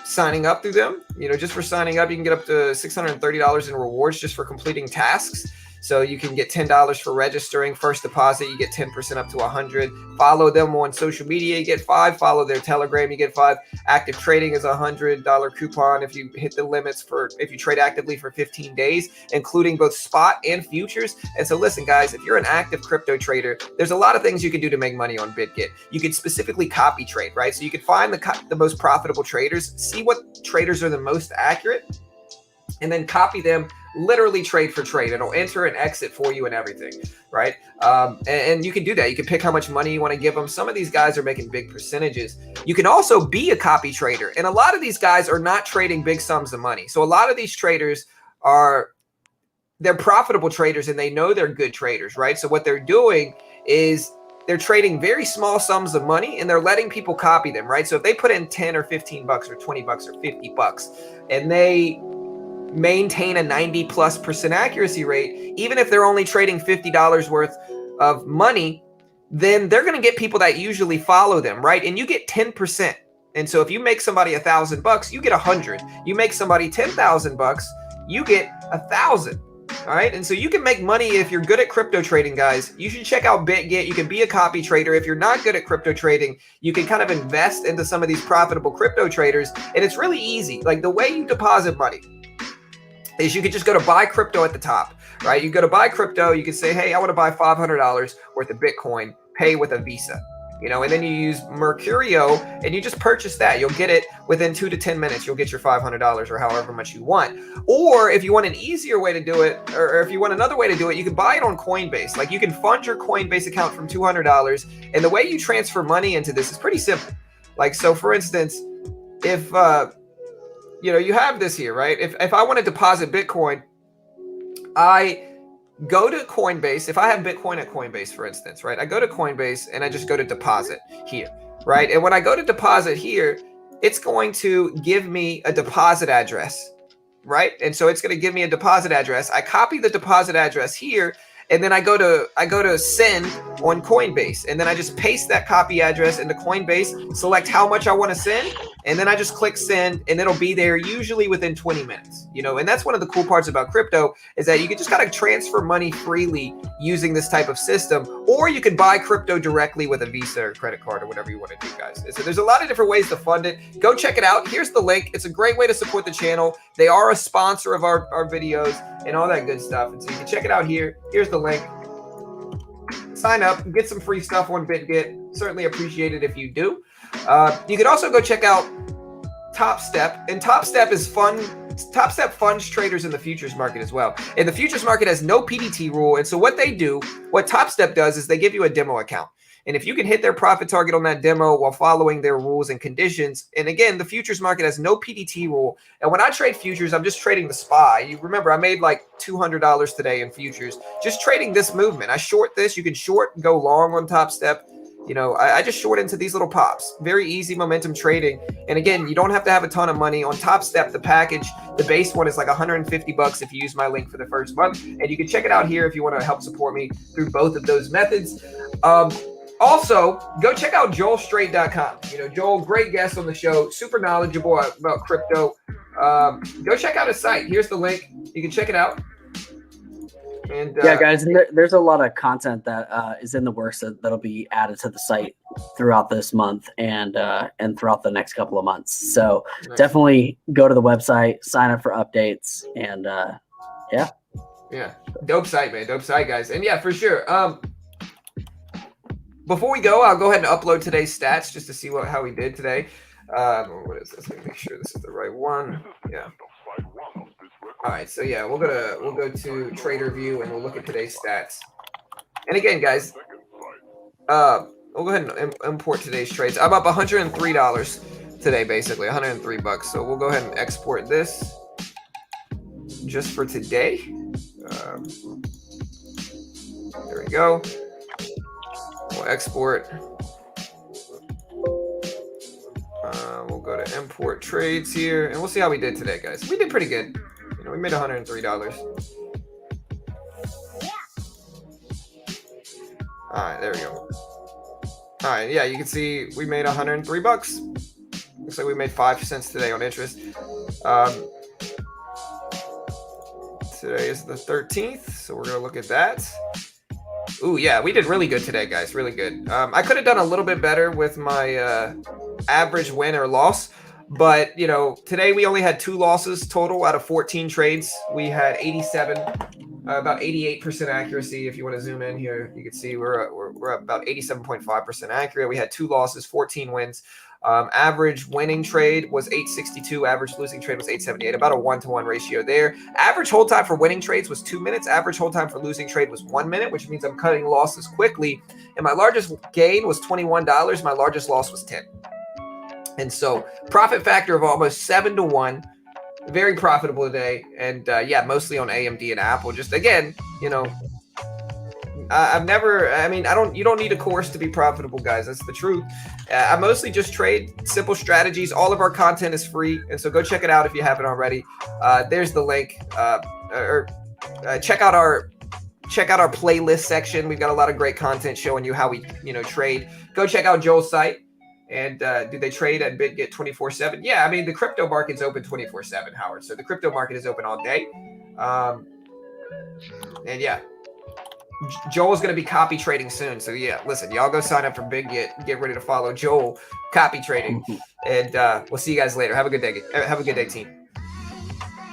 signing up through them. Just for signing up, you can get up to $630 in rewards just for completing tasks. So you can get $10 for registering. First deposit, you get 10% up to $100. Follow them on social media, you get $5. Follow their Telegram, you get $5. Active trading is a $100 coupon if you hit the limits if you trade actively for 15 days, including both spot and futures. And so listen, guys, if you're an active crypto trader, there's a lot of things you can do to make money on BitGet. You can specifically copy trade, right? So you can find the most profitable traders, see what traders are the most accurate, and then copy them, literally trade for trade. It'll enter and exit for you and everything, right? And you can do that. You can pick how much money you want to give them. Some of these guys are making big percentages. You can also be a copy trader. And a lot of these guys are not trading big sums of money. So a lot of these traders they're profitable traders and they know they're good traders, right? So what they're doing is they're trading very small sums of money and they're letting people copy them, right? So if they put in 10 or 15 bucks or 20 bucks or 50 bucks and they maintain a 90+% accuracy rate, even if they're only trading $50 worth of money, then they're going to get people that usually follow them, right? And you get 10%. And so if you make somebody $1,000, you get 100. You make somebody $10,000, you get 1,000. All right. And so you can make money if you're good at crypto trading, guys. You should check out BitGet. You can be a copy trader. If you're not good at crypto trading, you can kind of invest into some of these profitable crypto traders. And it's really easy. Like the way you deposit money is you could just go to buy crypto at the top, right? You go to buy crypto, you can say, hey, I want to buy $500 worth of Bitcoin, pay with a Visa, and then you use Mercurio and you just purchase that. You'll get it within 2 to 10 minutes. You'll get your $500 or however much you want. Or if you want an easier way to do it, or if you want another way to do it, you can buy it on Coinbase. Like you can fund your Coinbase account from $200. And the way you transfer money into this is pretty simple. Like, so for instance, if, you have this here, right? If I want to deposit Bitcoin, I go to Coinbase. If I have Bitcoin at Coinbase, for instance, right? I go to Coinbase and I just go to deposit here, right? And when I go to deposit here, it's going to give me a deposit address, right? And so it's going to give me a deposit address. I copy the deposit address here, and then I go to send on Coinbase, and then I just paste that copy address into Coinbase, select how much I want to send, and then I just click send, and it'll be there usually within 20 minutes, and that's one of the cool parts about crypto is that you can just kind of transfer money freely using this type of system, or you can buy crypto directly with a Visa or credit card or whatever you want to do, guys. So there's a lot of different ways to fund it. Go check it out. Here's the link. It's a great way to support the channel. They are a sponsor of our videos and all that good stuff. And so you can check it out here. Here's the link. Sign up, get some free stuff on BitGet. Certainly appreciate it if you do. You can also go check out TopStep, and TopStep is fun. TopStep funds traders in the futures market as well. And the futures market has no PDT rule. And so what TopStep does is they give you a demo account. And if you can hit their profit target on that demo while following their rules and conditions, and again, the futures market has no PDT rule. And when I trade futures, I'm just trading the SPY. You remember, I made like $200 today in futures, just trading this movement. I short this. You can short and go long on Top Step. You know, I just short into these little pops. Very easy momentum trading. And again, you don't have to have a ton of money. On Top Step, the package, the base one is like $150 if you use my link for the first month. And you can check it out here if you want to help support me through both of those methods. Also, go check out joelstraight.com. You know, Joel, great guest on the show, super knowledgeable about crypto. Go check out his site. Here's the link. You can check it out. And, yeah, guys, and there's a lot of content that is in the works that'll be added to the site throughout this month and throughout the next couple of months. So definitely go to the website, sign up for updates, and yeah, dope site, man, dope site, guys, and yeah, for sure. Before we go, I'll go ahead and upload today's stats just to see how we did today. What is this? Let me make sure this is the right one. Yeah. All right, so yeah, we'll go to Trader View and we'll look at today's stats. And again, guys, we'll go ahead and import today's trades. I'm up $103 today, basically $103. So we'll go ahead and export this just for today. There we go. We'll export. We'll go to import trades here, and we'll see how we did today, guys. We did pretty good. You know, we made $103. All right, there we go. All right, yeah, you can see we made $103. Looks like we made 5 cents today on interest. Today is the 13th, so we're gonna look at that. Ooh, yeah, we did really good today, guys. Really good. I could have done a little bit better with my average win or loss, but you know, today we only had 2 losses total out of 14 trades. We had 87, about 88% accuracy. If you want to zoom in here, you can see we're about 87.5% accurate. We had 2 losses, 14 wins. Average winning trade was 862. Average losing trade was 878. About a 1-to-1 ratio there. Average hold time for winning trades was 2 minutes. Average hold time for losing trade was 1 minute, which means I'm cutting losses quickly. And my largest gain was $21. My largest loss was 10. And so profit factor of almost 7-to-1. Very profitable today. And yeah, mostly on AMD and Apple. Just again, you know, you don't need a course to be profitable, guys. That's the truth. I mostly just trade simple strategies. All of our content is free. And so go check it out if you haven't already. There's the link. Check out our playlist section. We've got a lot of great content showing you how we, trade. Go check out Joel's site. And do they trade at BitGet 24/7? Yeah, I mean, the crypto market's open 24/7, Howard. So the crypto market is open all day. And yeah. Joel's going to be copy trading soon. So yeah, listen, y'all go sign up for BitGet. Get ready to follow Joel copy trading. And we'll see you guys later. Have a good day. Have a good day, team.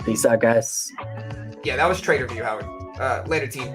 Peace out, guys. Yeah, that was Trader View, Howard. Later, team.